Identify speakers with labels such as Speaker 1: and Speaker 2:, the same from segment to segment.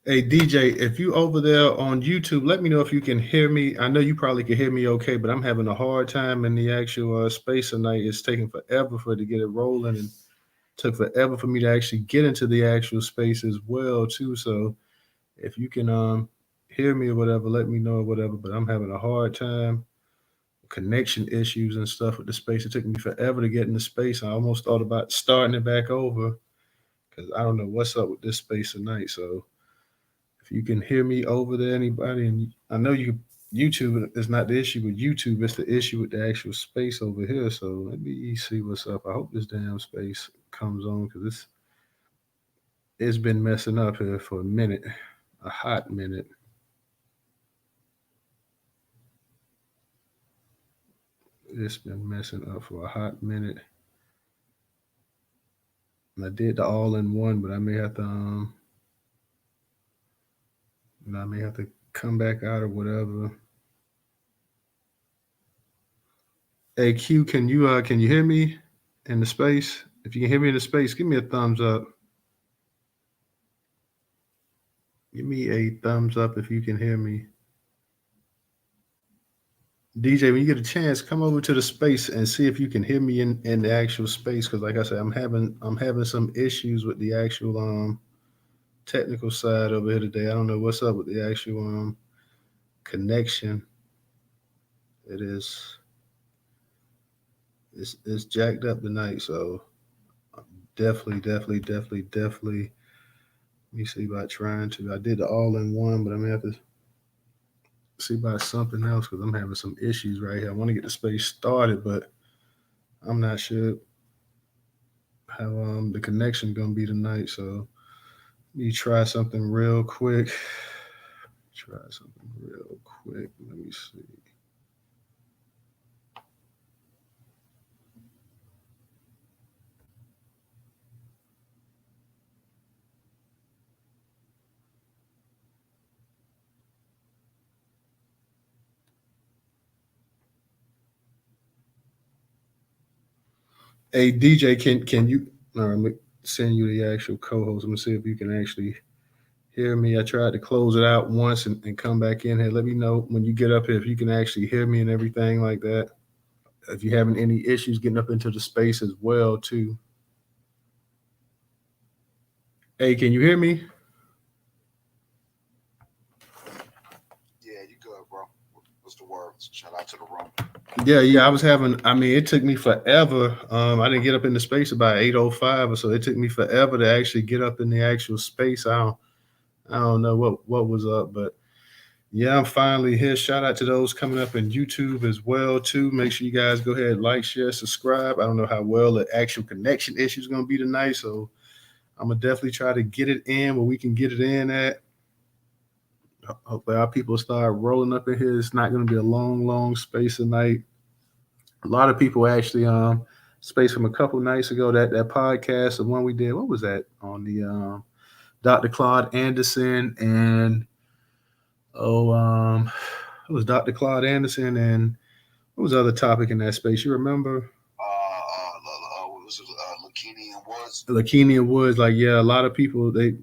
Speaker 1: Hey DJ, if you over there on YouTube, let me know if you can hear me. I know you probably can hear me okay, but I'm having a hard time in the actual space tonight. It's taking forever for it to get it rolling, and took forever for me to actually get into the actual space as well too. So if you can hear me or whatever, let me know or whatever. But I'm having a hard time, connection issues and stuff with the space. It took me forever to get in the space. I almost thought about starting it back over because I don't know what's up with this space tonight. So if you can hear me over there, anybody, and I know you YouTube is not the issue with YouTube, it's the issue with the actual space over here. So let me see what's up. I hope this damn space comes on because it's been messing up here for a minute, a hot minute. It's been messing up for a hot minute. And I did the all in one, but I may have to come back out or whatever. Hey Q, can you hear me in the space? If you can hear me in the space, give me a thumbs up. Give me a thumbs up if you can hear me. DJ, when you get a chance, come over to the space and see if you can hear me in the actual space. Cause like I said, I'm having some issues with the actual technical side over here today. I don't know what's up with the actual connection. It is it's jacked up tonight, so definitely. Let me see about trying to. I did the all in one, but I'm gonna have to see about something else because I'm having some issues right here. I want to get the space started, but I'm not sure how the connection gonna be tonight. So let me try something real quick. Try something real quick. Let me see. Hey DJ, can you? All right, I'm gonna send you the actual co-host. I'm gonna see if you can actually hear me. I tried to close it out once and come back in here. Let me know when you get up here if you can actually hear me and everything like that. If you're having any issues getting up into the space as well too. Hey, can you hear me?
Speaker 2: Yeah, you good, bro. What's the word? Shout out to the room.
Speaker 1: Yeah. I was having. I mean, it took me forever. I didn't get up in the space about 8:05, or so it took me forever to actually get up in the actual space. I don't know what was up, but yeah, I'm finally here. Shout out to those coming up in YouTube as well too. Make sure you guys go ahead, like, share, subscribe. I don't know how well the actual connection issue is going to be tonight, so I'm gonna definitely try to get it in where we can get it in at. Hopefully, our people start rolling up in here. It's not going to be a long space tonight. A lot of people actually space from a couple nights ago that podcast, the one we did. What was that on the Dr. Claude Anderson and oh it was Dr. Claude Anderson and what was the other topic in that space? You remember?
Speaker 2: What was it? Lakini and Woods.
Speaker 1: Lakini Woods, like yeah, a lot of people they've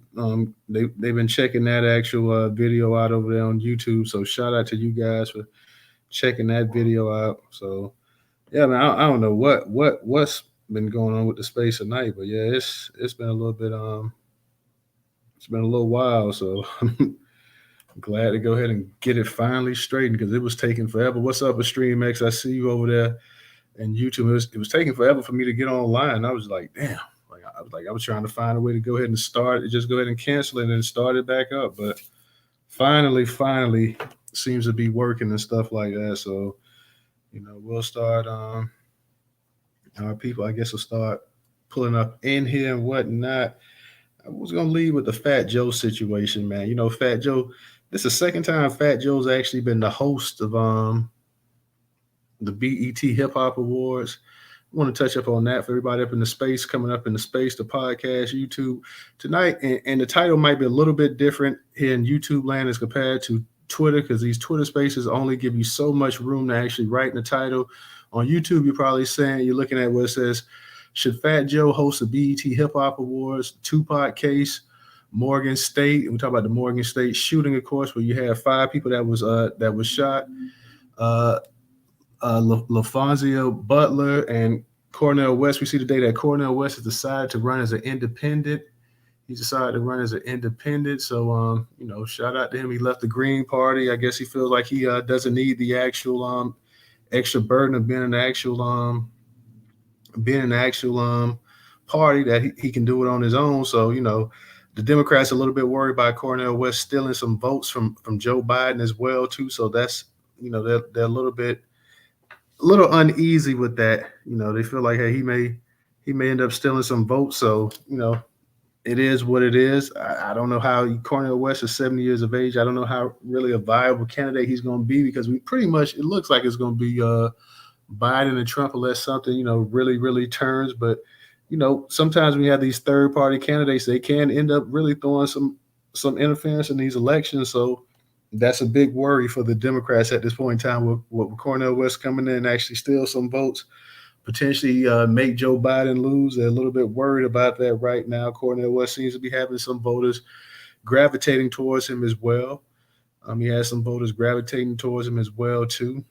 Speaker 1: been checking that actual video out over there on YouTube. So shout out to you guys for checking that video out. So yeah, man, I don't know what's been going on with the space tonight, but yeah, it's been a little bit it's been a little while. So I'm glad to go ahead and get it finally straightened because it was taking forever. What's up with StreamX? I see you over there and YouTube. It was taking forever for me to get online. I was like, damn. I was trying to find a way to go ahead and start it, just go ahead and cancel it and then start it back up. But finally seems to be working and stuff like that. So, we'll start our people I guess will start pulling up in here and whatnot. I was gonna leave with the Fat Joe situation, man. Fat Joe, this is the second time Fat Joe's actually been the host of the BET Hip Hop Awards. I want to touch up on that for everybody up in the space, coming up in the space, the podcast, YouTube tonight. And the title might be a little bit different here in YouTube land as compared to Twitter, because these Twitter spaces only give you so much room to actually write in the title. On YouTube, you're probably saying, you're looking at where it says, should Fat Joe host the BET Hip Hop Awards, Tupac case, Morgan State. We talk about the Morgan State shooting, of course, where you had 5 people that was shot. Uh, Laphonza Butler and Cornel West. We see today that Cornel West has decided to run as an independent. He's decided to run as an independent. So, shout out to him. He left the Green Party. I guess he feels like he doesn't need the actual extra burden of being an actual party that he can do it on his own. So, the Democrats are a little bit worried about Cornel West stealing some votes from Joe Biden as well too. So that's they're a little uneasy with that. They feel like, hey, he may end up stealing some votes. So it is what it is. I don't know how Cornel West is 70 years of age. I don't know how really a viable candidate he's going to be, because we pretty much, it looks like it's going to be Biden and Trump unless something really really turns. But sometimes when you have these third party candidates, they can end up really throwing some interference in these elections. So that's a big worry for the Democrats at this point in time, with Cornel West coming in and actually steal some votes, potentially make Joe Biden lose. They're a little bit worried about that right now. Cornel West seems to be having some voters gravitating towards him as well. He has some voters gravitating towards him as well too.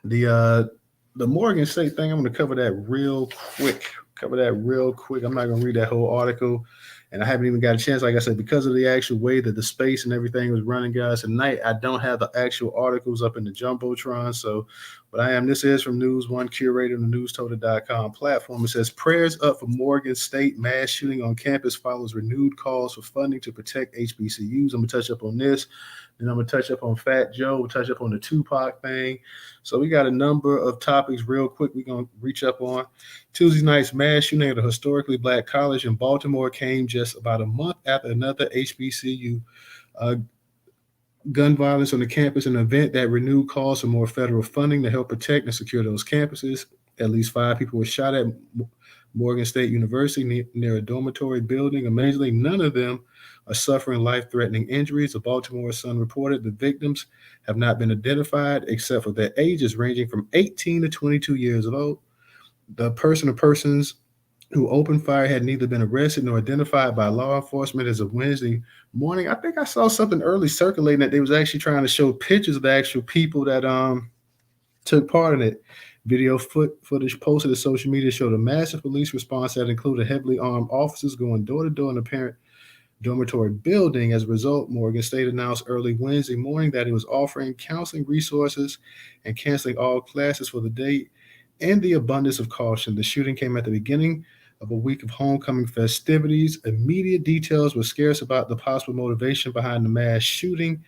Speaker 1: The Morgan State thing, I'm going to cover that real quick. I'm not going to read that whole article, and I haven't even got a chance. Like I said, because of the actual way that the space and everything was running, guys, tonight I don't have the actual articles up in the Jumbotron. So, but this is from News One Curator on the Newstoter.com platform. It says, prayers up for Morgan State mass shooting on campus follows renewed calls for funding to protect HBCUs. I'm going to touch up on this. Then I'm going to touch up on Fat Joe. We'll touch up on the Tupac thing. So we got a number of topics real quick we're going to reach up on. Tuesday night's mass shooting at a historically black college in Baltimore came just about a month after another HBCU gun violence on the campus, an event that renewed calls for more federal funding to help protect and secure those campuses. At least 5 people were shot at Morgan State University near a dormitory building. Amazingly, none of them are suffering life-threatening injuries. The Baltimore Sun reported the victims have not been identified except for their ages ranging from 18 to 22 years old. The persons who opened fire had neither been arrested nor identified by law enforcement as of Wednesday morning. I think I saw something early circulating that they was actually trying to show pictures of the actual people that took part in it. Video footage posted to social media showed a massive police response that included heavily armed officers going door to door in the parent dormitory building. As a result, Morgan State announced early Wednesday morning that it was offering counseling resources and canceling all classes for the day in the abundance of caution. The shooting came at the beginning of a week of homecoming festivities. Immediate details were scarce about the possible motivation behind the mass shooting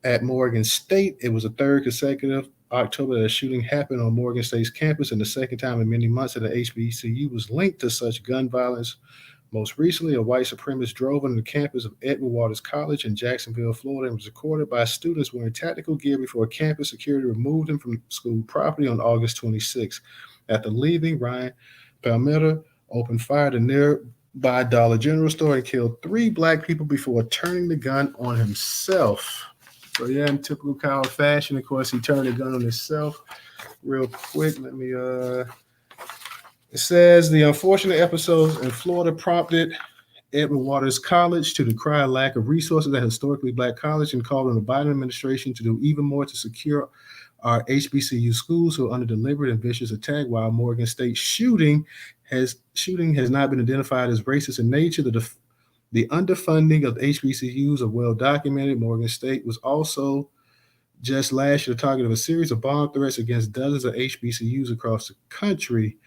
Speaker 1: at Morgan State. It was the third consecutive October that a shooting happened on Morgan State's campus, and the second time in many months that the HBCU was linked to such gun violence. Most recently, a white supremacist drove onto the campus of Edward Waters College in Jacksonville, Florida, and was recorded by students wearing tactical gear before campus security removed him from school property on August 26. After leaving, Ryan Palmetta opened fire at a nearby Dollar General store and killed 3 black people before turning the gun on himself. So yeah, in typical Kyle fashion, of course, he turned the gun on himself. Real quick, it says the unfortunate episodes in Florida prompted Edward Waters College to decry a lack of resources at historically black college and called on the Biden administration to do even more to secure our HBCU schools who are under deliberate and vicious attack. While Morgan State shooting has not been identified as racist in nature, the underfunding of HBCUs are well documented. Morgan State was also just last year the target of a series of bomb threats against dozens of HBCUs across the country.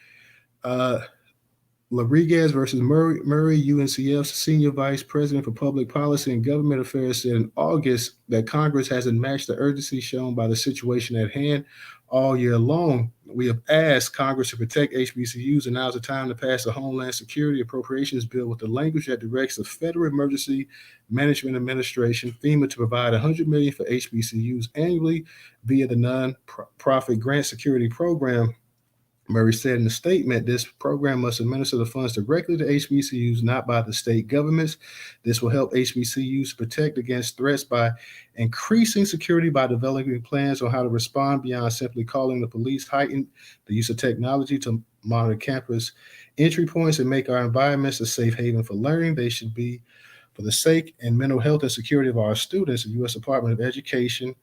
Speaker 1: Rodriguez versus Murray, UNCF's senior vice president for public policy and government affairs, said in August that Congress hasn't matched the urgency shown by the situation at hand all year long. We have asked Congress to protect HBCUs, and now's the time to pass the Homeland Security Appropriations Bill with the language that directs the Federal Emergency Management Administration, FEMA, to provide $100 million for HBCUs annually via the non-profit grant security program. Murray said in a statement, this program must administer the funds directly to HBCUs, not by the state governments. This will help HBCUs protect against threats by increasing security by developing plans on how to respond beyond simply calling the police, heighten the use of technology to monitor campus entry points, and make our environments a safe haven for learning. They should be For the sake and mental health and security of our students, the U.S. Department of Education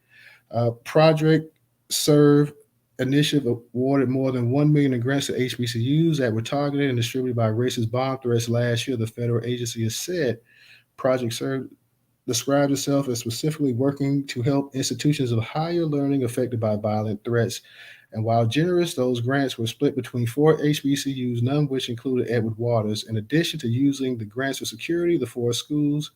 Speaker 1: Project Serve initiative awarded more than 1 million in grants to HBCUs that were targeted and distributed by racist bomb threats last year. The federal agency has said Project Serve describes itself as specifically working to help institutions of higher learning affected by violent threats. And while generous, those grants were split between four HBCUs, none of which included Edward Waters. In addition to using the grants for security, the four schools,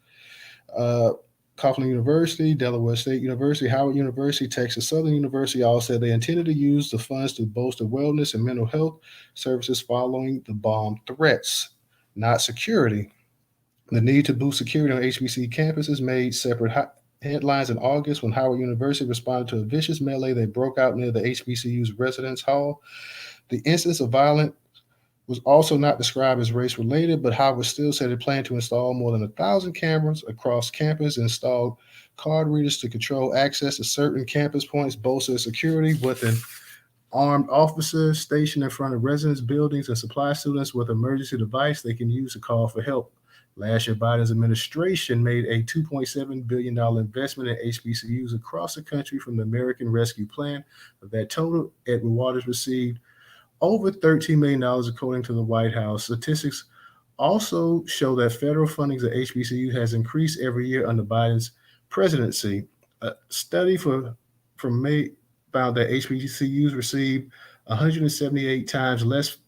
Speaker 1: uh, Coughlin University, Delaware State University, Howard University, Texas Southern University, all said they intended to use the funds to bolster wellness and mental health services following the bomb threats, not security. The need to boost security on HBC campuses made separate headlines in August when Howard University responded to a vicious melee that broke out near the HBCU's residence hall. The instance of violence was also not described as race related, but Howard still said it planned to install more than 1,000 cameras across campus and install card readers to control access to certain campus points, bolster security with an armed officer stationed in front of residence buildings and supply students with emergency device they can use to call for help. Last year, Biden's administration made a $2.7 billion investment in HBCUs across the country from the American Rescue Plan. Of that total, Edward Waters received over $13 million, according to the White House. Statistics also show that federal funding to HBCU has increased every year under Biden's presidency. A study from May found that HBCUs received 178 times less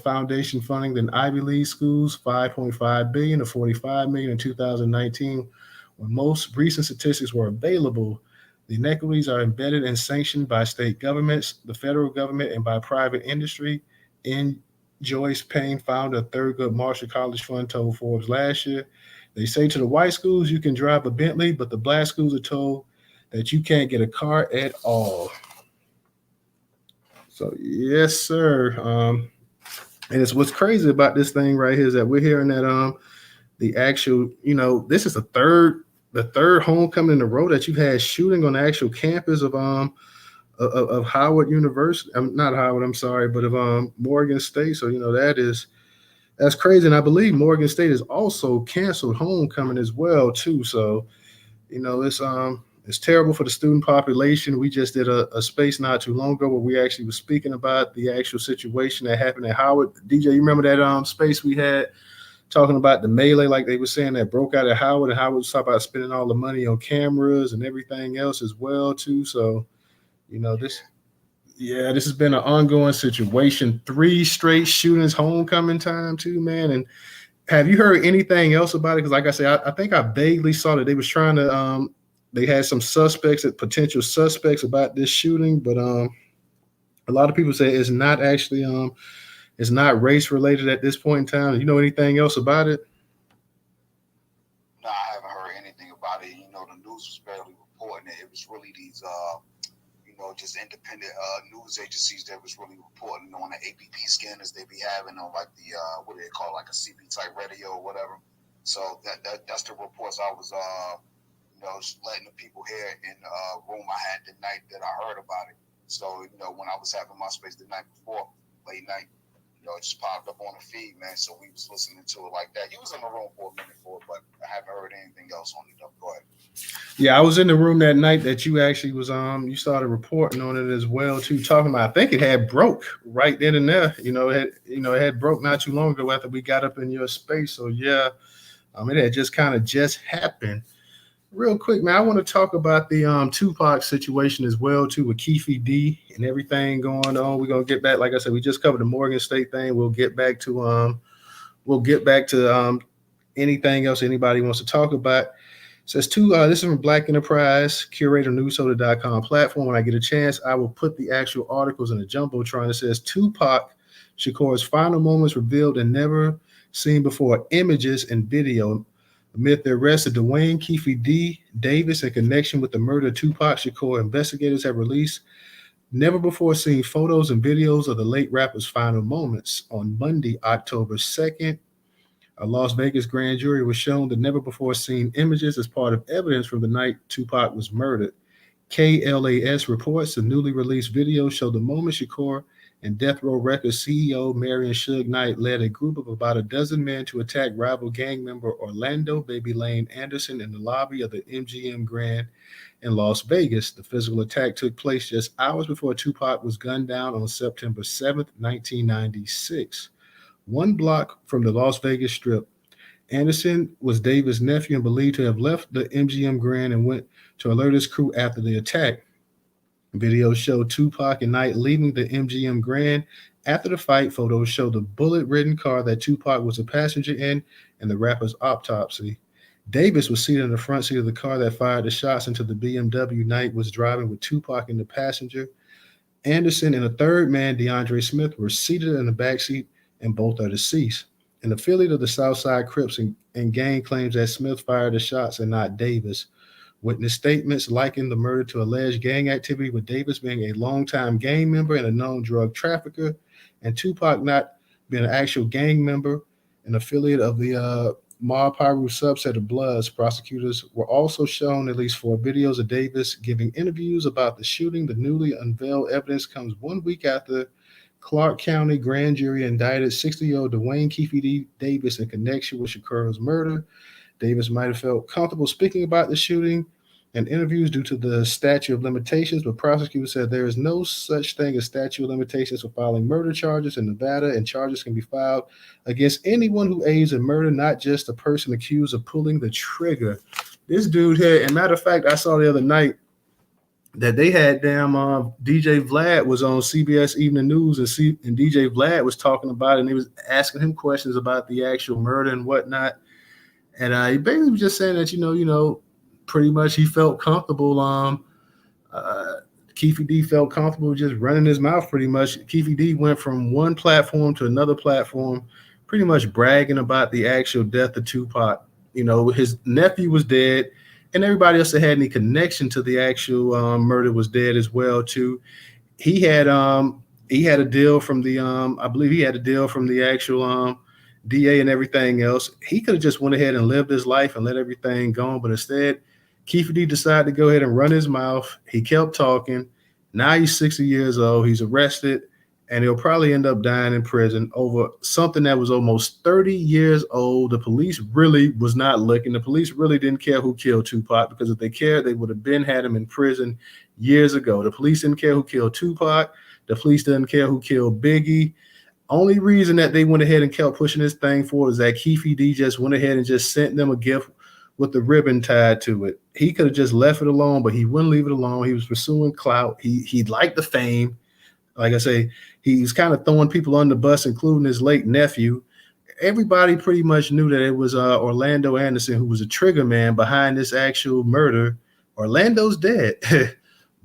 Speaker 1: foundation funding than Ivy League schools, 5.5 billion to 45 million in 2019. When most recent statistics were available, the inequities are embedded and sanctioned by state governments, the federal government, and by private industry. In Joyce Payne, founder of Thurgood Marshall College Fund, told Forbes last year, they say to the white schools you can drive a Bentley, but the black schools are told that you can't get a car at all. So yes, sir. And it's what's crazy about this thing right here is that we're hearing that the actual, this is the third homecoming in a row that you've had shooting on the actual campus of Howard University. Not Howard, I'm sorry, but of Morgan State. So that's crazy. And I believe Morgan State has also canceled homecoming as well too. So it's terrible for the student population. We just did a space not too long ago where we actually was speaking about the actual situation that happened at Howard. DJ, you remember that space we had talking about the melee, like they were saying, that broke out at Howard, and Howard was talking about spending all the money on cameras and everything else as well too. So, this has been an ongoing situation. 3 straight shootings, homecoming time too, man. And have you heard anything else about it? Because like I said, I think I vaguely saw that they was trying to they had some potential suspects about this shooting, but a lot of people say it's not actually it's not race related at this point in time. You know anything else about it?
Speaker 2: No, I haven't heard anything about it. The news was barely reporting it. It was really these just independent news agencies that was really reporting on the APP scanners they be having on like the what do they call, like a CB type radio or whatever. So that's the reports I was just letting the people hear in the room I had the night that I heard about it. So, when I was having my space the night before, late night, it just popped up on the feed, man. So we was listening to it like that. You was in the room for a minute for it, but I haven't heard anything else on it though. Go ahead.
Speaker 1: Yeah, I was in the room that night that you actually was you started reporting on it as well too, talking about, I think it had broke right then and there. It had broke not too long ago after we got up in your space. So yeah, it had just kind of just happened. Real quick, man, I want to talk about the Tupac situation as well too, with Keefe D and everything going on. We're gonna get back, like I said, we just covered the Morgan State thing. We'll get back to anything else anybody wants to talk about. It says this is from Black Enterprise, curator Newstoter.com platform. When I get a chance, I will put the actual articles in a jumbotron. It says Tupac Shakur's final moments revealed and never seen before images and video. Amid the arrest of Dwayne Keefe D. Davis in connection with the murder of Tupac Shakur, investigators have released never before seen photos and videos of the late rapper's final moments. On Monday, October 2nd, a Las Vegas grand jury was shown the never before seen images as part of evidence from the night Tupac was murdered. KLAS reports the newly released video showed the moment Shakur and Death Row Records CEO Marion Suge Knight led a group of about a dozen men to attack rival gang member Orlando Baby Lane Anderson in the lobby of the MGM Grand in Las Vegas. The physical attack took place just hours before Tupac was gunned down on September 7th, 1996. One block from the Las Vegas Strip, Anderson was Davis' nephew and believed to have left the MGM Grand and went to alert his crew after the attack. Videos show Tupac and Knight leaving the MGM Grand. After the fight, photos show the bullet-ridden car that Tupac was a passenger in and the rapper's autopsy. Davis was seated in the front seat of the car that fired the shots into the BMW Knight was driving with Tupac in the passenger. Anderson and a third man, DeAndre Smith, were seated in the back seat and both are deceased. An affiliate of the Southside Crips and gang claims that Smith fired the shots and not Davis. Witness statements liken the murder to alleged gang activity, with Davis being a longtime gang member and a known drug trafficker, and Tupac not being an actual gang member, an affiliate of the Ma Piru subset of Bloods. Prosecutors were also shown at least 4 videos of Davis giving interviews about the shooting. The newly unveiled evidence comes 1 week after Clark County grand jury indicted 60-year-old Dwayne Keefe D. Davis in connection with Shakur's murder. Davis might have felt comfortable speaking about the shooting in interviews due to the statute of limitations, but prosecutors said there is no such thing as statute of limitations for filing murder charges in Nevada, and charges can be filed against anyone who aids in murder, not just the person accused of pulling the trigger. This dude here, and matter of fact, I saw the other night that they had DJ Vlad was on CBS Evening News, and DJ Vlad was talking about it, and he was asking him questions about the actual murder and whatnot. And he basically was just saying that, pretty much he felt comfortable. Keefe D felt comfortable just running his mouth pretty much. Keefe D went from one platform to another platform, pretty much bragging about the actual death of Tupac. His nephew was dead, and everybody else that had any connection to the actual murder was dead as well, too. He had a deal from the I believe he had a deal from the actual DA and everything else. He could have just went ahead and lived his life and let everything go, but instead, Keefe D decided to go ahead and run his mouth. He kept talking. Now he's 60 years old. He's arrested, and he'll probably end up dying in prison over something that was almost 30 years old. The police really was not looking. The police really didn't care who killed Tupac, because if they cared, they would have been had him in prison years ago. The police didn't care who killed Tupac. The police didn't care who killed Biggie. Only reason that they went ahead and kept pushing this thing forward is that Keefe D just went ahead and just sent them a gift with the ribbon tied to it. He could have just left it alone, but he wouldn't leave it alone. He was pursuing clout. He liked the fame. Like I say, he's kind of throwing people on the bus, including his late nephew. Everybody pretty much knew that it was Orlando Anderson who was a trigger man behind this actual murder. Orlando's dead.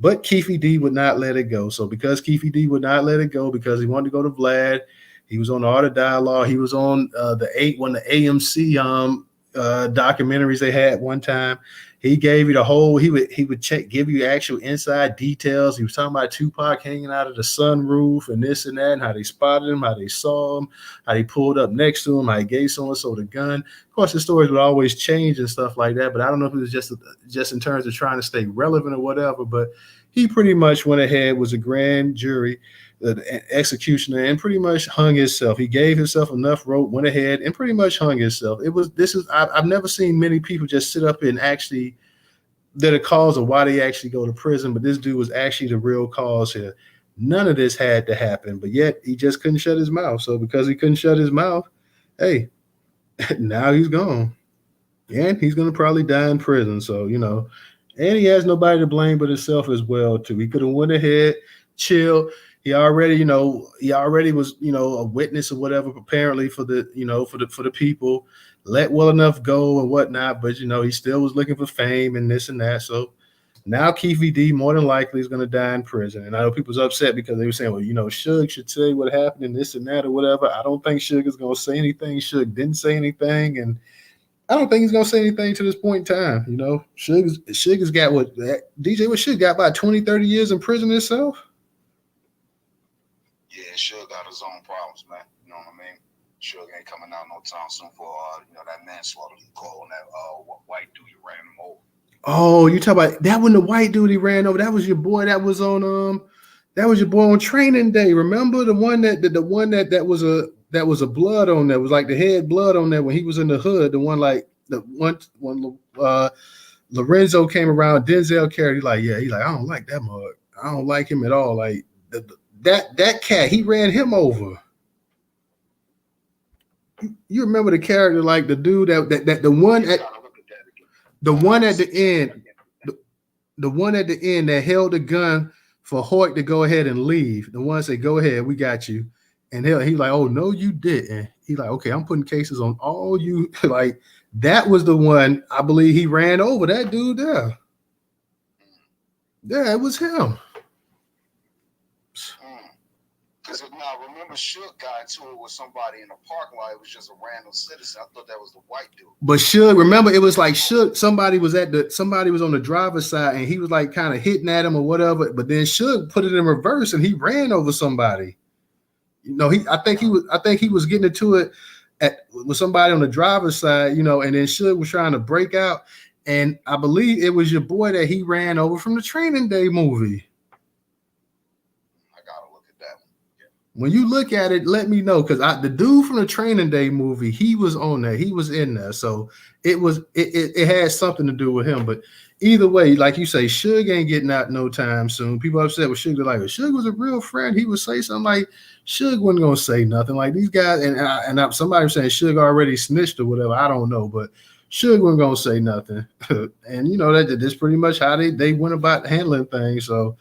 Speaker 1: But Keefe D would not let it go. So because Keefe D would not let it go, because he wanted to go to Vlad, he was on the Art of Dialogue. He was on the AMC documentaries they had one time. He gave you the whole. He would give you actual inside details. He was talking about Tupac hanging out of the sunroof and this and that, and how they spotted him, how they saw him, how they pulled up next to him, how he gave so and so the gun. Of course, the stories would always change and stuff like that. But I don't know if it was just in terms of trying to stay relevant or whatever. But he pretty much went ahead, was a grand jury, the executioner, and pretty much hung himself. He gave himself enough rope, went ahead, and pretty much hung himself. I've never seen many people just sit up and actually that a cause of why they actually go to prison, but this dude was actually the real cause here. None of this had to happen, but yet he just couldn't shut his mouth. So because he couldn't shut his mouth, hey, now he's gone. And he's going to probably die in prison. So, and he has nobody to blame but himself as well, too. He could have went ahead, chill. He already was, a witness or whatever, apparently for the, for the people, let well enough go and whatnot. But, he still was looking for fame and this and that. So now Keefe D more than likely is going to die in prison. And I know people's upset because they were saying, well, Suge should say what happened and this and that or whatever. I don't think Suge is going to say anything. Suge didn't say anything. And I don't think he's going to say anything to this point in time. Suge has got what Suge got about 20, 30 years in prison himself.
Speaker 2: Yeah, Suge got his own problems, man. You know what I mean? Suge ain't coming out no time soon for that manslaughter he called on that white dude he ran him over.
Speaker 1: Oh, you talk about that when the white dude he ran over? That was your boy. That was on That was your boy on Training Day. Remember the one that was a blood on there. It was like the head blood on there when he was in the hood. The one like the one when Lorenzo came around, Denzel carried. He's like, I don't like that mug. I don't like him at all. Like that cat, he ran him over. You remember the character, like the dude that the one at the end, the one at the end that held the gun for Hoyt to go ahead and leave. The one said, "Go ahead, we got you." And he like, "Oh no, you didn't." He like, "Okay, I'm putting cases on all you." Like that was the one I believe he ran over that dude there. Yeah, it was him.
Speaker 2: Because now remember, Shook got into it with somebody in the parking lot. It was just a random citizen. I thought that was the white dude.
Speaker 1: But Suge, remember, it was like Suge. Somebody was on the driver's side, and he was like kind of hitting at him or whatever. But then Suge put it in reverse, and he ran over somebody. You know, I think he was getting into it with somebody on the driver's side. You know, and then Suge was trying to break out, and I believe it was your boy that he ran over from the Training Day movie. When you look at it, let me know, because the dude from the Training Day movie, he was on there, he was in there, so it had something to do with him. But either way, like you say, Suge ain't getting out no time soon. People upset with Suge, like if Suge was a real friend, he would say something. Like Suge wasn't gonna say nothing. Like these guys, and somebody was saying Suge already snitched or whatever. I don't know, but Suge wasn't gonna say nothing. And you know that's pretty much how they went about handling things. So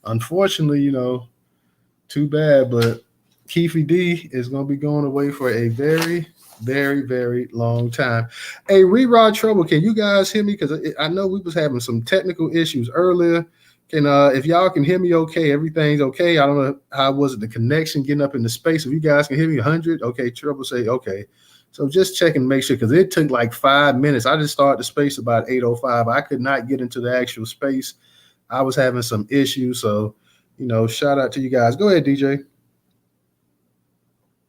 Speaker 1: unfortunately, you know. Too bad, but Keefy D is going to be going away for a very, very, very long time. Hey, Rerod Trouble, can you guys hear me? Because I know we was having some technical issues earlier. Can if y'all can hear me okay, everything's okay. I don't know how was it the connection getting up in the space. If you guys can hear me 100, okay, Trouble say okay. So just checking to make sure, because it took like 5 minutes. I just started the space about 8:05. I could not get into the actual space. I was having some issues, so you know, shout out to you guys. Go ahead, DJ.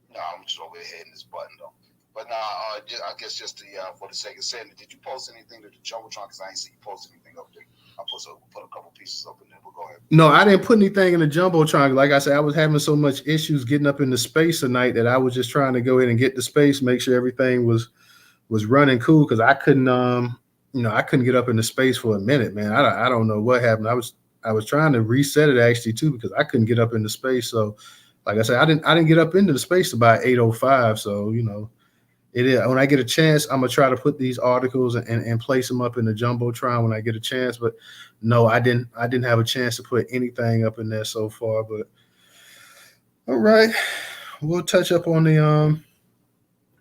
Speaker 2: No, I'm just over here hitting this button though. But I guess just for the sake of saying it, did you post anything to the Jumbotron? Because I ain't see you post anything up there. I put a couple pieces up in there. But go ahead.
Speaker 1: No, I didn't put anything in the Jumbotron. Like I said, I was having so much issues getting up in the space tonight that I was just trying to go ahead and get the space, make sure everything was running cool, because I couldn't I couldn't get up in the space for a minute, man. I don't know what happened. I was trying to reset it actually too, because I couldn't get up into space. So, like I said, I didn't get up into the space about 8:05. So, you know, it is when I get a chance, I'm gonna try to put these articles and place them up in the Jumbotron when I get a chance. But no, I didn't have a chance to put anything up in there so far. But all right, we'll touch up on the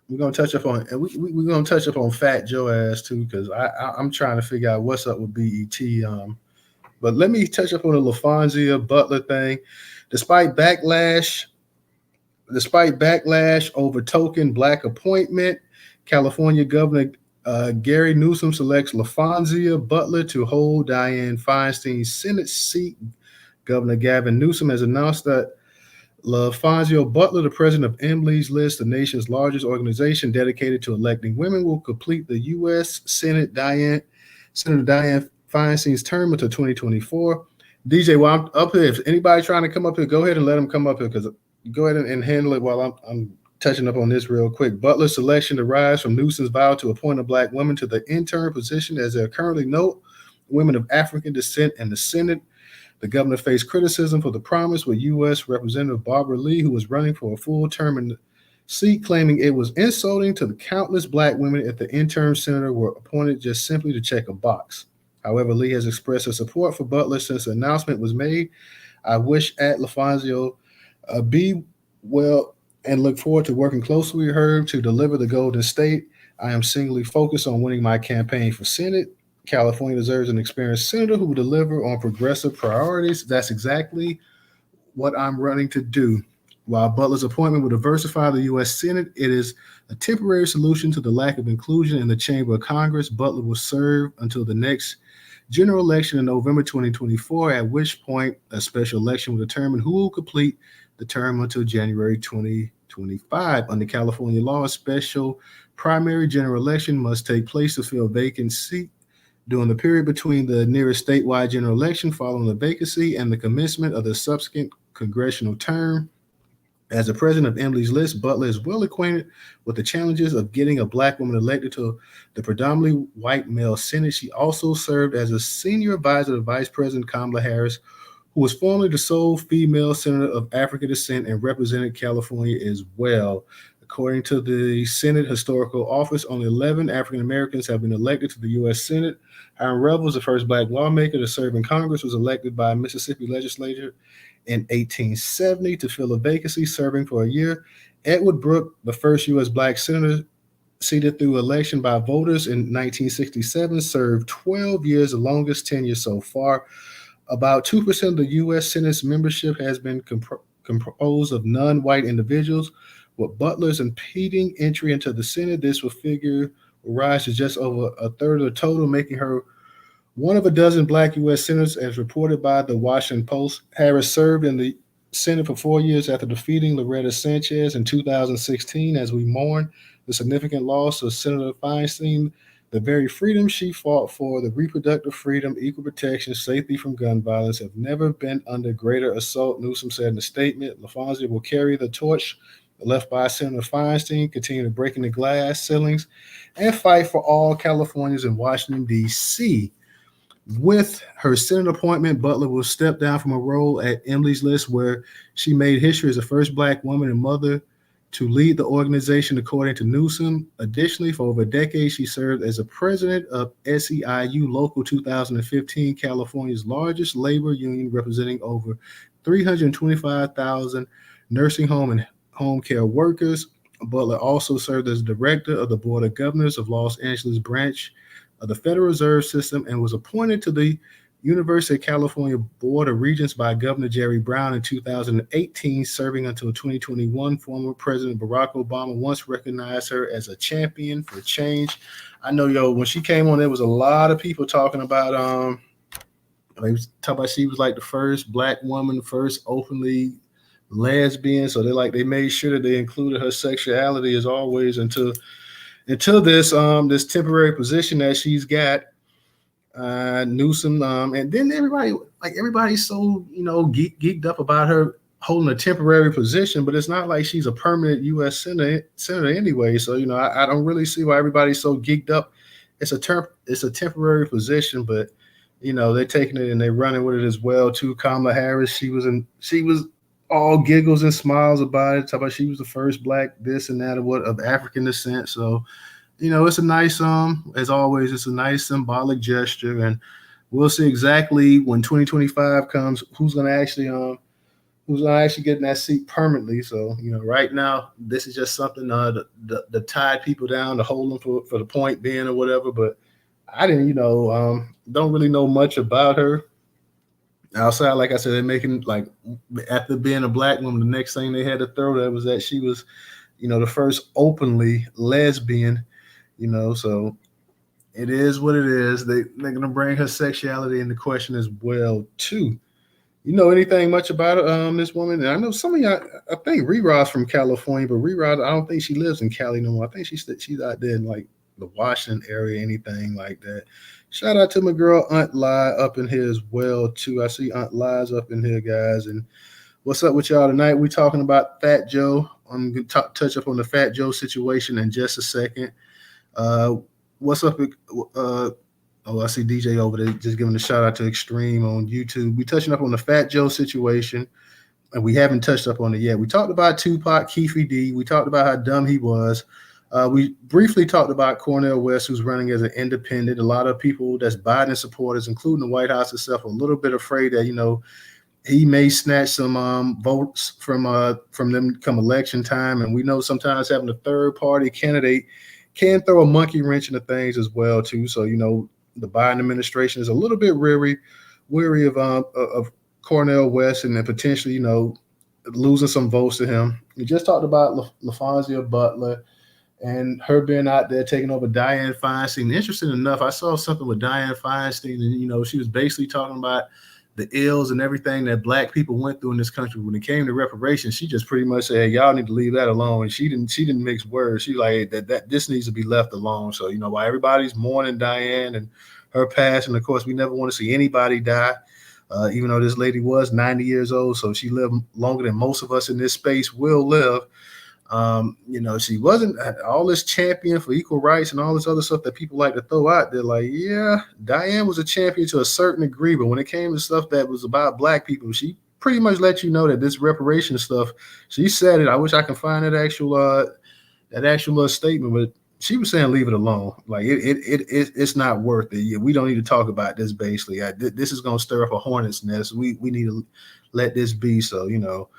Speaker 1: we're gonna touch up on we're gonna touch up on Fat Joe ass too, because I'm trying to figure out what's up with BET. But let me touch up on the Laphonza Butler thing. Despite backlash over token black appointment, California Governor Gary Newsom selects Laphonza Butler to hold Dianne Feinstein's Senate seat. Governor Gavin Newsom has announced that Laphonza Butler, the president of Emily's List, the nation's largest organization dedicated to electing women, will complete the U.S. Senator Dianne Feinstein's term until 2024. DJ, while I'm up here, if anybody trying to come up here, go ahead and let them come up here, because go ahead and handle it while I'm touching up on this real quick. Butler's selection derives from Newsom's vow to appoint a black woman to the interim position, as there are currently no women of African descent in the Senate. The governor faced criticism for the promise, with U.S. Representative Barbara Lee, who was running for a full term in the seat, claiming it was insulting to the countless black women if the interim senator were appointed just simply to check a box. However, Lee has expressed her support for Butler since the announcement was made. I wish at Laphonza be well and look forward to working closely with her to deliver the Golden State. I am singly focused on winning my campaign for Senate. California deserves an experienced senator who will deliver on progressive priorities. That's exactly what I'm running to do. While Butler's appointment will diversify the U.S. Senate, it is a temporary solution to the lack of inclusion in the chamber of Congress. Butler will serve until the next general election in November 2024, at which point a special election will determine who will complete the term until January 2025. Under California law, a special primary general election must take place to fill vacant seat During the period between the nearest statewide general election following the vacancy and the commencement of the subsequent congressional term, as the president of Emily's List, Butler is well acquainted with the challenges of getting a black woman elected to the predominantly white male Senate. She also served as a senior advisor to Vice President Kamala Harris, who was formerly the sole female senator of African descent and represented California as well. According to the Senate Historical Office, only 11 African Americans have been elected to the U.S. Senate. Hiram Revels, the first black lawmaker to serve in Congress, was elected by a Mississippi legislature in 1870 to fill a vacancy, serving for a year. Edward Brooke, the first U.S. black senator seated through election by voters in 1967, served 12 years, the longest tenure so far. About 2% of the U.S. Senate's membership has been composed of non-white individuals. With Butler's impeding entry into the Senate, this will rise to just over a third of the total, making her one of a dozen black U.S. senators, as reported by the Washington Post. Harris served in the Senate for 4 years after defeating Loretta Sanchez in 2016. As we mourn the significant loss of Senator Feinstein, the very freedom she fought for, the reproductive freedom, equal protection, safety from gun violence, have never been under greater assault, Newsom said in a statement. Laphonza will carry the torch left by Senator Feinstein, continue to break in the glass ceilings, and fight for all Californians in Washington, D.C. With her Senate appointment, Butler will step down from a role at Emily's List, where she made history as the first black woman and mother to lead the organization, according to Newsom. Additionally, for over a decade, she served as a president of SEIU Local 2015, California's largest labor union, representing over 325,000 nursing home and home care workers. Butler also served as director of the Board of Governors of Los Angeles branch of the Federal Reserve System and was appointed to the University of California Board of Regents by Governor Jerry Brown in 2018, serving until 2021. Former President Barack Obama once recognized her as a champion for change. I know, when she came on, there was a lot of people talking about she was like the first black woman, first openly lesbian. So they made sure that they included her sexuality as always until this this temporary position that she's got. Newsom, and then everybody's so geeked up about her holding a temporary position, but it's not like she's a permanent U.S. senator anyway. So I don't really see why everybody's so geeked up. It's a temporary position, but they're taking it and they're running with it as well too. Kamala Harris, she was all giggles and smiles about it. Talk about she was the first black this and that of African descent. So it's a nice as always, it's a nice symbolic gesture, and we'll see exactly when 2025 comes who's gonna actually get in that seat permanently. So right now this is just something to tie people down, to hold them for the point being or whatever. But I didn't don't really know much about her outside. Like I said, they're making, after being a black woman, the next thing they had to throw there was that she was the first openly lesbian. So it is what it is. They're going to bring her sexuality into question as well too. Anything much about this woman? And I know some of y'all, I think Rerod's from California, but Rerod, I don't think she lives in Cali no more. I think she's out there in the Washington area, anything like that. Shout out to my girl Aunt Lai up in here as well too. I see Aunt Lai's up in here, guys. And what's up with y'all tonight? We're talking about Fat Joe. I'm going to touch up on the Fat Joe situation in just a second. What's up? I see DJ over there just giving a shout out to Extreme on YouTube. We touching up on the Fat Joe situation, and we haven't touched up on it yet. We talked about Tupac, Keefe D. We talked about how dumb he was. We briefly talked about Cornel West, who's running as an independent. A lot of people that's Biden supporters, including the White House itself, are a little bit afraid that he may snatch some votes from them come election time. And we know sometimes having a third party candidate can throw a monkey wrench into things as well too. So the Biden administration is a little bit weary of Cornel West and then potentially losing some votes to him. We just talked about Laphonza Butler and her being out there taking over Dianne Feinstein. Interesting enough, I saw something with Dianne Feinstein, and she was basically talking about the ills and everything that black people went through in this country. When it came to reparations, she just pretty much said, hey, y'all need to leave that alone. And she didn't mix words. She was like, that this needs to be left alone. So while everybody's mourning Dianne and her passing. Of course, we never want to see anybody die. Even though this lady was 90 years old, so she lived longer than most of us in this space will live. She wasn't all this champion for equal rights and all this other stuff that people like to throw out there. Like, yeah, Diane was a champion to a certain degree, but when it came to stuff that was about black people, she pretty much let you know that this reparation stuff, she said it. I wish I could find that actual statement, but she was saying leave it alone. Like it's not worth it. We don't need to talk about this. Basically, this is gonna stir up a hornet's nest. We need to let this be. So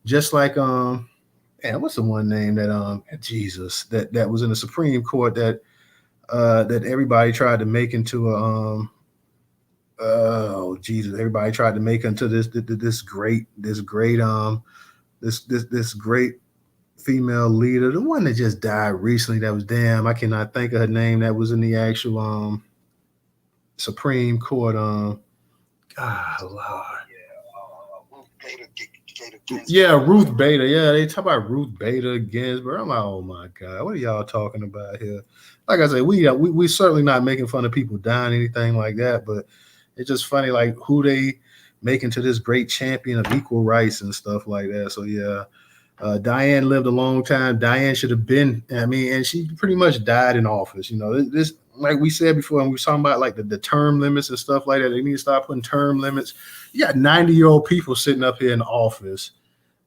Speaker 1: just like and what's the one name that Jesus that was in the Supreme Court that everybody tried to make into a oh Jesus, everybody tried to make into this great female leader, the one that just died recently. That was I cannot think of her name. That was in the actual Supreme Court. Lord. Yeah, Ruth Bader. Yeah, they talk about Ruth Bader Ginsburg. I'm like, oh my God, what are y'all talking about here? Like I said, we certainly not making fun of people dying, anything like that, but it's just funny, like who they make into this great champion of equal rights and stuff like that. So yeah, Diane lived a long time. Diane should have been, and she pretty much died in office. This like we said before, and we were talking about like the term limits and stuff like that. They need to start putting term limits. You got 90-year-old people sitting up here in office.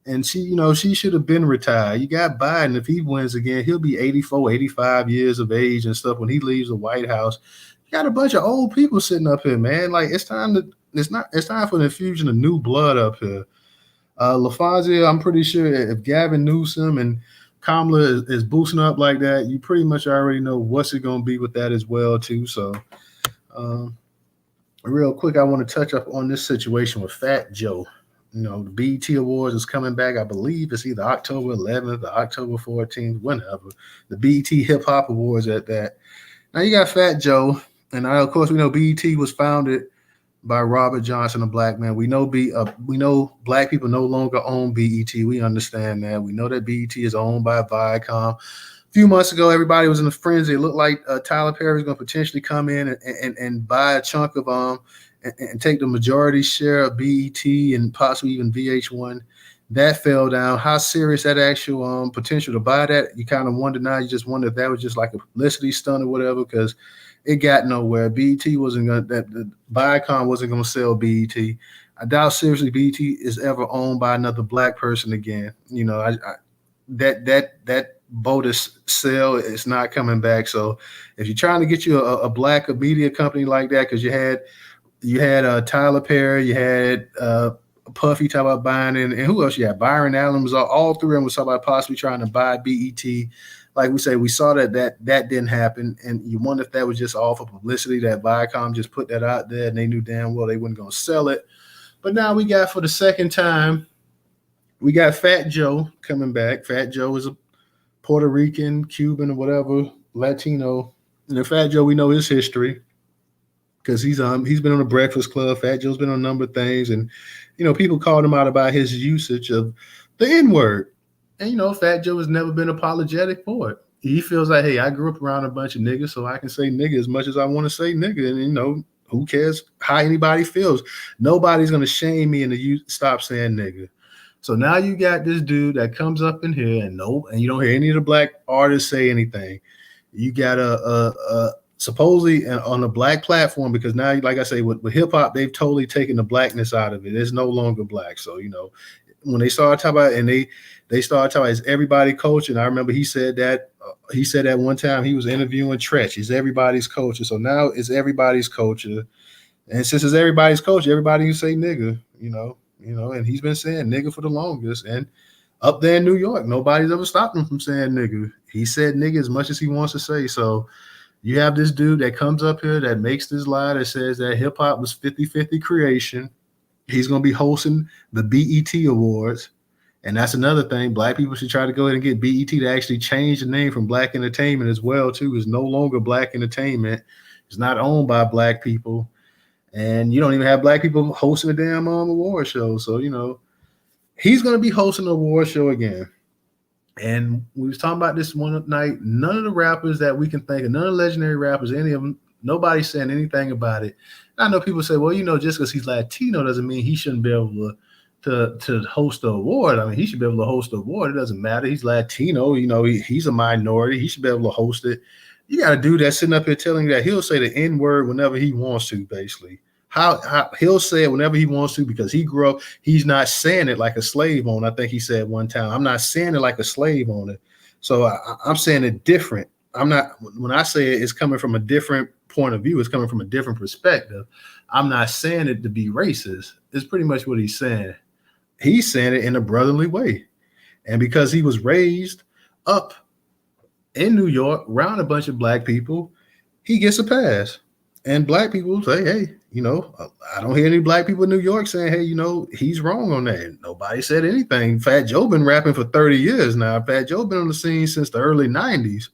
Speaker 1: And she should have been retired. You got Biden. If he wins again, he'll be 84, 85 years of age and stuff when he leaves the White House. You got a bunch of old people sitting up here, man. Like it's time for the infusion of new blood up here. Laphonza, I'm pretty sure if Gavin Newsom and Kamala is boosting up like that, you pretty much already know what's it going to be with that as well too. So real quick, I want to touch up on this situation with Fat Joe. The BET Awards is coming back. I believe it's either October 11th or October 14th, whenever. The BET Hip Hop Awards at that. Now you got Fat Joe, and of course we know BET was founded by Robert Johnson, a black man. We know black people no longer own BET. We understand that. We know that BET is owned by Viacom. A few months ago, everybody was in a frenzy. It looked like Tyler Perry was going to potentially come in and buy a chunk of and take the majority share of BET and possibly even VH1. That fell down. How serious that actual potential to buy that? You kind of wonder now. You just wonder if that was just like a publicity stunt or whatever, because it got nowhere. BET wasn't going to, the Viacom wasn't going to sell BET. I doubt seriously BET is ever owned by another black person again. That boat is sell. It's not coming back. So if you're trying to get you a black media company like that, because you had Tyler Perry, you had Puffy talk about buying, and who else you had? Byron Allen was all three of them was talking about possibly trying to buy BET. Like we say, we saw that didn't happen, and you wonder if that was just all for publicity, that Viacom just put that out there, and they knew damn well they weren't going to sell it. But now we got, for the second time, we got Fat Joe coming back. Fat Joe is a Puerto Rican, Cuban, or whatever, Latino. And the Fat Joe, we know his history because he's been on the Breakfast Club. Fat Joe's been on a number of things, and people called him out about his usage of the N-word. And Fat Joe has never been apologetic for it. He feels like, hey, I grew up around a bunch of niggas, so I can say nigga as much as I want to say nigga. And who cares how anybody feels? Nobody's gonna shame me into you stop saying nigga. So now you got this dude that comes up in here and you don't hear any of the black artists say anything. You got a supposedly on a black platform, because now, like I say, with hip hop, they've totally taken the blackness out of it. It's no longer black. So when they started talking about, and they started talking about it's everybody culture. And I remember he said that one time he was interviewing Tretch. It's everybody's culture. So now it's everybody's culture. And since it's everybody's culture, everybody can say nigga, and he's been saying nigga for the longest. And up there in New York, nobody's ever stopped him from saying nigga. He said nigga as much as he wants to say. So you have this dude that comes up here that makes this lie that says that hip hop was 50-50 creation. He's going to be hosting the BET Awards. And that's another thing. Black people should try to go ahead and get BET to actually change the name from Black Entertainment as well, too. It's no longer Black Entertainment. It's not owned by black people. And you don't even have black people hosting a damn award show. So, he's going to be hosting an award show again. And we was talking about this one night. None of the rappers that we can think of, none of the legendary rappers, any of them, Nobody's saying anything about it. I know people say, well, just because he's Latino doesn't mean he shouldn't be able to host the award. I mean, he should be able to host the award. It doesn't matter. He's Latino. He's a minority. He should be able to host it. You got a dude that's sitting up here telling you that he'll say the N word whenever he wants to, basically. How he'll say it whenever he wants to because he grew up. He's not saying it like a slave owner. I think he said one time, I'm not saying it like a slave owner. So I'm saying it different. I'm not, when I say it's coming from a different point of view, it's coming from a different perspective. I'm not saying it to be racist. It's pretty much what he's saying. He's saying it in a brotherly way. And because he was raised up in New York around a bunch of black people, he gets a pass. And black people say, hey, I don't hear any black people in New York saying, hey, he's wrong on that. Nobody said anything. Fat Joe been rapping for 30 years now. Fat Joe been on the scene since the early 90s.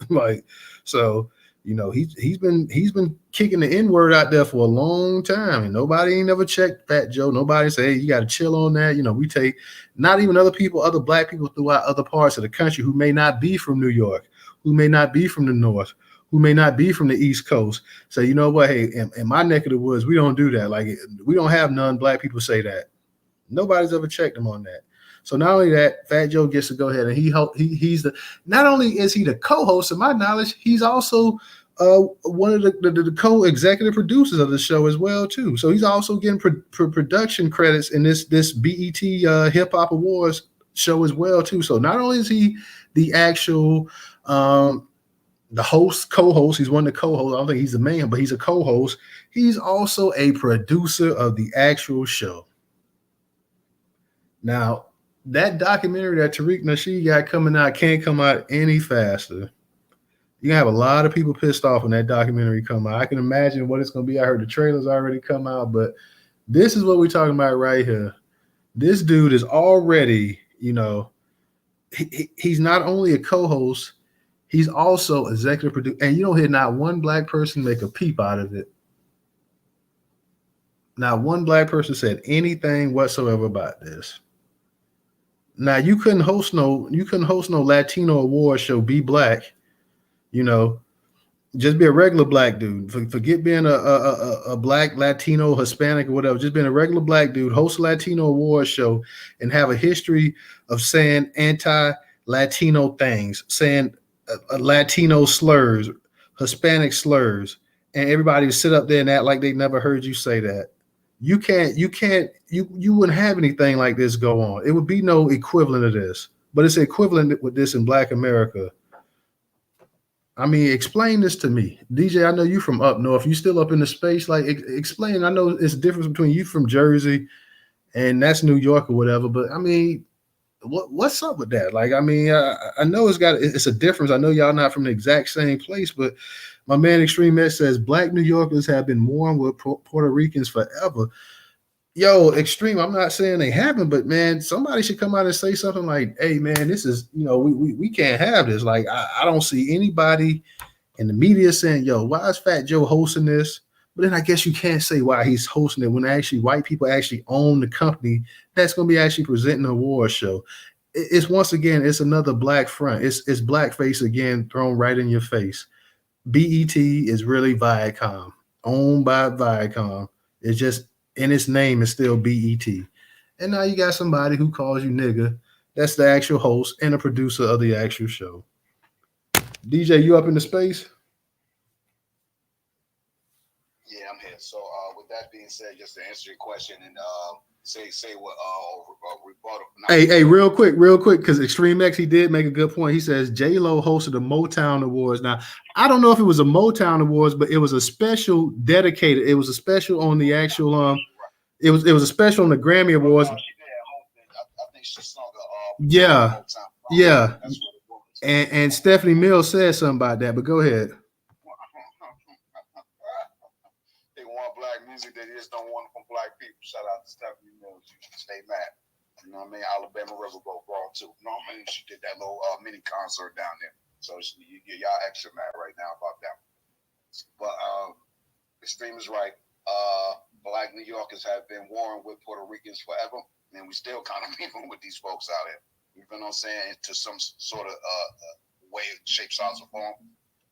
Speaker 1: So, he's been kicking the N-word out there for a long time. And nobody ain't never checked Fat Joe. Nobody say, hey, you got to chill on that. We take not even other black people throughout other parts of the country who may not be from New York, who may not be from the North, who may not be from the East Coast, say, you know what, hey, in my neck of the woods, we don't do that. Like, we don't have non-black people say that. Nobody's ever checked him on that. So not only that, Fat Joe gets to go ahead and he's not only is he the co-host, of my knowledge, he's also one of the co-executive producers of the show as well too. So he's also getting production credits in this BET Hip Hop Awards show as well too. So not only is he the actual the co-host, he's one of the co-hosts. I don't think he's the main, but he's a co-host. He's also a producer of the actual show. Now, that documentary that Tariq Nasheed got coming out can't come out any faster. You're gonna have a lot of people pissed off when that documentary come out. I can imagine what it's gonna be. I heard the trailers already come out, but this is what we're talking about right here. This dude is already, he's not only a co-host, he's also executive producer, and you don't hear not one black person make a peep out of it. Not one black person said anything whatsoever about this. Now you couldn't host no Latino award show, be black, just be a regular black dude. Forget being a black, Latino, Hispanic, or whatever. Just being a regular black dude, host a Latino award show, and have a history of saying anti-Latino things, saying Latino slurs, Hispanic slurs, and everybody sit up there and act like they never heard you say that. You wouldn't have anything like this go on. It would be no equivalent of this, but it's equivalent with this in Black America. I mean, explain this to me. DJ, I know you from up north. You still up in the space? Like, explain. I know it's a difference between you from Jersey and that's New York or whatever, but I mean, what's up with that? Like, I mean, I know it's a difference. I know y'all not from the exact same place, but my man Extreme Ed says Black New Yorkers have been warm with Puerto Ricans forever. Yo, Extreme, I'm not saying they haven't, but man, somebody should come out and say something like, hey, man, this is, we can't have this. Like, I don't see anybody in the media saying, yo, why is Fat Joe hosting this? But then I guess you can't say why he's hosting it when actually white people actually own the company that's going to be actually presenting the award show. It's once again, it's another black front. It's blackface again thrown right in your face. BET is really Viacom, owned by Viacom. It's just in its name is still BET. And now you got somebody who calls you nigga. That's the actual host and a producer of the actual show. DJ, you up in the space?
Speaker 2: Yeah, I'm here. So with that being said, just to answer your question and say what rebuttal.
Speaker 1: Hey, real quick, because Extreme X, he did make a good point. He says J-Lo hosted the Motown Awards. Now, I don't know if it was a Motown Awards, but it was a special dedicated. It was a special on the actual it was a special on the Grammy Awards.
Speaker 2: I think she sung
Speaker 1: yeah. And Stephanie Mills said something about that, but go ahead.
Speaker 2: They want black music, they just don't want it from black people. Shout out to Stephanie Mills. You should stay mad. You know what I mean? Alabama River go brawl too. You know what I mean? She did that little mini concert down there. So y'all extra mad right now about that. But Extreme is right. Black New Yorkers have been warring with Puerto Ricans forever, and we still kind of beefing with these folks out here. You know what I'm saying? To some sort of way, shape, size, or form.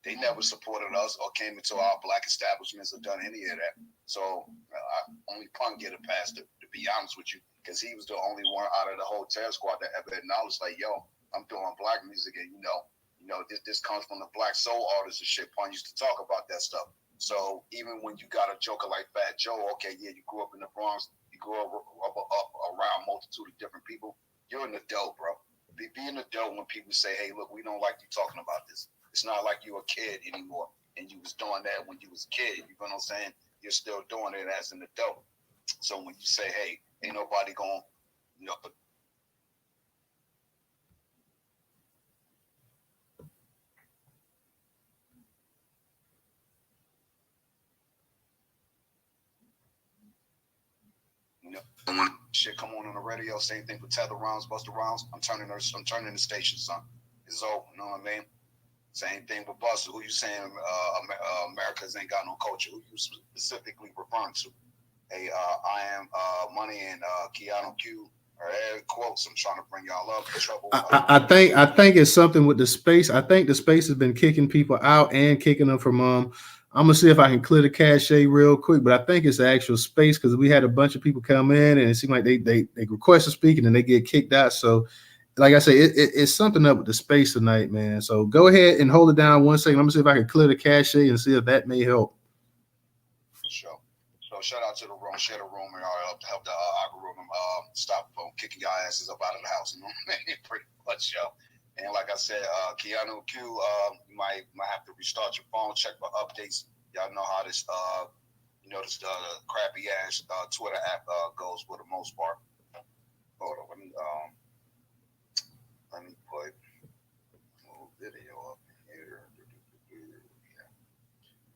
Speaker 2: They never supported us or came into our black establishments or done any of that. So only Punk get a pass, to be honest with you, because he was the only one out of the whole Terror Squad that ever acknowledged, like, yo, I'm doing black music, and this comes from the black soul artists and shit. Pun used to talk about that stuff. So even when you got a joker like Fat Joe, okay, yeah, you grew up in the Bronx, you grew up around a multitude of different people. You're an adult, bro. Be an adult when people say, hey, look, we don't like you talking about this. It's not like you're a kid anymore, and you was doing that when you was a kid. You know what I'm saying? You're still doing it as an adult. So when you say, hey, ain't nobody going, when shit come on the radio, same thing with Tether Rounds, Buster Rounds. I'm turning the station, son. It's over. You know what I mean? Same thing with Buster. Who you saying America's ain't got no culture? Who you specifically referring to? Hey, I am Money and Keanu Q or air quotes. I'm trying to bring y'all up in trouble.
Speaker 1: I think it's something with the space. I think the space has been kicking people out and kicking them from I'm gonna see if I can clear the cache real quick, but I think it's the actual space because we had a bunch of people come in and it seemed like they request to speak and then they get kicked out. So like I say, it's something up with the space tonight, man. So go ahead and hold it down 1 second. I'm gonna see if I can clear the cache and see if that may help.
Speaker 2: For sure. So shout out to the room, share the room, and help the algorithm stop from kicking y'all asses up out of the house. You know what I mean? Pretty much, yo. And like I said, Keanu Q, you might have to restart your phone, check for updates. Y'all know how this this crappy ass Twitter app goes for the most part. Hold on, let me put a little video up here.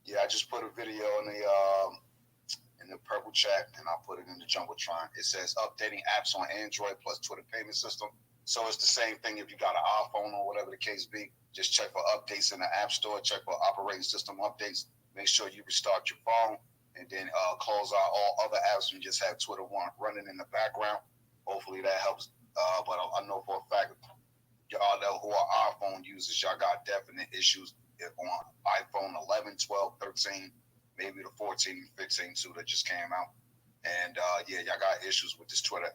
Speaker 2: Yeah, I just put a video in the purple chat, and I put it in the jumbotron. It says updating apps on Android plus Twitter payment system. So it's the same thing if you got an iPhone or whatever the case be. Just check for updates in the App Store. Check for operating system updates. Make sure you restart your phone, and then close out all other apps and just have Twitter running in the background. Hopefully that helps. But I know for a fact, y'all who are iPhone users, y'all got definite issues on iPhone 11, 12, 13, maybe the 14 and 15 too that just came out. And y'all got issues with this Twitter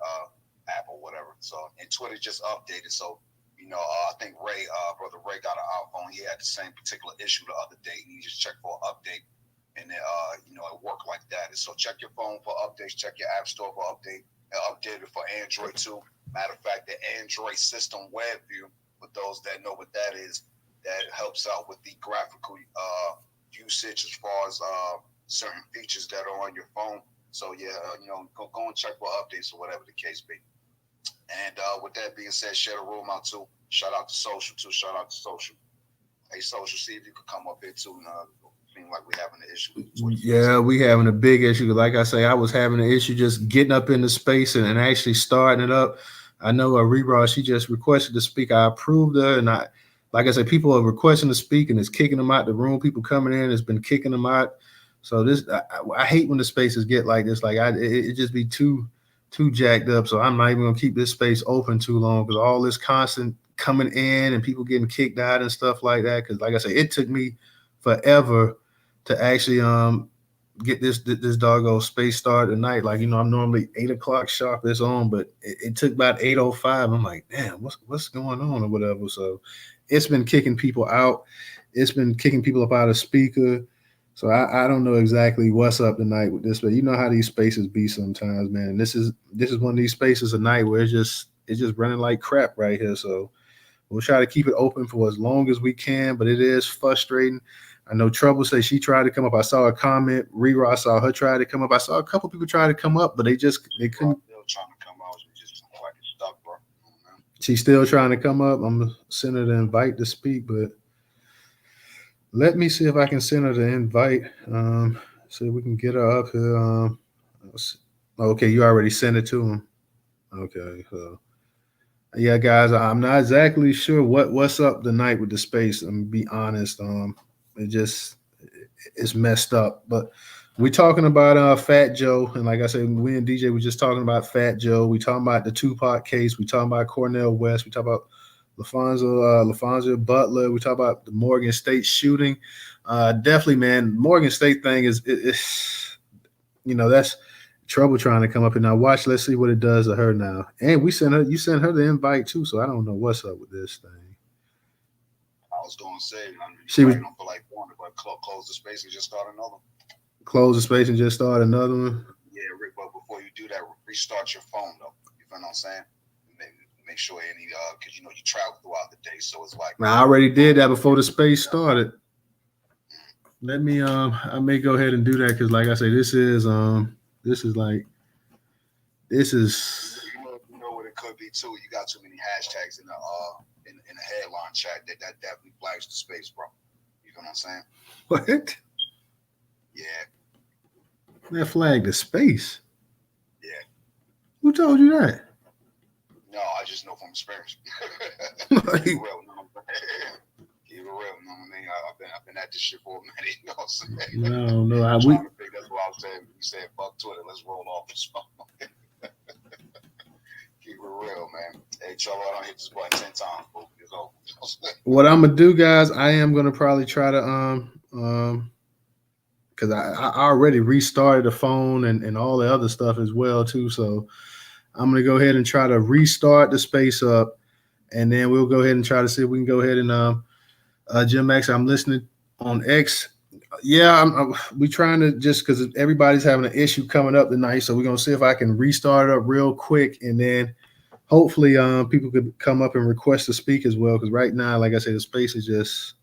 Speaker 2: app or whatever. So, and Twitter just updated. So, I think Brother Ray got an iPhone. He had the same particular issue the other day. And he just checked for an update. And then, it worked like that. And so check your phone for updates. Check your app store for update. And update it for Android too. Matter of fact, the Android system web view, for those that know what that is, that helps out with the graphical usage as far as certain features that are on your phone. So go and check for updates or whatever the case be. And with that being said, share the room out too. Shout out to Social too. Shout out to Social. Hey, Social, see if you could come up here too. Seem like we're having an issue.
Speaker 1: Yeah, we having a big issue. Like I say, I was having an issue just getting up in the space and actually starting it up. I know Rera, she just requested to speak. I approved her, and like I said, people are requesting to speak and it's kicking them out the room. People coming in, it's been kicking them out. So this, I hate when the spaces get like this. Like it just be too jacked up. So I'm not even gonna keep this space open too long because all this constant coming in and people getting kicked out and stuff like that. Because like I say, it took me forever to actually get this doggone space started tonight. Like, I'm normally 8 o'clock sharp it's on, but it took about 8:05. I'm like, damn, what's going on or whatever. So it's been kicking people out. It's been kicking people up out of speaker. So I don't know exactly what's up tonight with this, but you know how these spaces be sometimes, man. And this is one of these spaces tonight where it's just running like crap right here. So we'll try to keep it open for as long as we can, but it is frustrating. I know Trouble says she tried to come up. I saw a comment. Rera, I saw her try to come up. I saw a couple people try to come up, but they couldn't.
Speaker 2: Still trying to come out. Just like stuck, bro.
Speaker 1: She's still trying to come up. I'm gonna send her the invite to speak, but let me see if I can send her the invite. So we can get her up here. Okay, you already sent it to him. Okay, so yeah, guys, I'm not exactly sure what's up tonight with the space. I'm gonna be honest. It's messed up. But we're talking about Fat Joe, and like I said, we and DJ were just talking about Fat Joe. We talking about the Tupac case. We talking about Cornel West. We talk about Laphonza Butler. We talk about the Morgan State shooting. Definitely, man. Morgan State thing is that's trouble trying to come up. And now watch. Let's see what it does to her now. And we sent her. You sent her the invite too. So I don't know what's up with this thing.
Speaker 2: I was going to say, I mean,
Speaker 1: She was
Speaker 2: don't feel like one, but close the space and just start another.
Speaker 1: Close the space and just start another one.
Speaker 2: Yeah, Rick. But before you do that, restart your phone though. You feel what I'm saying? Make sure any because you travel throughout the day, so it's like
Speaker 1: I already did that before the space started. Let me I may go ahead and do that because like I say, this is like this is
Speaker 2: you know what it could be too. You got too many hashtags in the headline chat that definitely flags the space, bro. You know what I'm saying?
Speaker 1: what?
Speaker 2: Yeah.
Speaker 1: That flag the space.
Speaker 2: Yeah.
Speaker 1: Who told you that?
Speaker 2: No, I just know from experience. Keep it real, keep it real. You know what I mean? I've been at this shit for a minute. You know what I'm saying?
Speaker 1: No.
Speaker 2: I'm trying to figure that's what I was saying. We said fuck Twitter. Let's roll off this phone. Keep it real, man. Hey, Trevor, I don't hit this button 10 times, bro. It's over.
Speaker 1: What I'm gonna do, guys, I am gonna probably try to because I already restarted the phone and all the other stuff as well too. So I'm gonna go ahead and try to restart the space up, and then we'll go ahead and try to see if we can go ahead and Jim X. I'm listening on X. Yeah, we trying to just because everybody's having an issue coming up tonight, so we're gonna see if I can restart it up real quick, and then hopefully people could come up and request to speak as well. Because right now, like I said, the space is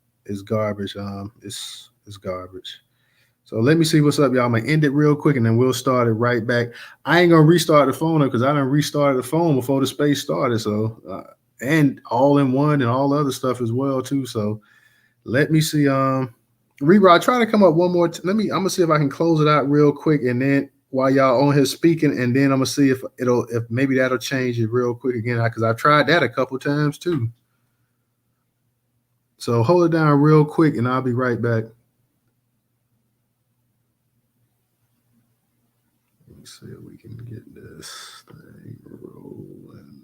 Speaker 1: garbage. It's garbage. So let me see what's up, y'all. I'm gonna end it real quick and then we'll start it right back. I ain't gonna restart the phone because I done restarted the phone before the space started. So and all in one and all other stuff as well too. So let me see. Rerod, try to come up one more. I'm gonna see if I can close it out real quick and then while y'all on here speaking, and then I'm gonna see if maybe that'll change it real quick again because I've tried that a couple times too. So hold it down real quick and I'll be right back. Let's see if we can get this thing rolling.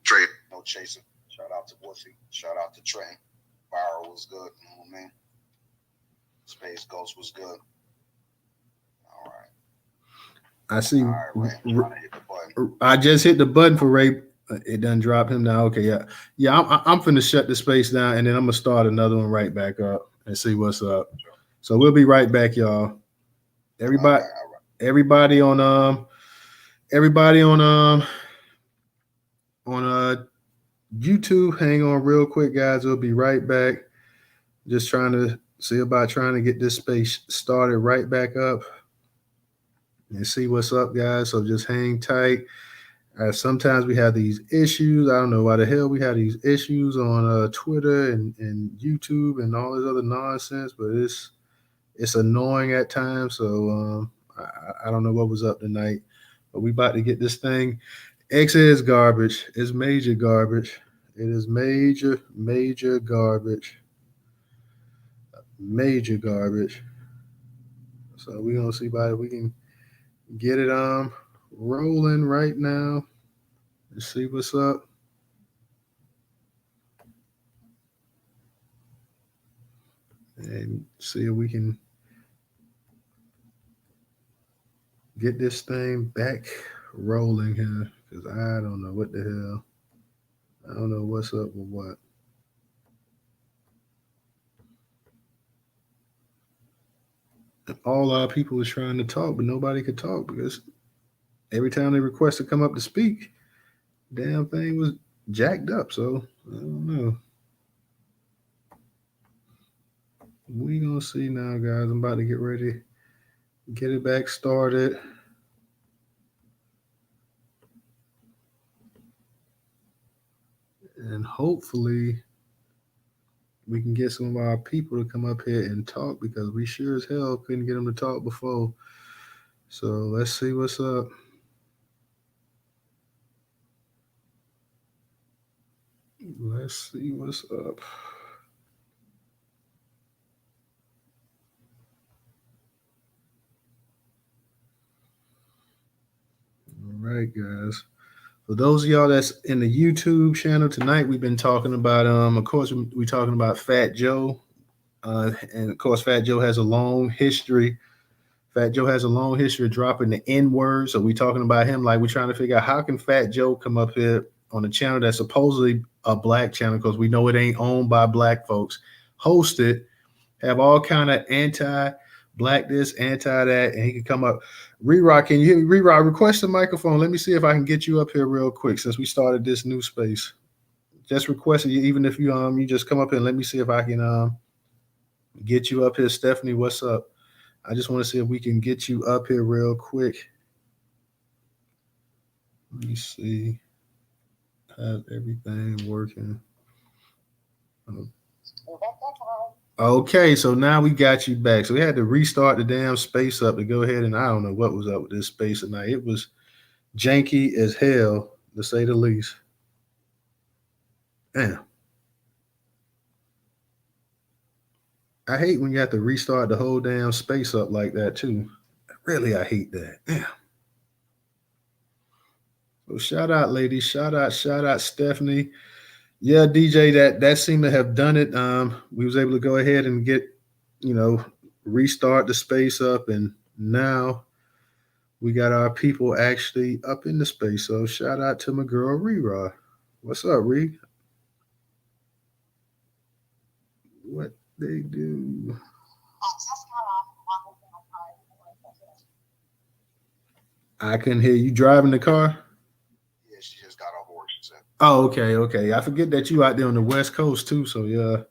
Speaker 2: Trade. No chaser. Shout out to Woofy. Shout out to Trent. Fire was good. You know what I mean? Space Ghost was good. All right.
Speaker 1: I see.
Speaker 2: All right, Ray. I'm trying to hit the button.
Speaker 1: I just hit the button for Ray. It done dropped him down. Okay, yeah. I'm finna shut the space down, and then I'm gonna start another one right back up and see what's up. So we'll be right back, y'all. Everybody,
Speaker 2: All right.
Speaker 1: everybody on YouTube. Hang on real quick, guys. We'll be right back. Just trying to see about trying to get this space started right back up and see what's up, guys. So just hang tight. Sometimes we have these issues. I don't know why the hell we have these issues on Twitter and YouTube and all this other nonsense, but it's annoying at times. So I don't know what was up tonight, but we about to get this thing. X is garbage. It's major garbage. It is major garbage. Major garbage. So we're gonna see about it. We can get it rolling right now. Let's see what's up. And see if we can get this thing back rolling here. Because I don't know what the hell. I don't know what's up with what. All our people was trying to talk, but nobody could talk because every time they request to come up to speak, damn thing was jacked up. So I don't know. We gonna see now, guys. I'm about to get ready, get it back started. And hopefully we can get some of our people to come up here and talk because we sure as hell couldn't get them to talk before. So let's see what's up. Let's see what's up. right, guys. For those of y'all that's in the YouTube channel tonight, we've been talking about of course we're talking about Fat Joe. And of course Fat Joe has a long history. Fat Joe has a long history of dropping the N word. So we're talking about him, like we're trying to figure out how can Fat Joe come up here on a channel that's supposedly a black channel, because we know it ain't owned by black folks, host it, have all kind of anti-black this, anti that, and he can come up. Re-Rock, can you hear me? Re-Rock, request a microphone. Let me see if I can get you up here real quick since we started this new space. Just request it, even if you just come up here and let me see if I can get you up here. Stephanie, what's up? I just want to see if we can get you up here real quick. Let me see. Have everything working. Okay, so now we got you back. So we had to restart the damn space up to go ahead, and I don't know what was up with this space tonight. It was janky as hell, to say the least. Damn. I hate when you have to restart the whole damn space up like that too. Really, I hate that. Damn. So shout out, ladies. Shout out, Stephanie. Yeah, DJ, that seemed to have done it. We was able to go ahead and get, restart the space up, and now we got our people actually up in the space. So shout out to my girl Rera. What's up, Ree? What they do? I couldn't hear you driving the car.
Speaker 2: Yeah, she just got off work, she said.
Speaker 1: Oh, okay. I forget that you out there on the West Coast too. So yeah.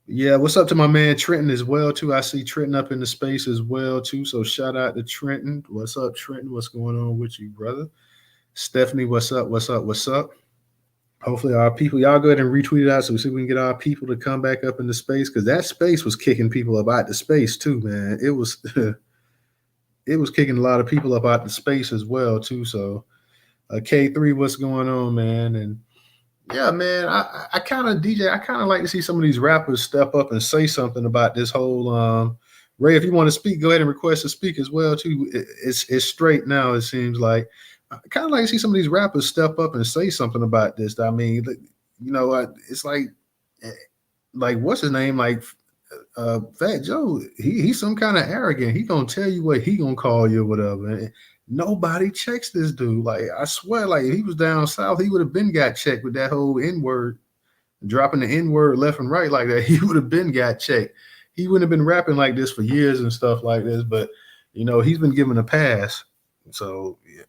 Speaker 1: Yeah, what's up to my man Trenton as well too? I see Trenton up in the space as well too. So shout out to Trenton. What's up, Trenton? What's going on with you, brother? Stephanie, what's up? What's up? Hopefully our people, y'all go ahead and retweet it out so we see if we can get our people to come back up into space, because that space was kicking people up out the space too, man. It was it was kicking a lot of people up out the space as well too. So K3, what's going on, man? And yeah, man, I kind of DJ. I kind of like to see some of these rappers step up and say something about this whole. Ray, if you want to speak, go ahead and request to speak as well too. It's straight now. It seems like I kind of like to see some of these rappers step up and say something about this. I mean, it's like what's his name? Like Fat Joe. He's some kind of arrogant. He gonna tell you what he gonna call you or whatever. And nobody checks this dude. Like I swear, like if he was down south, he would have been got checked with that whole N-word, dropping the N-word left and right like that. He would have been got checked. He wouldn't have been rapping like this for years and stuff like this. But he's been given a pass. So yeah,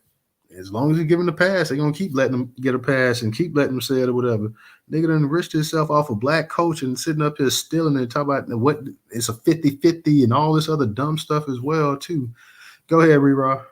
Speaker 1: as long as he's given a pass, they're gonna keep letting him get a pass and keep letting him say it or whatever. Nigga done enriched himself off a black coach and sitting up here stealing and talking about what it's a 50-50 and all this other dumb stuff as well too. Go ahead, Rera.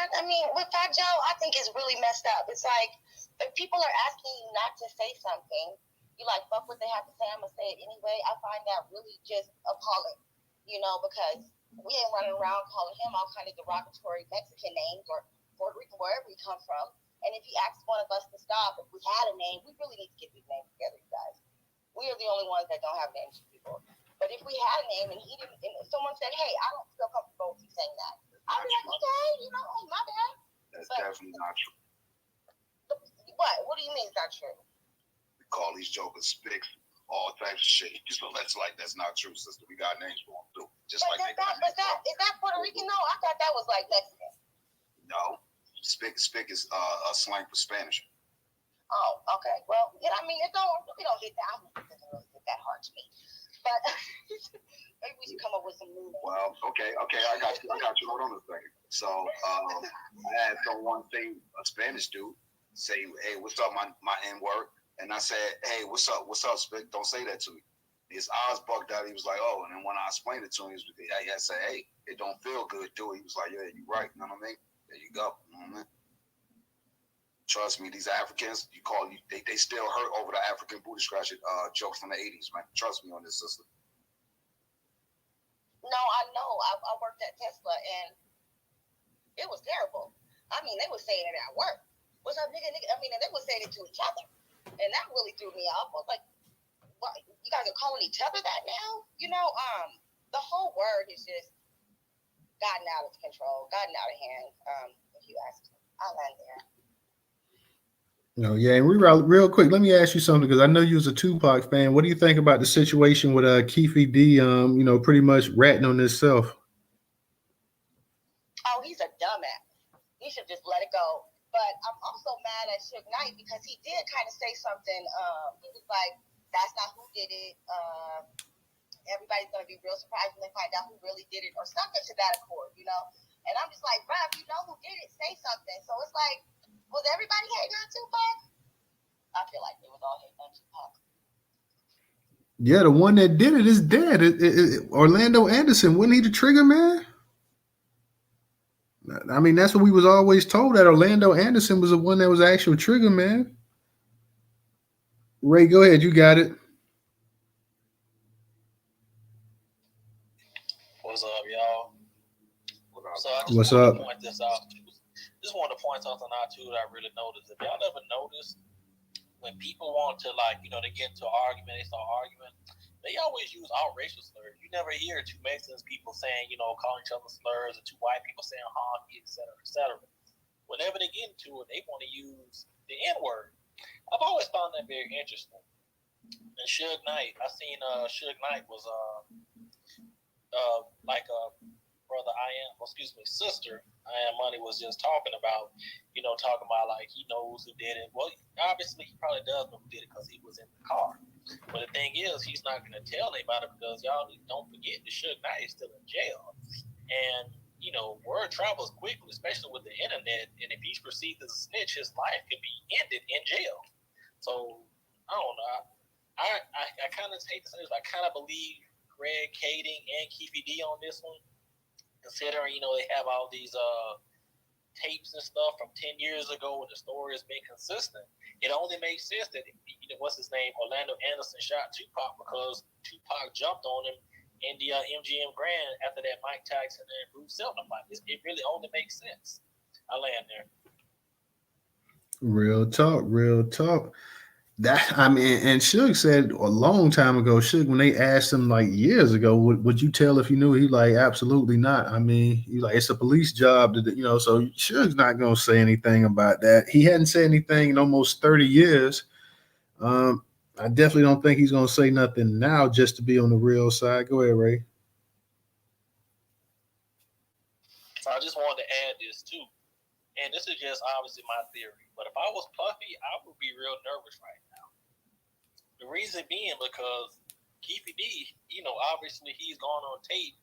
Speaker 3: I mean, with Fat Joe, I think it's really messed up. It's like if people are asking you not to say something, you like fuck what they have to say. I'm gonna say it anyway. I find that really just appalling, because we ain't running around calling him all kind of derogatory Mexican names or Puerto Rican, wherever he come from. And if he asks one of us to stop, if we had a name, we really need to get these names together, you guys. We are the only ones that don't have names for people. But if we had a name and he didn't, and someone said, "Hey, I don't feel comfortable with you saying that," I'd be like, "Okay, my bad."
Speaker 2: That's definitely not true.
Speaker 3: What? What do you mean it's not true?
Speaker 2: We call these jokers spics, all types of shit. So that's not true, sister. We got names for them too. Just
Speaker 3: but
Speaker 2: like
Speaker 3: is that Puerto Rican? No, I thought that was like Mexican.
Speaker 2: No, spic is a slang for Spanish.
Speaker 3: Oh, okay. Well, we don't hit that. It doesn't really hit that hard to me. But maybe we should come up with some new names.
Speaker 2: Well, okay. I got you. Hold on a second. So I had someone say, a Spanish dude, say, "Hey, what's up, my N-word?" And I said, "Hey, what's up, spic? Don't say that to me." His eyes bugged out. He was like, "Oh," and then when I explained it to him, I said, "Hey, it don't feel good, do it?" He was like, "Yeah, you're right." You know what I mean? There you go. You know what I mean? Trust me, these Africans, they still hurt over the African booty scratching jokes from the 80s, man. Trust me on this, sister.
Speaker 3: No, I know. I worked at Tesla, and it was terrible. I mean, they were saying it at work. What's up, nigga? I mean, and they were saying it to each other. And that really threw me off. I was like, what? You guys are calling each other that now? The whole word is just, gotten out of control, gotten out of hand. If you ask me, I'll land there.
Speaker 1: No, yeah, and real quick, let me ask you something because I know you was a Tupac fan. What do you think about the situation with Keefe D? Pretty much ratting on himself.
Speaker 3: Oh, he's a dumbass. He should just let it go. But I'm also mad at Suge Knight because he did kind of say something. He was like, "That's not who did it. Everybody's gonna be real surprised when they find out who really did it," or something to that accord, you know. And I'm just like, "Bro, if you know who did it, say something." So it's like, was everybody hating on Tupac? I feel like they was all hating on Tupac.
Speaker 1: Yeah, the one that did it is dead. Orlando Anderson, wasn't he the trigger man? I mean, that's what we was always told, that Orlando Anderson was the one that was the actual trigger man. Ray, go ahead. You got it.
Speaker 4: What's up, y'all? So I just
Speaker 1: What's
Speaker 4: wanted
Speaker 1: up?
Speaker 4: to point this out. Just wanted to point something out too that I really noticed. If y'all ever noticed, when people want to, like, you know, they get into an argument, they start arguing, they always use all racial slurs. You never hear two Mexicans people saying, you know, calling each other slurs, or two white people saying honky, et cetera, et cetera. Whenever they get into it, they want to use the N-word. I've always found that very interesting. And Suge Knight, I seen Suge Knight was sister I Am Money was just talking about, you know, talking about like he knows who did it. Well, obviously he probably does know who did it because he was in the car. But the thing is, he's not going to tell anybody because y'all don't forget that Suge Knight is still in jail. And, you know, word travels quickly, especially with the internet. And if he's perceived as a snitch, his life could be ended in jail. So, I don't know. I kind of hate to say this, but I kind of believe Greg Kading and Keefe D on this one. Considering, you know, they have all these tapes and stuff from 10 years ago and the story has been consistent, it only makes sense that, you know, what's his name, Orlando Anderson shot Tupac because Tupac jumped on him in the MGM Grand after that Mike Tyson and Bruce Seldon fight. It really only makes sense. I land there.
Speaker 1: Real talk, real talk. And Suge said a long time ago, Suge, when they asked him like years ago, would you tell if you knew? He like, absolutely not. I mean, he like, it's a police job to, you know, so Suge's not going to say anything about that. He hadn't said anything in almost 30 years. I definitely don't think he's going to say nothing now just to be on the real side. Go ahead, Ray.
Speaker 4: So I just wanted to add this too. And this is just obviously my theory. But if I was Puffy, I would be real nervous right now. The reason being because Keefe D, you know, obviously he's gone on tape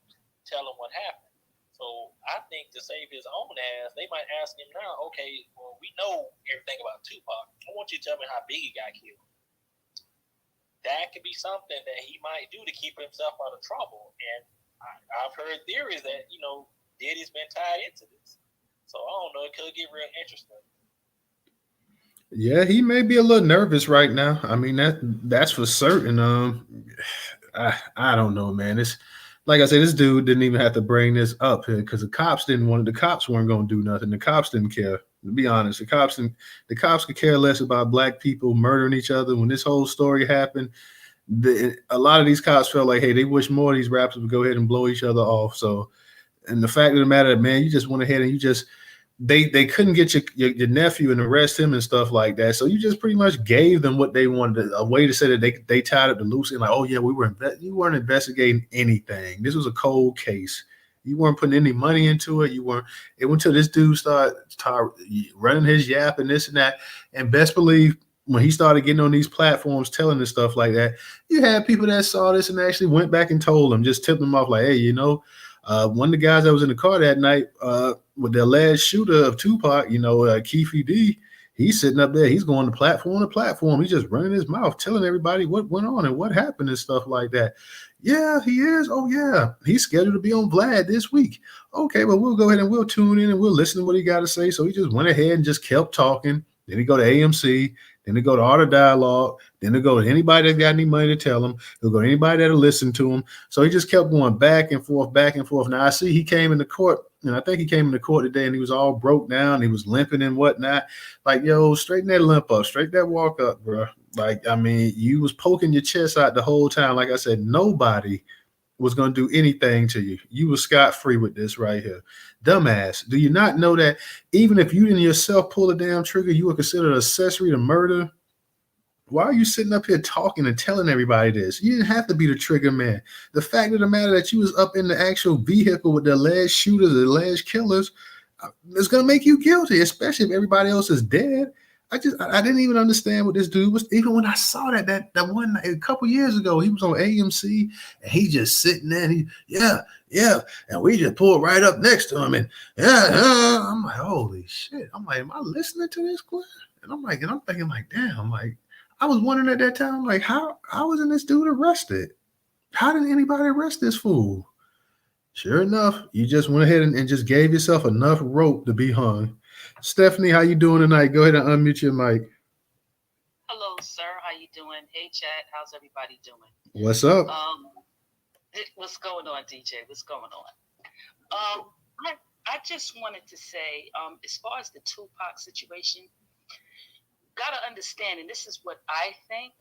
Speaker 4: telling what happened. So I think to save his own ass, they might ask him now, okay, well, we know everything about Tupac. I want you to tell me how Biggie got killed. That could be something that he might do to keep himself out of trouble. And I've heard theories that, you know, Diddy's been tied into this. So I don't know, it could get real interesting.
Speaker 1: Yeah, he may be a little nervous right now. I mean, that's for certain. I don't know, man. It's like I said, this dude didn't even have to bring this up here because the cops weren't going to do nothing. The cops didn't care. To be honest, the cops could care less about black people murdering each other. When this whole story happened, a lot of these cops felt like, hey, they wish more of these rappers would go ahead and blow each other off. So, and the fact of the matter, man, you just went ahead and you just. They couldn't get your nephew and arrest him and stuff like that. So you just pretty much gave them what they wanted, a way to say that they tied up the loose end. Like, oh yeah, you weren't investigating anything. This was a cold case. You weren't putting any money into it. It went until this dude started running his yap and this and that. And best believe when he started getting on these platforms telling this stuff like that, you had people that saw this and actually went back and told them, just tipped them off like, hey, you know, one of the guys that was in the car that night with the alleged shooter of Tupac, you know, Keefe D, he's sitting up there. He's going platform to platform. He's just running his mouth, telling everybody what went on and what happened and stuff like that. Yeah, he is. Oh, yeah. He's scheduled to be on Vlad this week. Okay, well, we'll go ahead and we'll tune in and we'll listen to what he got to say. So he just went ahead and just kept talking. Then he go to AMC. Then he go to Art of Dialogue. Then he go to anybody that got any money to tell him. He'll go to anybody that'll listen to him. So he just kept going back and forth, back and forth. Now, I see he came into court, and I think he came into court today, and he was all broke down. He was limping and whatnot. Like, yo, straighten that limp up. Straighten that walk up, bro. Like, I mean, you was poking your chest out the whole time. Like I said, nobody was going to do anything to you. You were scot-free with this right here. Dumbass. Do you not know that even if you didn't yourself pull the damn trigger, you were considered an accessory to murder? Why are you sitting up here talking and telling everybody this? You didn't have to be the trigger man. The fact of the matter that you was up in the actual vehicle with the alleged shooters, the alleged killers, is going to make you guilty, especially if everybody else is dead. I didn't even understand what this dude was. Even when I saw that one a couple years ago, he was on AMC and he just sitting there. And yeah, and we just pulled right up next to him, and I'm like, holy shit! I'm like, am I listening to this clip? And I'm thinking like, damn, like I was wondering at that time, like how wasn't this dude arrested? How didn't anybody arrest this fool? Sure enough, you just went ahead and just gave yourself enough rope to be hung. Stephanie, how you doing tonight? Go ahead and unmute your mic.
Speaker 5: Hello, sir. How you doing? Hey, chat. How's everybody doing?
Speaker 1: What's up?
Speaker 5: What's going on, DJ? What's going on? I just wanted to say, as far as the Tupac situation, gotta understand, and this is what I think.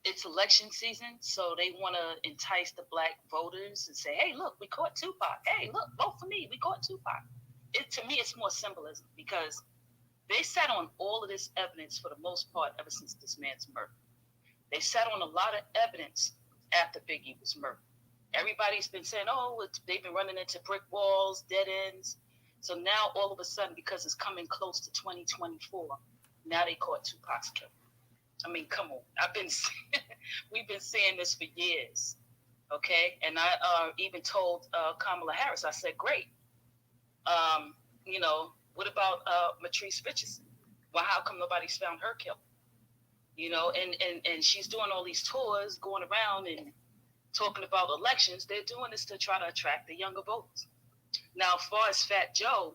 Speaker 5: It's election season, so they want to entice the black voters and say, hey, look, we caught Tupac. Hey, look, vote for me. We caught Tupac. To me, it's more symbolism because they sat on all of this evidence for the most part ever since this man's murder. They sat on a lot of evidence after Biggie was murdered. Everybody's been saying, they've been running into brick walls, dead ends. So now all of a sudden, because it's coming close to 2024, now they caught Tupac's killer. I mean, come on. We've been saying this for years, okay? And I even told Kamala Harris, I said, great. What about Matrice Richardson? Well, how come nobody's found her killer? And she's doing all these tours, going around and talking about elections. They're doing this to try to attract the younger voters. Now, as far as Fat Joe,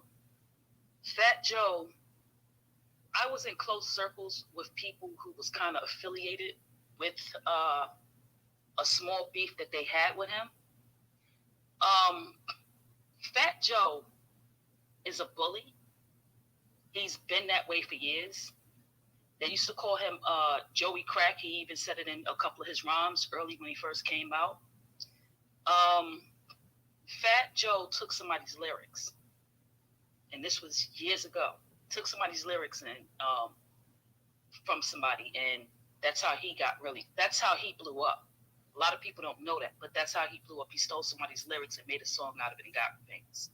Speaker 5: I was in close circles with people who was kind of affiliated with a small beef that they had with him. Fat Joe is a bully. He's been that way for years. They used to call him Joey Crack. He even said it in a couple of his rhymes early when he first came out. Fat Joe took somebody's lyrics, and this was years ago. Took somebody's lyrics from somebody, and that's how he blew up. A lot of people don't know that, but that's how he blew up. He stole somebody's lyrics and made a song out of it and got famous.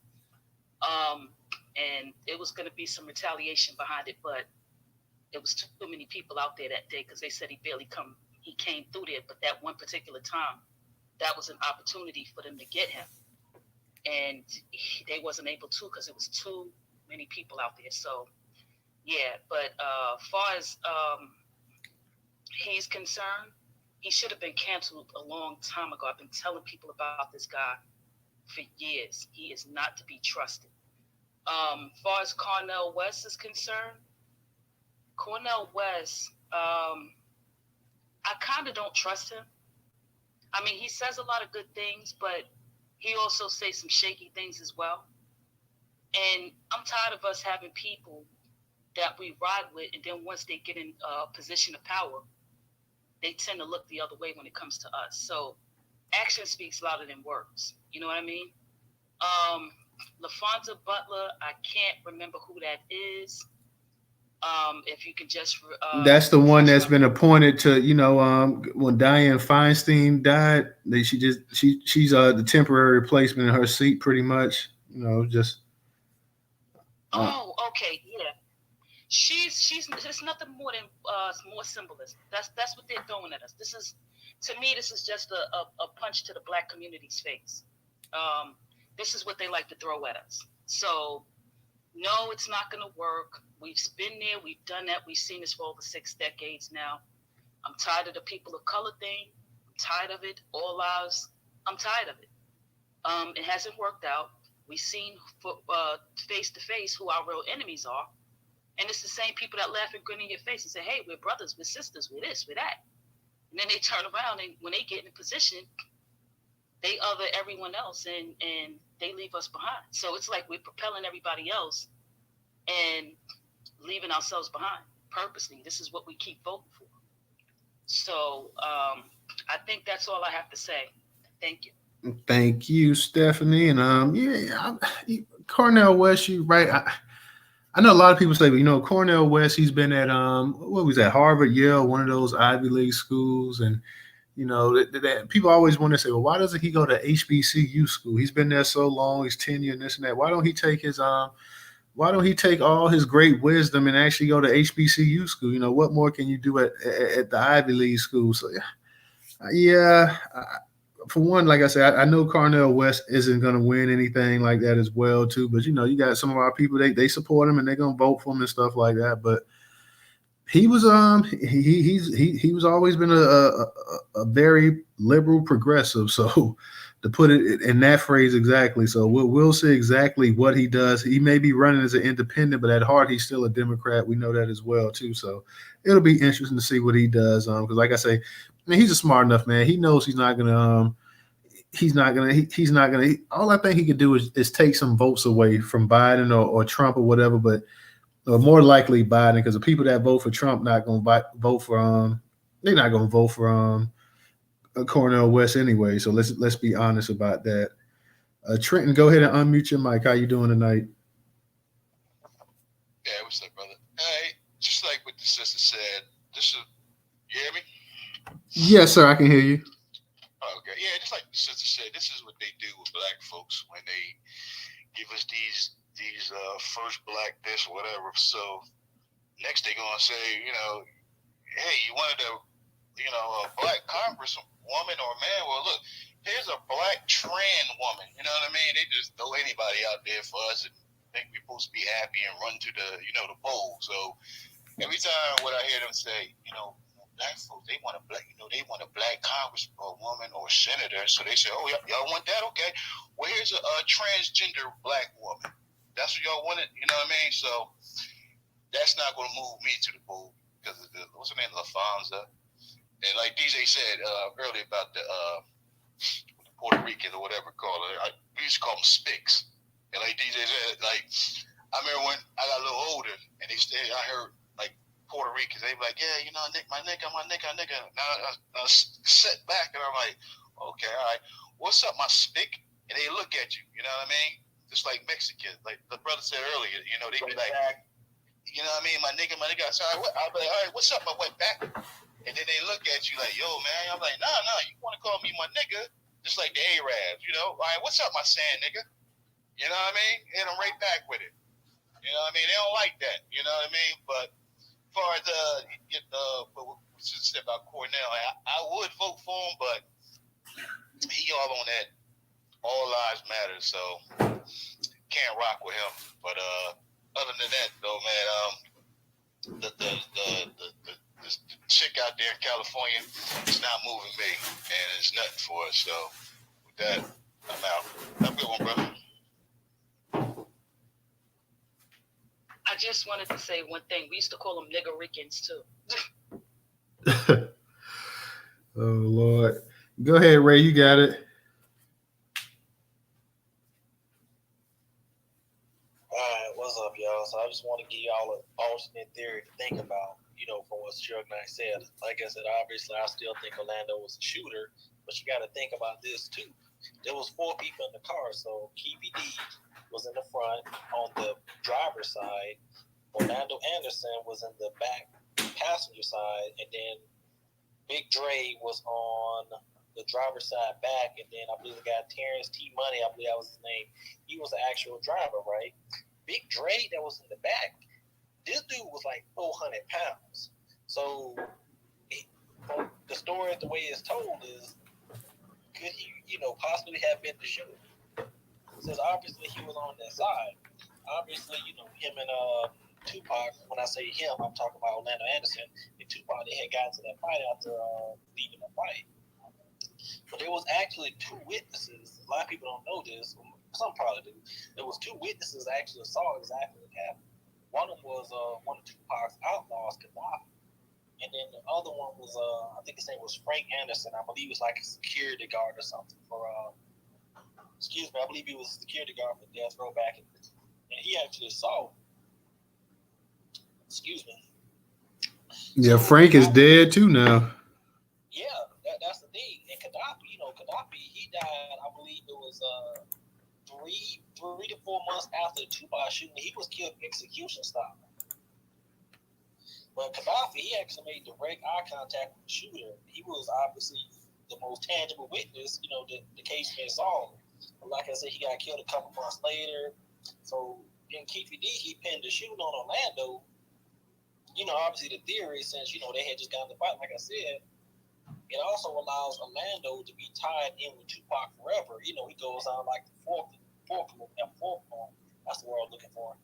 Speaker 5: And it was going to be some retaliation behind it, but it was too many people out there that day because they said he came through there, but that one particular time, that was an opportunity for them to get him. And they wasn't able to because it was too many people out there. So yeah, but far as he's concerned, he should have been canceled a long time ago. I've been telling people about this guy for years. He is not to be trusted. Far as Cornel West is concerned, Cornel West, I kind of don't trust him. I mean, he says a lot of good things, but he also says some shaky things as well. And I'm tired of us having people that we ride with, and then once they get in a position of power, they tend to look the other way when it comes to us. So action speaks louder than words. You know what I mean? Laphonza Butler, I can't remember who that is. If you could just
Speaker 1: that's the one that's been appointed to, when Dianne Feinstein died, she's the temporary replacement in her seat, pretty much. Just.
Speaker 5: Oh, okay, yeah. She's it's nothing more than more symbolism. That's what they're throwing at us. This is just a punch to the black community's face. This is what they like to throw at us. So no, it's not going to work. We've been there. We've done that. We've seen this for over 6 decades now. I'm tired of the people of color thing. I'm tired of it. All lives. I'm tired of it. It hasn't worked out. We've seen face to face who our real enemies are. And it's the same people that laugh and grin in your face and say, hey, we're brothers, we're sisters, we're this, we're that. And then they turn around and when they get in a position, they other everyone else and they leave us behind. So it's like we're propelling everybody else and leaving ourselves behind purposely. This is what we keep voting for. So I think that's all I have to say. Thank you.
Speaker 1: Thank you, Stephanie. And Cornel West, you right. I know a lot of people say, but Cornel West, he's been at what was that, Harvard, Yale, one of those Ivy League schools, and people always want to say, well, why doesn't he go to HBCU school? He's been there so long, he's tenure and this and that. Why don't he take all his great wisdom and actually go to HBCU school? What more can you do at the Ivy League school? So yeah. For one, like I said, I know Cornel West isn't going to win anything like that as well, too. But you got some of our people, they support him and they're going to vote for him and stuff like that. But he was he was always been a very liberal progressive. So to put it in that phrase exactly, so we'll see exactly what he does. He may be running as an independent, but at heart he's still a Democrat. We know that as well, too. So it'll be interesting to see what he does. Because like I say, he's a smart enough man. He knows he's not gonna. All I think he could do is take some votes away from Biden or Trump or whatever, or more likely Biden, because the people that vote for Trump not gonna vote for they're not gonna vote for Cornel West anyway. So let's be honest about that. Trenton, go ahead and unmute your mic. How you doing tonight?
Speaker 6: Yeah, what's up, brother? Hey, just like what the sister said, you hear me?
Speaker 1: Yes, sir, I can hear you.
Speaker 6: Okay, yeah, just like the sister said, this is what they do with black folks when they give us these first black this or whatever. So next they're gonna say, hey, you wanted a black congresswoman or man? Well, look, here's a black trans woman. You know what I mean? They just throw anybody out there for us and think we're supposed to be happy and run to the poll. So every time what I hear them say, black folks, they want a black congresswoman or senator. So they say, oh, y'all want that? Okay. Well, here's a transgender black woman. That's what y'all wanted. You know what I mean? So that's not going to move me to the poll because of what's her name, Laphonza. And like DJ said earlier about the Puerto Rican or whatever call it, we used to call them Spics. And like DJ said, like I remember when I got a little older and I heard like Puerto Ricans, they be like, yeah, my nigga. Now I sit back and I'm like, okay, all right, what's up, my Spic? And they look at you, you know what I mean? Just like Mexicans, like the brother said earlier, they be like, you know what I mean, my nigga. So I'll be like, all right, what's up, my white back? And then they look at you like, yo, man. I'm like, nah, you want to call me my nigga? Just like the Arabs, all right, what's up, my sand nigga? You know what I mean? Hit them right back with it. You know what I mean? They don't like that, you know what I mean? But as far as what you said about Cornel, I would vote for him, but he all on that all lives matter, so can't rock with him. But other than that, though, man, the chick out there in California is not moving me, and it's nothing for us. So with that, I'm out. Have a good one, brother.
Speaker 5: I just wanted to say one thing. We used to call them niggericans too.
Speaker 1: Oh Lord, go ahead, Ray. You got it.
Speaker 4: Alright, what's up, y'all? So I just want to give y'all an alternate theory to think about, from what Suge Knight said. Like I said, obviously, I still think Orlando was a shooter, but you got to think about this, too. There was 4 people in the car, so KBD was in the front on the driver's side. Orlando Anderson was in the back passenger side, and then Big Dre was on the driver's side back, and then I believe the guy Terrence T. Money, I believe that was his name, he was the actual driver, right? Big Dre that was in the back, this dude was like 400 pounds. So the story, the way it's told is, could he, possibly have been the shooter? Since obviously he was on that side. Obviously, him and Tupac, when I say him, I'm talking about Orlando Anderson and Tupac, they had gotten to that fight after leaving the fight. But there was actually 2 witnesses. A lot of people don't know this. Some probably do. There was 2 witnesses that actually saw exactly what happened. One of them was one of Tupac's outlaws, Gaddafi. And then the other one was, I think his name was Frank Anderson. I believe he was like a security guard or something for, I believe he was a security guard for Death Row back in, and he actually saw,
Speaker 1: Yeah,
Speaker 4: So,
Speaker 1: Frank is dead too now.
Speaker 4: Yeah, that's the thing. And Gaddafi, he died, I believe it was 3 to 4 months after the Tupac shooting. He was killed execution style. But Gaddafi, he actually made direct eye contact with the shooter. He was obviously the most tangible witness, the case being solved. But like I said, he got killed a couple months later. So in Keefe D, he pinned the shooting on Orlando. Obviously the theory, since, they had just gotten the fight, like I said, it also allows Orlando to be tied in with Tupac forever. He goes on like the fourth one. That's the word I'm looking for.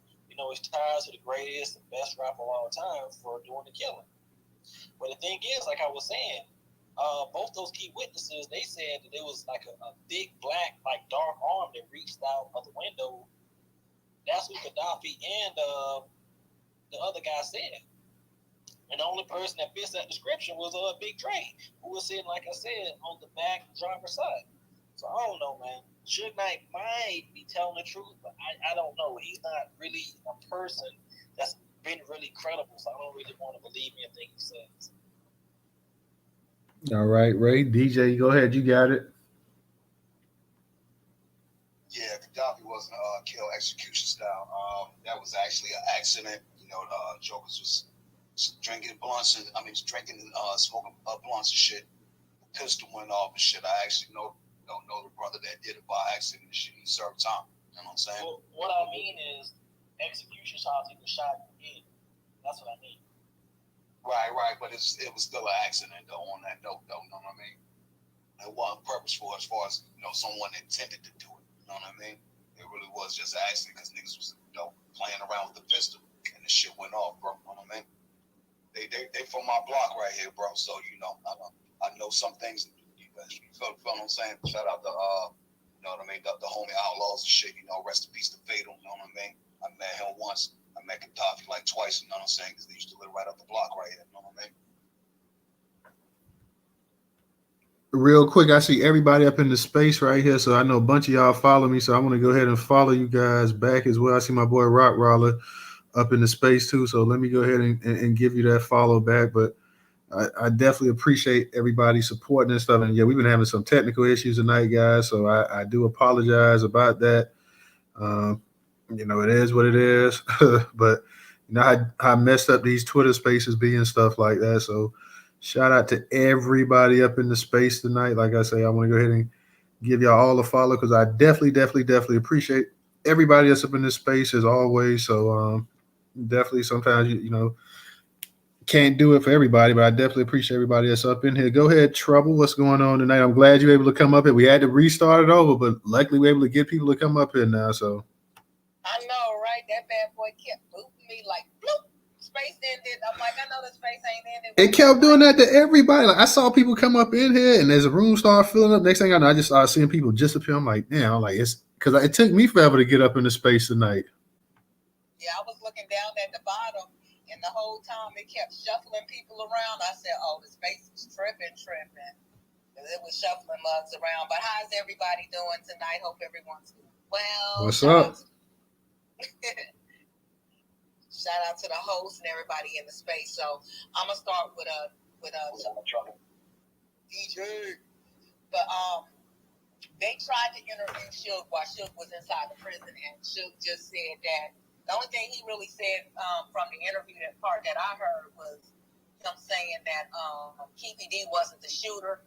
Speaker 4: His ties to the greatest and best rapper of all time for doing the killing. But the thing is, like I was saying, both those key witnesses, they said that it was like a big black, like dark arm that reached out of the window. That's what Gaddafi and the other guy said. And the only person that fits that description was Big Dre, who was sitting, like I said, on the back driver's side. So I don't know, man. Suge Knight might be telling the truth, but I don't know. He's not really a person that's been really credible, so I don't really want to believe anything he says.
Speaker 1: All right, Ray, DJ, go ahead. You got it.
Speaker 2: Yeah, Gaddafi wasn't killed execution style. That was actually an accident. Jokers was drinking blunts and smoking blunts and shit. The pistol went off and shit. I actually don't know the brother that did it by accident and shit. He served time. You know what I'm saying?
Speaker 4: Well, what I mean is execution shots. He was shot in the head. That's what I mean.
Speaker 2: Right. But it was still an accident though. On that note, though, you know what I mean? It wasn't purposeful as far as someone intended to do it. You know what I mean? It really was just an accident because niggas was playing around with the pistol and the shit went off, bro. You know what I mean? They from my block right here, bro. So I know some things. You feel what I'm saying? Shout out to the homie Outlaws and shit. Rest in peace to Fatal. You know what I mean? I met him once. I met Gaddafi like twice. You know what I'm saying? Because they used to live right up the block right here. You know what I mean?
Speaker 1: Real quick, I see everybody up in the space right here, so I know a bunch of y'all follow me, so I want to go ahead and follow you guys back as well. I see my boy Rock Roller up in the space too, so let me go ahead and give you that follow back. But I definitely appreciate everybody supporting and stuff. And yeah, we've been having some technical issues tonight, guys, so I do apologize about that. It is what it is, but how messed up these Twitter spaces be and stuff like that. So shout out to everybody up in the space tonight. Like I say, I want to go ahead and give y'all all a follow because I definitely appreciate everybody that's up in this space as always. So definitely sometimes you can't do it for everybody, but I definitely appreciate everybody that's up in here. Go ahead, Trouble. What's going on tonight? I'm glad you're able to come up here. We had to restart it over, but luckily we're able to get people to come up here now. So
Speaker 7: I know, right? That bad boy kept booping me like bloop. Space ended. I'm like, I know the space ain't ended.
Speaker 1: it kept doing that to everybody. Like I saw people come up in here, and as the room started filling up, next thing I know, I just started seeing people disappear. I'm like, damn, it's because it took me forever to get up in the space tonight.
Speaker 7: Yeah, I was looking down at the bottom, and the whole time it kept shuffling people around. I said, oh, the space was tripping. It was shuffling mugs around. But how's everybody doing tonight? Hope everyone's doing well.
Speaker 1: What's up?
Speaker 7: Shout out to the host and everybody in the space. So I'm gonna start with DJ. But they tried to interview Suge while Suge was inside the prison, and Suge just said that the only thing he really said from the interview, that part that I heard, was him saying that Keefe D wasn't the shooter,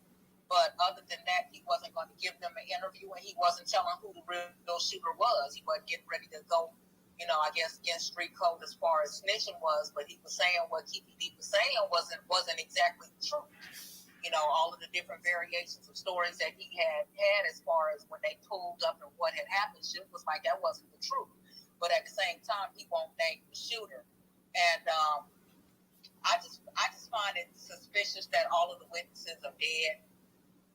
Speaker 7: but other than that, he wasn't going to give them an interview, and he wasn't telling who the real shooter was. He wasn't getting ready to go, I guess, against street code as far as snitching was, but he was saying what Keefe D was saying wasn't exactly the truth. All of the different variations of stories that he had as far as when they pulled up and what had happened, shit was like that wasn't the truth. But at the same time, he won't name the shooter. And I just find it suspicious that all of the witnesses are dead.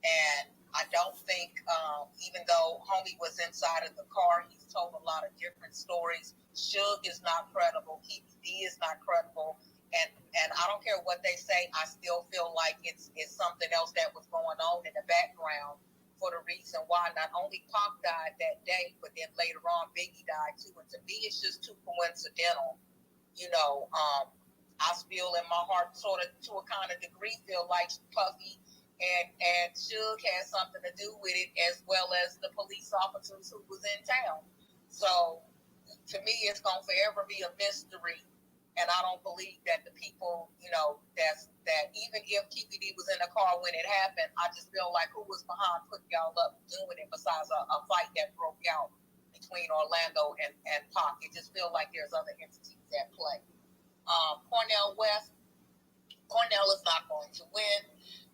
Speaker 7: And I don't think, even though homie was inside of the car, he's told a lot of different stories. Suge is not credible. Keefe D is not credible. And I don't care what they say, I still feel like it's something else that was going on in the background for the reason why not only Pac died that day, but then later on Biggie died too. And to me, it's just too coincidental. I still in my heart sort of to a kind of degree feel like Puffy and Suge had something to do with it, as well as the police officers who was in town. So to me, it's going to forever be a mystery. And I don't believe that the people, that even if TPD was in the car when it happened, I just feel like who was behind putting y'all up doing it besides a fight that broke out between Orlando and Pac. It just feels like there's other entities at play. Cornel is not going to win.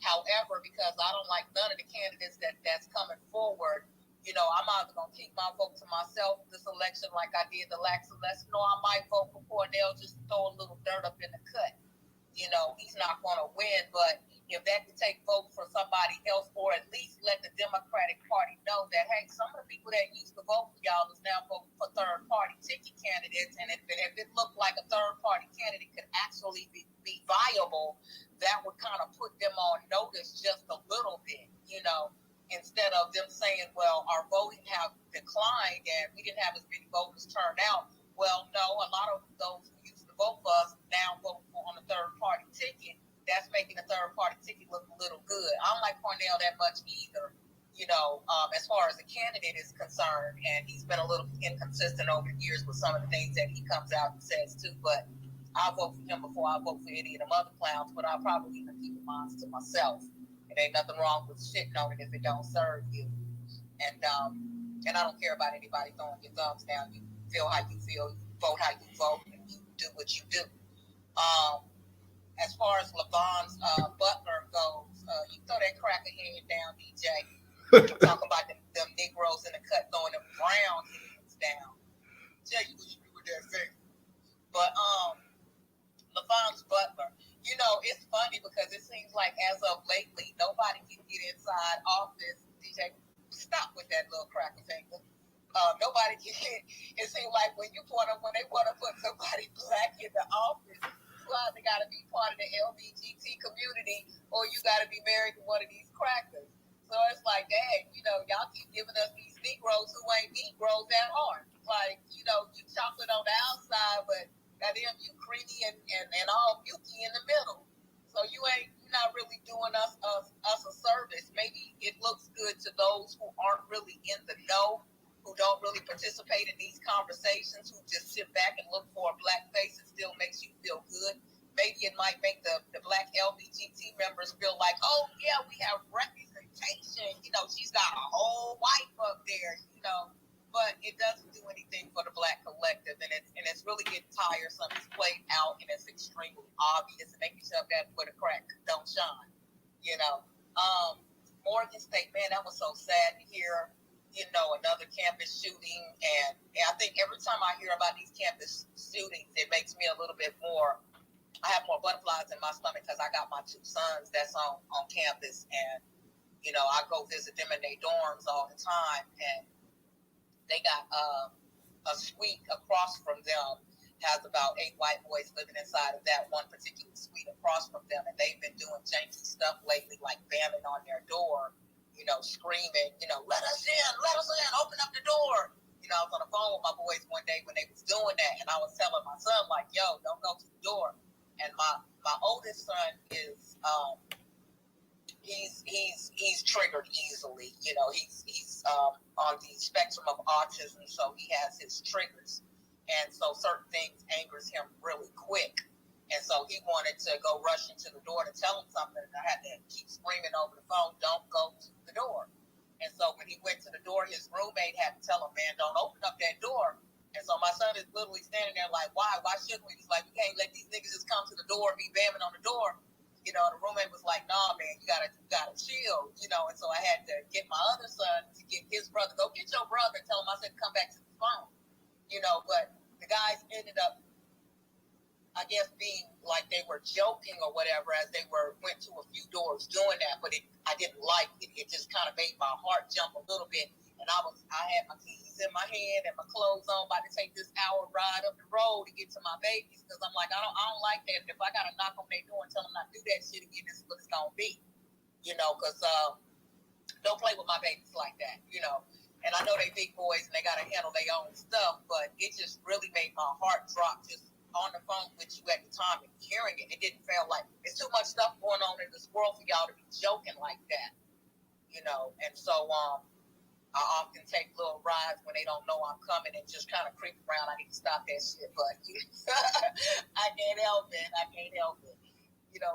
Speaker 7: However, because I don't like none of the candidates that's coming forward, I'm either going to keep my vote to myself this election like I did the last election, or I might vote for Cornel just to throw a little dirt up in the cut. He's not going to win, but if that could take votes for somebody else, or at least let the Democratic Party know that, hey, some of the people that used to vote for y'all is now voting for third-party ticket candidates, and if it looked like a third-party candidate could actually be viable, that would kind of put them on notice just a little bit, instead of them saying, well, our voting have declined and we didn't have as many voters turn out. Well, no, a lot of those who used to vote for us now vote on a third-party ticket. That's making the third-party ticket look a little good. I don't like Cornel that much either, as far as the candidate is concerned. And he's been a little inconsistent over the years with some of the things that he comes out and says, too. But I'll vote for him before I vote for any of them other clowns. But I'll probably even keep mine to myself. It ain't nothing wrong with shitting on it if it don't serve you. And I don't care about anybody throwing your thumbs down. You feel how you feel, you vote how you vote, and you do what you do. As far as Laphonza Butler goes, you throw that cracker head down, DJ. Talk about them Negroes in the cut throwing them brown heads down. Tell you what you do with that thing. But Laphonza Butler, it's funny because it seems like as of lately, nobody can get inside office. DJ, stop with that little cracker finger. Nobody can. It seems like when they want to put somebody black in the office, you either got to be part of the LGBT community or you got to be married to one of these crackers. So it's like, dang, y'all keep giving us these Negroes who ain't Negroes at heart. Like, you chocolate on the outside, but goddamn, you creamy and all milky in the middle. So you're not really doing us a service. Maybe it looks good to those who aren't really in the know, who don't really participate in these conversations, who just sit back and look for a black face and still makes you feel good. Maybe it might make the black LGBT members feel like, oh, yeah, we have representation. She's got a whole wife up there, but it doesn't do anything for the black collective, and it's really getting tiresome. It's played out, and it's extremely obvious, and they can shove that where the crack don't shine, Morgan State, man, that was so sad to hear, another campus shooting, and I think every time I hear about these campus shootings, it makes me a little bit more, I have more butterflies in my stomach because I got my two sons that's on campus, and, I go visit them in their dorms all the time, and they got a suite across from them, has about 8 white boys living inside of that one particular suite across from them, and they've been doing janky stuff lately, like banging on their door, screaming, let us in, open up the door. I was on the phone with my boys one day when they was doing that, and I was telling my son, like, yo, don't go to the door. And my oldest son is he's triggered easily. He's on the spectrum of autism, so he has his triggers, and so certain things angers him really quick. And so he wanted to go rush into the door to tell him something, and I had to keep screaming over the phone, don't go to the door. And so when he went to the door, his roommate had to tell him, man, don't open up that door. And so my son is literally standing there like, why? Why shouldn't we? He's like, you can't let these niggas just come to the door and be bamming on the door. The roommate was like, nah, man, you gotta chill. And so I had to get my other son to get his brother, go get your brother, tell him I said, come back to the phone. But the guys ended up, I guess, being like they were joking or whatever as they went to a few doors doing that, but I didn't like it. It just kind of made my heart jump a little bit, and I had my keys in my hand and my clothes on, about to take this hour ride up the road to get to my babies, because I'm like, I don't like that. If I gotta knock on their door and tell them not to do that shit again, this is what it's gonna be, because don't play with my babies like that, And I know they big boys and they gotta handle their own stuff, but it just really made my heart drop just on the phone with you at the time and hearing it, it didn't feel like it's too much stuff going on in this world for y'all to be joking like that, And so I often take little rides when they don't know I'm coming and just kind of creep around. I need to stop that shit, but I can't help it.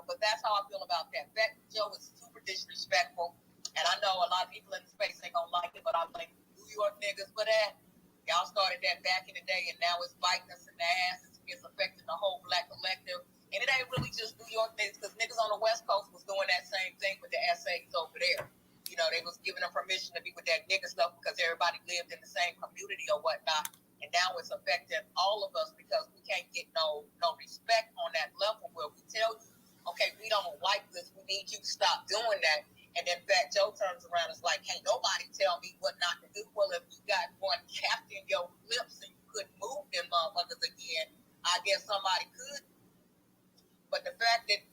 Speaker 7: But that's how I feel about that. Beck Joe is super disrespectful, and I know a lot of people in the space ain't gonna like it, but I blame New York niggas for that. Y'all started that back in the day, and now it's biting us in the ass. It's affecting the whole black collective, and it ain't really just New York niggas, because niggas on the West Coast was doing that same thing with the essays over there. They was giving them permission to be with that nigga stuff because everybody lived in the same community or whatnot. And now it's affecting all of us because we can't get no respect on that level where we tell you, okay, we don't like this. We need you to stop doing that. And then Fat Joe turns around and is like, hey, nobody tell me what not to do. Well, if you got one capped in your lips and you couldn't move them motherfuckers again, I guess somebody could. But the fact that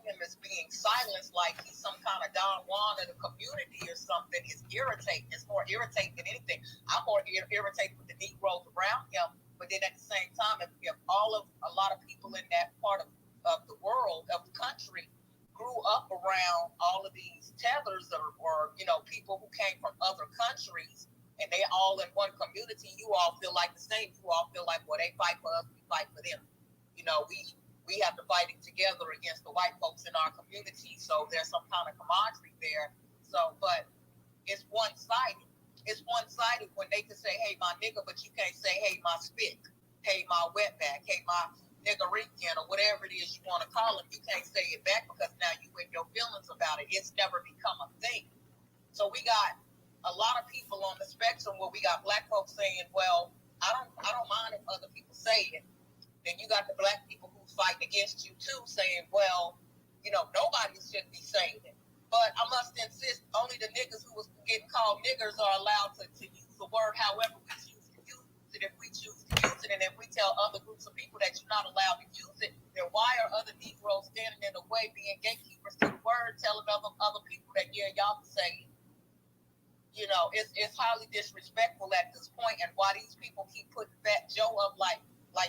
Speaker 7: him is being silenced like he's some kind of Don Juan of the community or something is irritating. It's more irritating than anything. I'm more irritated with the Negroes around him, but then at the same time, if a lot of people in that part of the world, of the country, grew up around all of these tethers or people who came from other countries, and they all in one community, you all feel like the same. You all feel like, well, they fight for us, we fight for them. We have to fight it together against the white folks in our community. So there's some kind of camaraderie there. So, but it's one-sided. It's one-sided when they can say, hey, my nigga, but you can't say, hey, my spit, hey, my wetback, hey, my niggerican, or whatever it is you want to call him. You can't say it back because now you in your feelings about it. It's never become a thing. So we got a lot of people on the spectrum where we got black folks saying, well, I don't mind if other people say it. Then you got the black people who's fighting against you too, saying, well, nobody should be saying it. But I must insist, only the niggas who was getting called niggers are allowed to use the word however we choose to use it. If we choose to use it, and if we tell other groups of people that you're not allowed to use it, then why are other Negroes standing in the way, being gatekeepers to the word, telling other people that, yeah, y'all can say it? It's highly disrespectful at this point, and why these people keep putting Fat Joe up like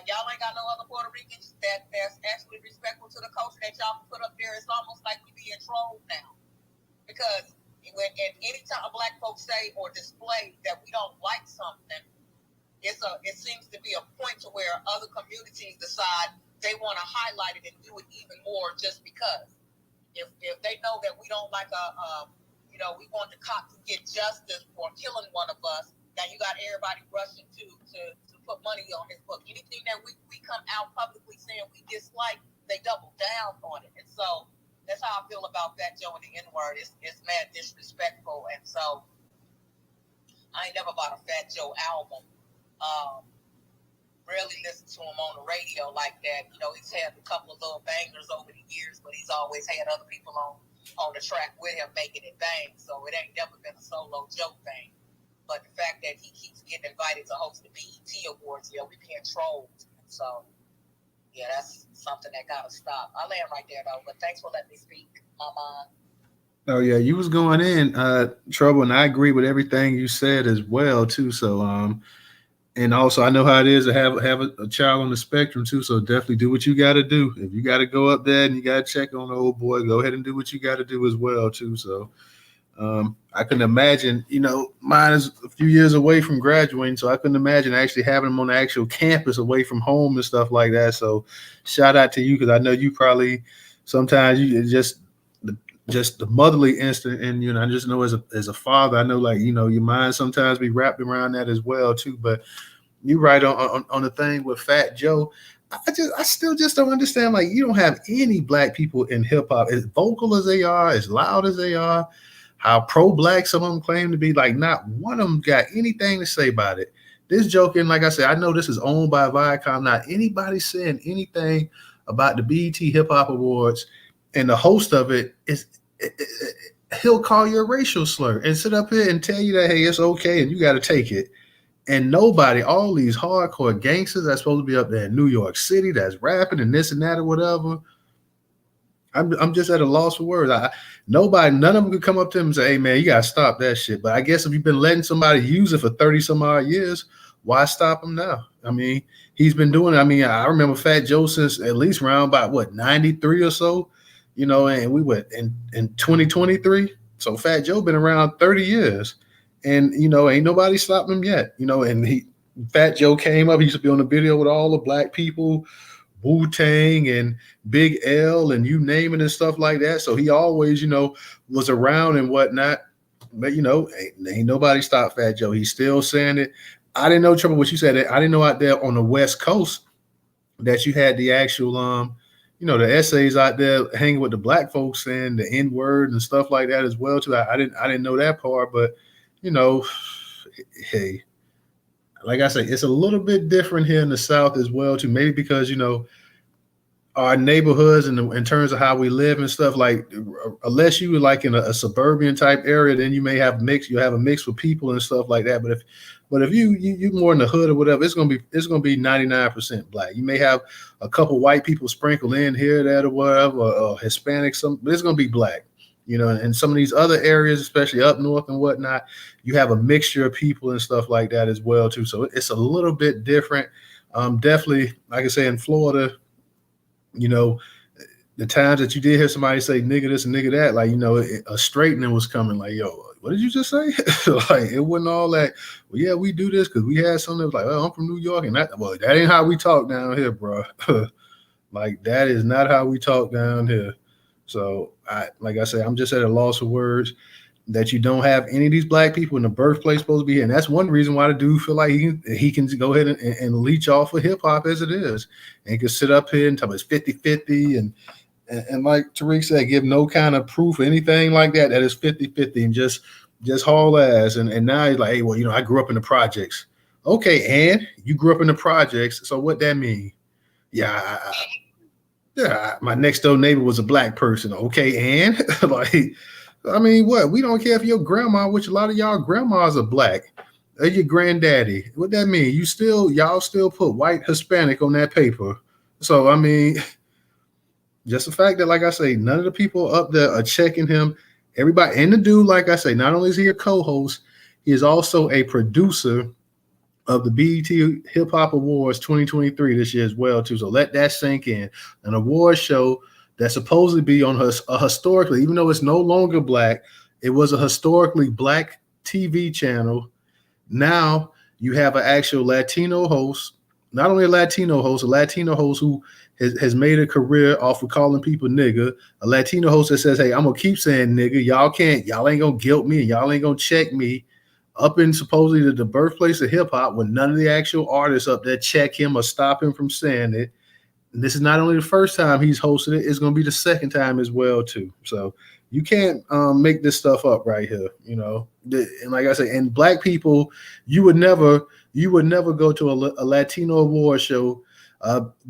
Speaker 7: y'all ain't got no other Puerto Ricans that's actually respectful to the culture that y'all put up there. It's almost like we being trolled now. Because any time black folks say or display that we don't like something, it seems to be a point to where other communities decide they want to highlight it and do it even more just because. If they know that we don't like we want the cop to get justice for killing one of us, now you got everybody rushing to put money on his book. Anything that we come out publicly saying we dislike, they double down on it. And so that's how I feel about Fat Joe and the N-word. It's mad disrespectful. And so I ain't never bought a Fat Joe album. Rarely listened to him on the radio like that. He's had a couple of little bangers over the years, but he's always had other people on the track with him making it bang. So it ain't never been a solo Joe thing. But the fact that he keeps getting invited to host the BET Awards, we being trolled. So, yeah, that's something that got to stop. I land right there, though. But thanks for letting me speak, Mama.
Speaker 1: Oh, yeah, you was going in, Trouble, and I agree with everything you said as well, too. So, and also I know how it is to have a child on the spectrum, too. So definitely do what you got to do. If you got to go up there and you got to check on the old boy, go ahead and do what you got to do as well, too. So, I couldn't imagine, mine is a few years away from graduating, so I couldn't imagine actually having them on the actual campus away from home and stuff like that. So shout out to you, because I know you probably sometimes you just the motherly instinct, and I just know as a father, I know your mind sometimes be wrapped around that as well too. But you right on the thing with Fat Joe. I still just don't understand. You don't have any black people in hip hop as vocal as they are, as loud as they are. How pro-black some of them claim to be, not one of them got anything to say about it. This joking, like I said, I know this is owned by Viacom. Not anybody saying anything about the BET Hip Hop Awards, and the host of it he'll call you a racial slur and sit up here and tell you that, hey, it's okay and you got to take it. And nobody, all these hardcore gangsters that's supposed to be up there in New York City that's rapping and this and that or whatever, I'm just at a loss for words. None of them could come up to him and say, hey, man, you got to stop that shit. But I guess if you've been letting somebody use it for 30 some odd years, why stop them now? I mean, he's been doing it. I mean, I remember Fat Joe since at least around about what 93 or so, you know, and we went in 2023. So Fat Joe been around 30 years. And you know, ain't nobody stopped him yet. You know, and Fat Joe came up, he used to be on the video with all the black people, Wu Tang and Big L and you name it and stuff like that. So he always, you know, was around and whatnot. But you know, ain't nobody stopped Fat Joe. He's still saying it. I didn't know trouble what you said. I didn't know out there on the West Coast that you had the actual you know, the essays out there hanging with the black folks saying the N word and stuff like that as well too. I didn't know that part, but you know, hey, like I say, it's a little bit different here in the South as well too. Maybe because you know our neighborhoods and in terms of how we live and stuff. Like, unless you were like in a suburban type area, then you may have mix. You have a mix with people and stuff like that. But if you more in the hood or whatever, it's gonna be 99% black. You may have a couple white people sprinkled in here, that or whatever, or Hispanic, but it's gonna be black. You know, and some of these other areas, especially up north and whatnot, you have a mixture of people and stuff like that as well too. So it's a little bit different. Definitely, like I say, in Florida, you know, the times that you did hear somebody say nigga this and nigga that, like, you know, a straightening was coming. Like, yo, what did you just say? Like, it wasn't all that, well, yeah, we do this because we had something that was like, oh, I'm from New York. And that ain't how we talk down here, bro. Like, that is not how we talk down here. So, like I said, I'm just at a loss of words that you don't have any of these black people in the birthplace supposed to be here. And that's one reason why the dude feel like he can go ahead and leech off of hip hop as it is. And can sit up here and talk about it's 50-50 and like Tariq said, give no kind of proof or anything like that is 50-50 and just haul ass. And now he's like, hey, well, you know, I grew up in the projects. Okay, and you grew up in the projects, so what that mean? Yeah, my next door neighbor was a black person. Okay, and like, I mean, what? We don't care if your grandma, which a lot of y'all grandmas are black, or your granddaddy. What that mean? Y'all still put white Hispanic on that paper. So I mean, just the fact that, like I say, none of the people up there are checking him. Everybody, and the dude, like I say, not only is he a co-host, he is also a producer of the BET Hip Hop Awards 2023 this year as well too. So let that sink in. An award show that's supposed to be on a historically, even though it's no longer black, it was a historically black TV channel. Now you have an actual Latino host, not only a Latino host who has made a career off of calling people nigga, a Latino host that says, hey, I'm gonna keep saying nigga. Y'all ain't gonna guilt me and y'all ain't gonna check me. Up in supposedly the birthplace of hip hop, when none of the actual artists up there check him or stop him from saying it. And this is not only the first time he's hosted it; it's going to be the second time as well too. So you can't make this stuff up right here, you know. And like I say, and black people, you would never go to a Latino award show.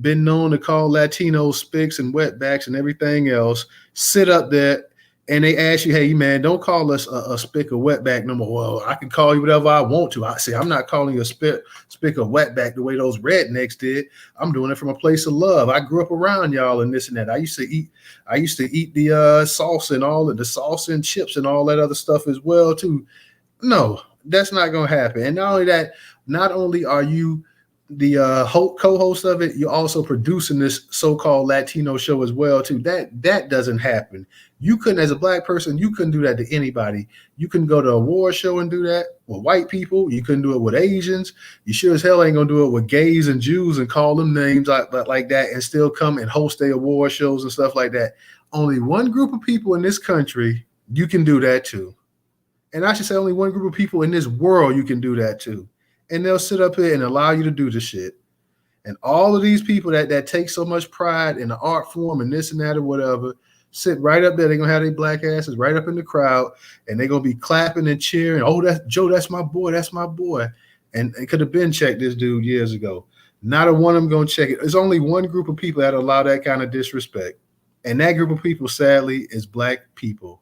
Speaker 1: Been known to call Latinos spics and wetbacks and everything else. Sit up there. And they ask you, hey, man, don't call us a spick or wetback no more. Well, I can call you whatever I want to. I say, I'm not calling you a spick or wetback the way those rednecks did. I'm doing it from a place of love. I grew up around y'all and this and that. I used to eat the salsa and all of the salsa and chips and all that other stuff as well, too. No, that's not going to happen. And not only that, not only are you the co-host of it, you're also producing this so-called Latino show as well, too. That doesn't happen. You couldn't, as a black person, you couldn't do that to anybody. You couldn't go to a award show and do that with white people. You couldn't do it with Asians. You sure as hell ain't gonna do it with gays and Jews and call them names like that and still come and host their award shows and stuff like that. Only one group of people in this country you can do that to. And I should say only one group of people in this world you can do that to. And they'll sit up here and allow you to do the shit. And all of these people that take so much pride in the art form and this and that or whatever, sit right up there. They're going to have their black asses right up in the crowd, and they're going to be clapping and cheering. Oh, that's Joe. That's my boy. That's my boy. And it could have been checked this dude years ago. Not a one of them going to check it. There's only one group of people that allow that kind of disrespect. And that group of people, sadly, is black people.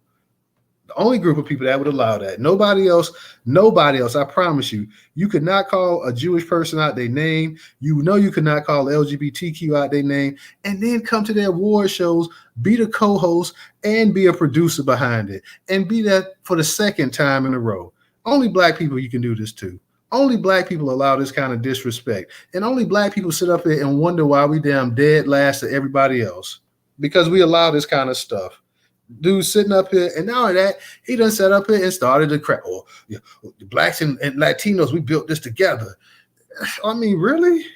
Speaker 1: The only group of people that would allow that. Nobody else, I promise you. You could not call a Jewish person out their name. You know you could not call LGBTQ out their name and then come to their award shows, be the co-host, and be a producer behind it. And be that for the second time in a row. Only black people you can do this to. Only black people allow this kind of disrespect. And only black people sit up here and wonder why we damn dead last to everybody else. Because we allow this kind of stuff. Dude sitting up here, and not only that, he done sat up here and started to crack. Oh, yeah, the blacks and Latinos, we built this together. I mean, really?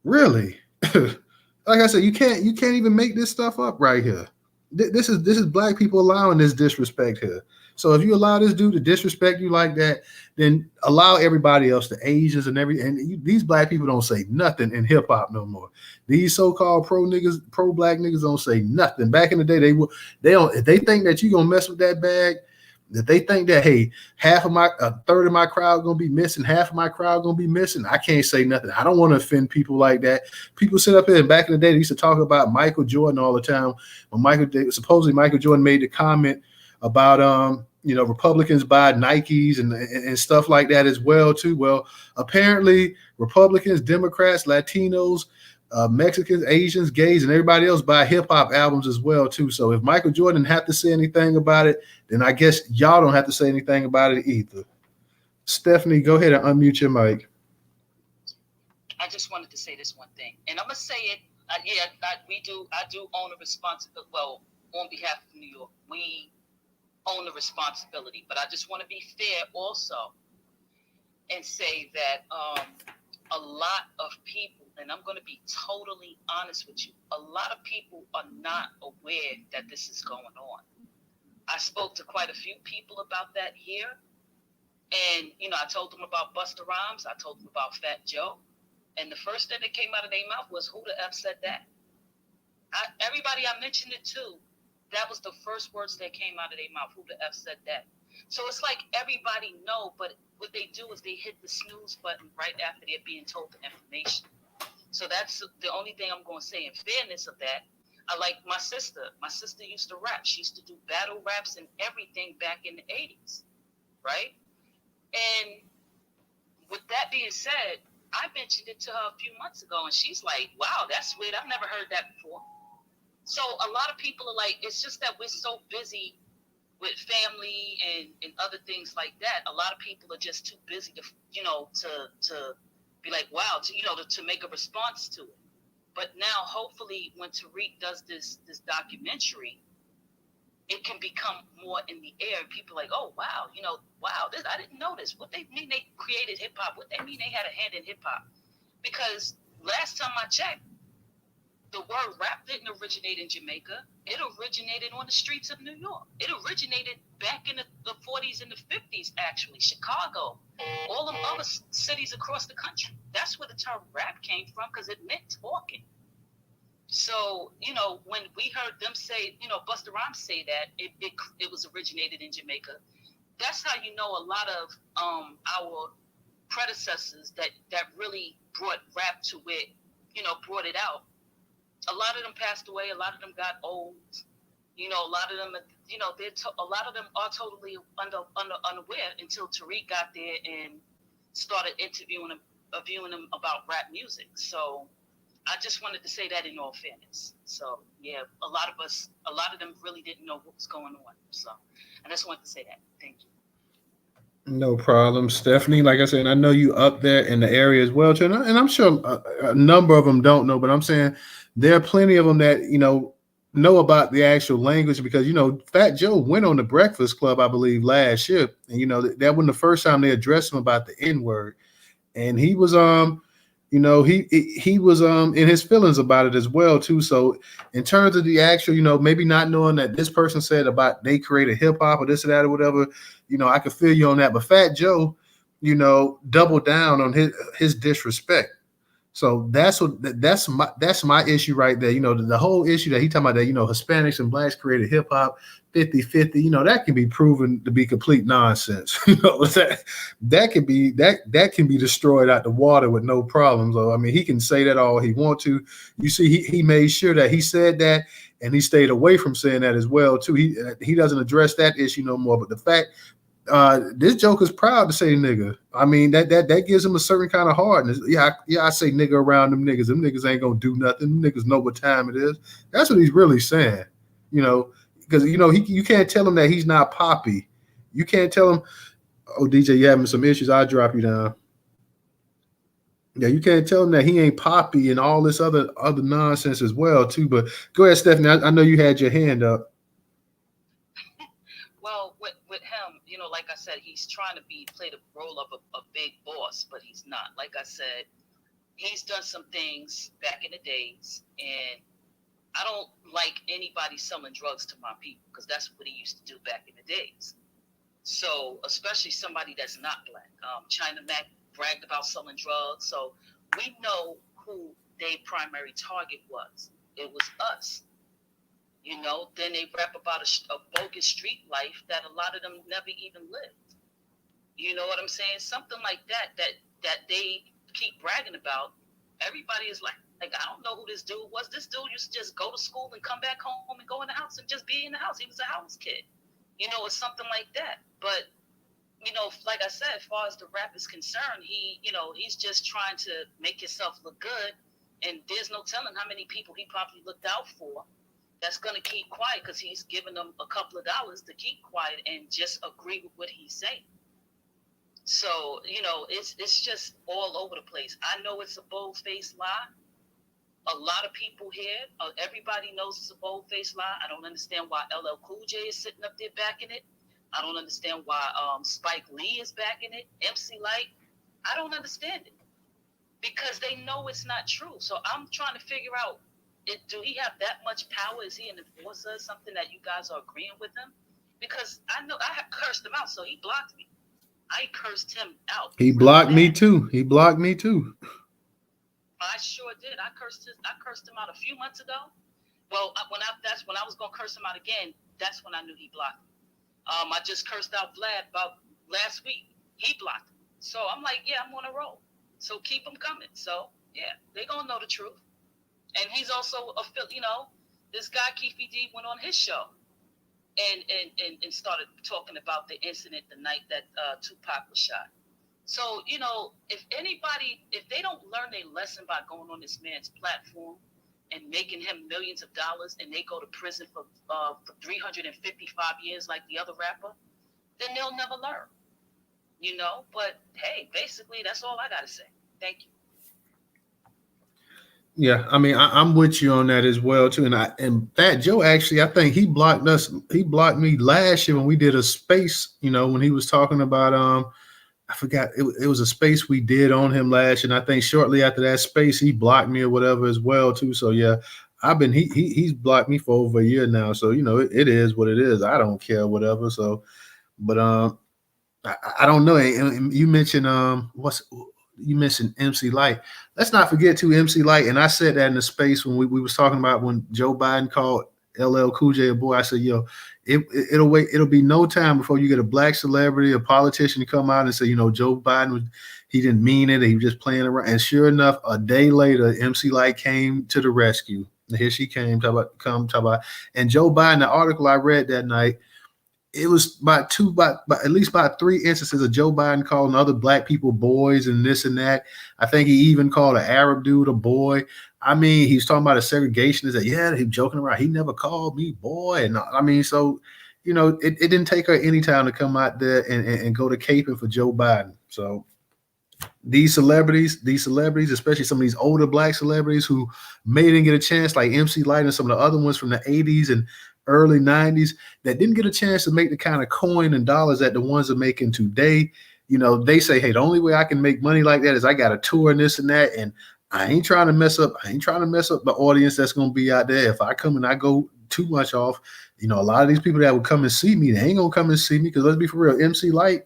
Speaker 1: Really? Like I said, you can't even make this stuff up right here. This is black people allowing this disrespect here. So if you allow this dude to disrespect you like that, then allow everybody else, the Asians and these black people don't say nothing in hip hop no more. These so-called pro black niggas don't say nothing. Back in the day, they don't. If they think that you gonna mess with that bag, that they think that, hey, a third of my crowd gonna be missing, half of my crowd gonna be missing, I can't say nothing. I don't want to offend people like that. People sit up here, and back in the day, they used to talk about Michael Jordan all the time. When supposedly Michael Jordan made the comment about Republicans buy Nikes and stuff like that as well too. Well, apparently Republicans, Democrats, Latinos, Mexicans, Asians, gays, and everybody else buy hip hop albums as well too. So if Michael Jordan didn't have to say anything about it, then I guess y'all don't have to say anything about it either. Stephanie, go ahead and unmute your mic.
Speaker 5: I just wanted to say this one thing, and I'm gonna say it. I do own a responsibility. Well, on behalf of New York, we own the responsibility, but I just want to be fair also and say that a lot of people, and I'm going to be totally honest with you, a lot of people are not aware that this is going on. I spoke to quite a few people about that here, and I told them about Busta Rhymes, I told them about Fat Joe, and the first thing that came out of their mouth was, who the F said that? Everybody I mentioned it to, that was the first words that came out of their mouth. Who the F said that? So it's like everybody know, but what they do is they hit the snooze button right after they're being told the information. So that's the only thing I'm going to say in fairness of that. I like my sister. My sister used to rap. She used to do battle raps and everything back in the 80s, right? And with that being said, I mentioned it to her a few months ago, and she's like, wow, that's weird. I've never heard that before. So a lot of people are like, it's just that we're so busy with family and other things like that. A lot of people are just too busy to be like, wow, to make a response to it. But now, hopefully, when Tariq does this documentary, it can become more in the air. And people are like, oh, wow, I didn't know this. What they mean they created hip hop? What they mean they had a hand in hip hop? Because last time I checked, the word rap didn't originate in Jamaica. It originated on the streets of New York. It originated back in the 40s and the 50s, actually. Chicago, all of other cities across the country. That's where the term rap came from, because it meant talking. So, when we heard them say, Busta Rhymes say that, it was originated in Jamaica. That's how you know a lot of our predecessors that really brought rap to it, brought it out. A lot of them passed away. A lot of them got old. A lot of them, a lot of them are totally unaware until Tariq got there and started interviewing them about rap music. So I just wanted to say that in all fairness. So yeah, a lot of them really didn't know what was going on. So I just wanted to say that. Thank you.
Speaker 1: No problem, Stephanie. Like I said, I know you up there in the area as well, too, and I'm sure a number of them don't know, but I'm saying there are plenty of them that know about the actual language, because Fat Joe went on the Breakfast Club, I believe, last year, and that wasn't the first time they addressed him about the N-word, and he was he was in his feelings about it as well too. So in terms of the actual, maybe not knowing that this person said about they created hip hop or this or that or whatever, I could feel you on that. But Fat Joe, doubled down on his disrespect. So that's my issue right there. The whole issue that he talking about, that Hispanics and blacks created hip hop 50-50, that can be proven to be complete nonsense. That can be destroyed out the water with no problem. So I mean, he can say that all he wants to. You see, he made sure that he said that, and he stayed away from saying that as well too. He doesn't address that issue no more. But the fact, this joker's proud to say nigga. I mean, that gives him a certain kind of hardness. Yeah, I say nigga around them niggas. Them niggas ain't gonna do nothing. Them niggas know what time it is. That's what he's really saying. Because you can't tell him that he's not Poppy. You can't tell him, oh DJ, you having some issues, I'll drop you down. Yeah, you can't tell him that he ain't Poppy and all this other nonsense as well too. But go ahead, Stephanie. I know you had your hand up.
Speaker 5: Well, with him, like I said, he's trying to play the role of a big boss, but he's not. Like I said, he's done some things back in the days, and I don't like anybody selling drugs to my people because that's what he used to do back in the days. So, especially somebody that's not black. China Mac bragged about selling drugs, so we know who their primary target was. It was us. Then they rap about a bogus street life that a lot of them never even lived. You know what I'm saying? Something like that they keep bragging about. Everybody is like, I don't know who this dude was. This dude used to just go to school and come back home and go in the house and just be in the house. He was a house kid, or something like that. But, like I said, as far as the rap is concerned, he's just trying to make himself look good. And there's no telling how many people he probably looked out for that's going to keep quiet because he's giving them a couple of dollars to keep quiet and just agree with what he's saying. So, it's just all over the place. I know it's a bold-faced lie. A lot of people here, everybody knows it's a bold-faced lie. I don't understand why LL Cool J is sitting up there backing it. I don't understand why Spike Lee is backing it. MC Light, I don't understand it because they know it's not true. So I'm trying to figure out, do he have that much power? Is he an enforcer? Something that you guys are agreeing with him? Because I know I have cursed him out, so he blocked me. I cursed him out.
Speaker 1: He blocked me too. He blocked me too.
Speaker 5: I sure did. I cursed him out a few months ago. Well, that's when I was gonna curse him out again. That's when I knew he blocked me. I just cursed out Vlad about last week. He blocked me. So I'm like, yeah, I'm on a roll. So keep them coming. So yeah, they gonna know the truth. And he's also this guy Keefe D went on his show and started talking about the incident the night that Tupac was shot. So, if they don't learn their lesson by going on this man's platform and making him millions of dollars and they go to prison for 355 years like the other rapper, then they'll never learn. But hey, basically that's all I got to say. Thank you.
Speaker 1: Yeah, I mean, I'm with you on that as well too. And Fat Joe actually, I think he blocked us. He blocked me last year when we did a space. When he was talking about I forgot it was a space we did on him last year. And I think shortly after that space, he blocked me or whatever as well too. So yeah, he's blocked me for over a year now. So it is what it is. I don't care whatever. So, but I don't know. And you mentioned you mentioned MC Light. Let's not forget too MC Light. And I said that in the space when we was talking about when Joe Biden called LL Cool J a boy. I said, yo, it'll be no time before you get a black celebrity, a politician to come out and say, Joe Biden he didn't mean it. He was just playing around. And sure enough, a day later, MC Light came to the rescue. And here she came, talk about. And Joe Biden, the article I read that night, it was at least about 3 instances of Joe Biden calling other black people boys and this and that. I think he even called an Arab dude a boy. I mean, he's talking about a segregationist that, yeah, he's joking around. He never called me boy. And I mean, so, it didn't take her any time to come out there and go to caping for Joe Biden. So these celebrities, especially some of these older black celebrities who didn't get a chance, like MC Light and some of the other ones from the 80s and early 90s that didn't get a chance to make the kind of coin and dollars that the ones are making today. They say, hey, the only way I can make money like that is I got a tour and this and that. And I ain't trying to mess up the audience that's going to be out there. If I come and I go too much off, a lot of these people that would come and see me, they ain't going to come and see me because let's be for real. MC Light,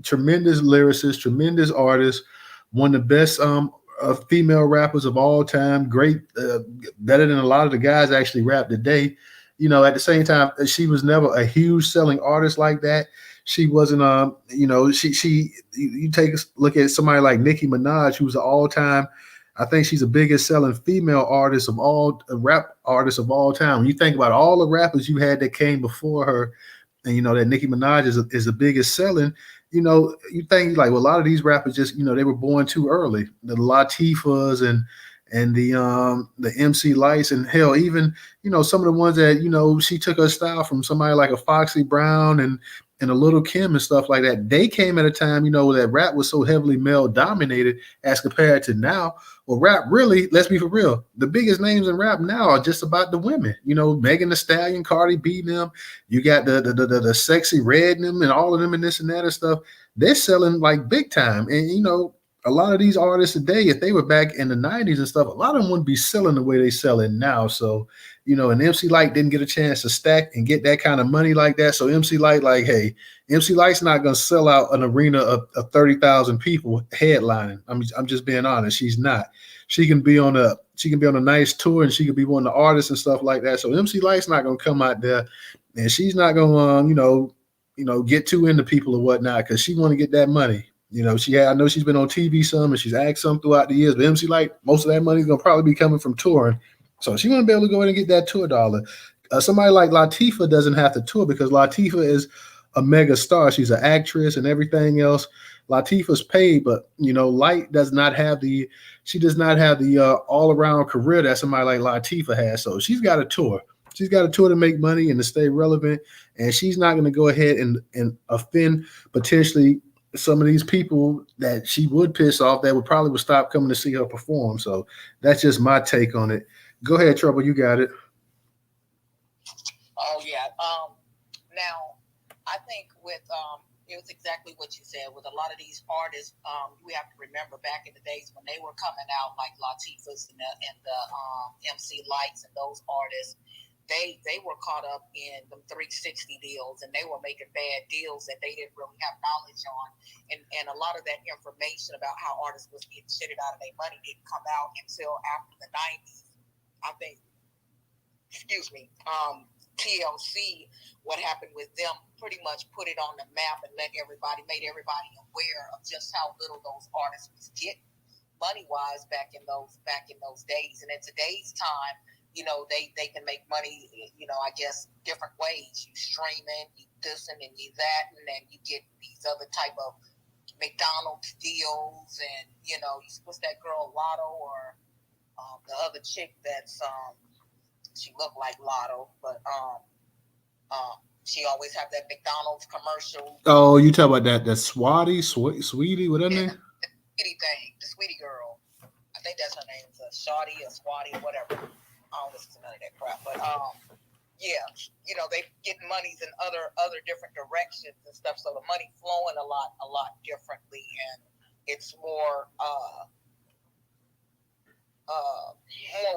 Speaker 1: tremendous lyricist, tremendous artist, one of the best female rappers of all time. Great, better than a lot of the guys actually rap today. At the same time, she was never a huge selling artist like that. She wasn't, you take a look at somebody like Nicki Minaj, who's an all-time, I think she's the biggest selling female artist of all, rap artist of all time. When you think about all the rappers you had that came before her, and that Nicki Minaj is the biggest selling, you think like, well, a lot of these rappers just, they were born too early. The Latifahs and the MC Lights, and hell, even some of the ones that she took her style from somebody like a Foxy Brown and a Little Kim and stuff like that, they came at a time, that rap was so heavily male dominated as compared to now. Well, rap really, let's be for real, the biggest names in rap now are just about the women. Megan Thee Stallion, Cardi B, them. You got the Sexy Red them and all of them and this and that and stuff. They're selling like big time. And a lot of these artists today, if they were back in the 90s and stuff, a lot of them wouldn't be selling the way they sell it now. So, and MC Light didn't get a chance to stack and get that kind of money like that. So MC Light, like, hey, MC Light's not going to sell out an arena of 30,000 people headlining. I'm just being honest. She's not. She can be on a nice tour and she can be one of the artists and stuff like that. So MC Light's not going to come out there and she's not going to, get too into people or whatnot because she want to get that money. I know she's been on TV some and she's acted some throughout the years, but MC Light, most of that money is going to probably be coming from touring. So she want to be able to go in and get that tour dollar. Somebody like Latifah doesn't have to tour because Latifah is a mega star. She's an actress and everything else. Latifah's paid, but Light does not have the all around career that somebody like Latifah has. So she's got a tour. She's got a tour to make money and to stay relevant. And she's not going to go ahead and offend potentially some of these people that she would piss off that would stop coming to see her perform. So that's just my take on it. Go ahead, Trouble. You got it.
Speaker 7: Oh yeah. Now I think with it was exactly what you said. With a lot of these artists, we have to remember back in the days when they were coming out, like Latifah's and the MC Lights and those artists. They were caught up in the 360 deals and they were making bad deals that they didn't really have knowledge on. And a lot of that information about how artists was getting shitted out of their money didn't come out until after the 90s. I think, TLC, what happened with them pretty much put it on the map and made everybody aware of just how little those artists was getting money-wise back in those days. And in today's time, they can make money, I guess, different ways. You streaming, you this and you that, and then you get these other type of McDonald's deals, and what's that girl Lotto or the other chick that's she looked like Lotto, but she always have that McDonald's commercial.
Speaker 1: Oh, you talk about that Sweetie, what her name?
Speaker 7: Sweetie thing, the Sweetie girl. I think that's her name. It's a Shawty, a Swatty, or whatever. I don't listen to none of that crap, but yeah, they getting monies in other different directions and stuff, so the money flowing a lot differently, and it's more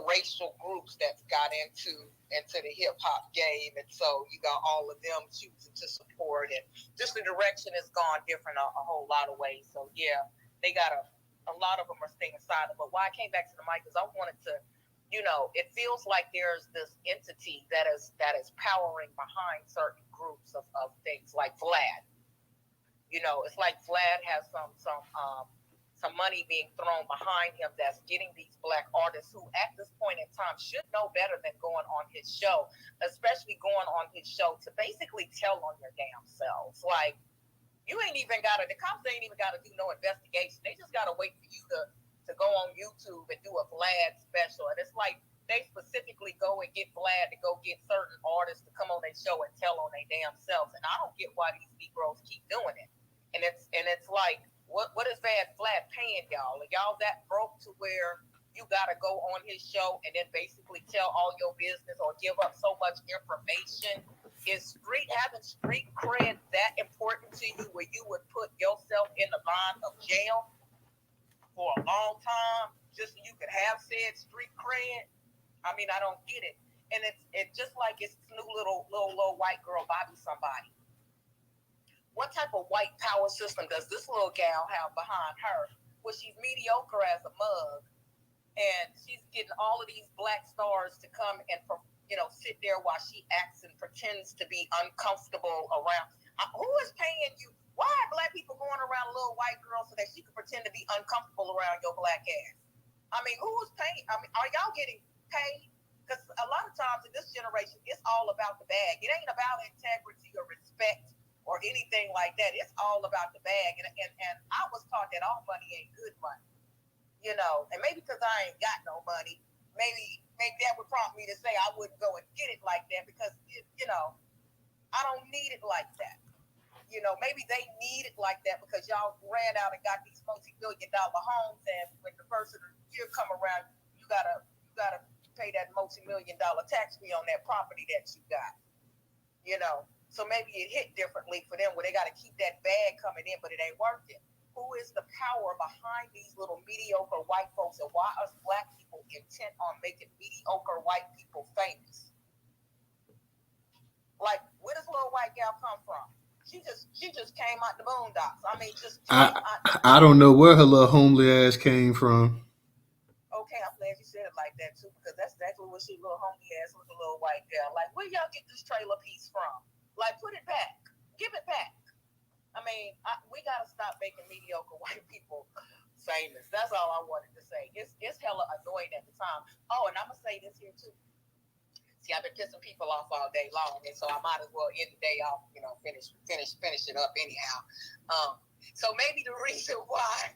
Speaker 7: racial groups that's got into the hip hop game, and so you got all of them choosing to support, and just the direction has gone different a whole lot of ways. So yeah, they got a lot of them are staying silent. But why I came back to the mic is I wanted to. It feels like there's this entity that is powering behind certain groups of things, like Vlad. It's like Vlad has some money being thrown behind him that's getting these black artists who, at this point in time, should know better than going on his show, especially going on his show to basically tell on your damn selves. Like, the cops ain't even got to do no investigation. They just got to wait for you to go on YouTube and do a Vlad special. And it's like they specifically go and get Vlad to go get certain artists to come on their show and tell on their damn selves. And I don't get why these Negroes keep doing it. And it's like, what is Vlad paying y'all? Are y'all that broke to where you got to go on his show and then basically tell all your business or give up so much information? Is having street cred that important to you where you would put yourself in the line of jail for a long time just so you could have said street cred? I mean, I don't get it. And it's just like it's new little white girl Bobby somebody. What type of white power system does this little gal have behind her where she's mediocre as a mug and she's getting all of these black stars to come and sit there while she acts and pretends to be uncomfortable around? Who is paying you? Why are black people going around a little white girl so that she can pretend to be uncomfortable around your black ass? I mean, who's paying? I mean, are y'all getting paid? Because a lot of times in this generation, it's all about the bag. It ain't about integrity or respect or anything like that. It's all about the bag. And I was taught that all money ain't good money. And maybe because I ain't got no money, maybe that would prompt me to say I wouldn't go and get it like that because, I don't need it like that. you know, maybe they need it like that because y'all ran out and got these multi-million-dollar homes, and when the first of the year come around, you gotta pay that multi-million-dollar tax fee on that property that you got. You know, so maybe it hit differently for them where they got to keep that bag coming in, but it ain't working. Who is the power behind these little mediocre white folks, and why us black people intent on making mediocre white people famous? Like, where does little white gal come from? She just came out the boondocks. I mean,
Speaker 1: I don't know where her little homely ass came from.
Speaker 7: Okay, I'm glad you said it like that too, because that's exactly what she little homely ass was, a little white gal. Like, where y'all get this trailer piece from? Like, put it back, give it back. I mean, we gotta stop making mediocre white people famous. That's all I wanted to say. It's hella annoying at the time. Oh, and I'm gonna say this here too. See, I've been pissing people off all day long, and so I might as well end the day off, you know, finish it up anyhow. So maybe the reason why,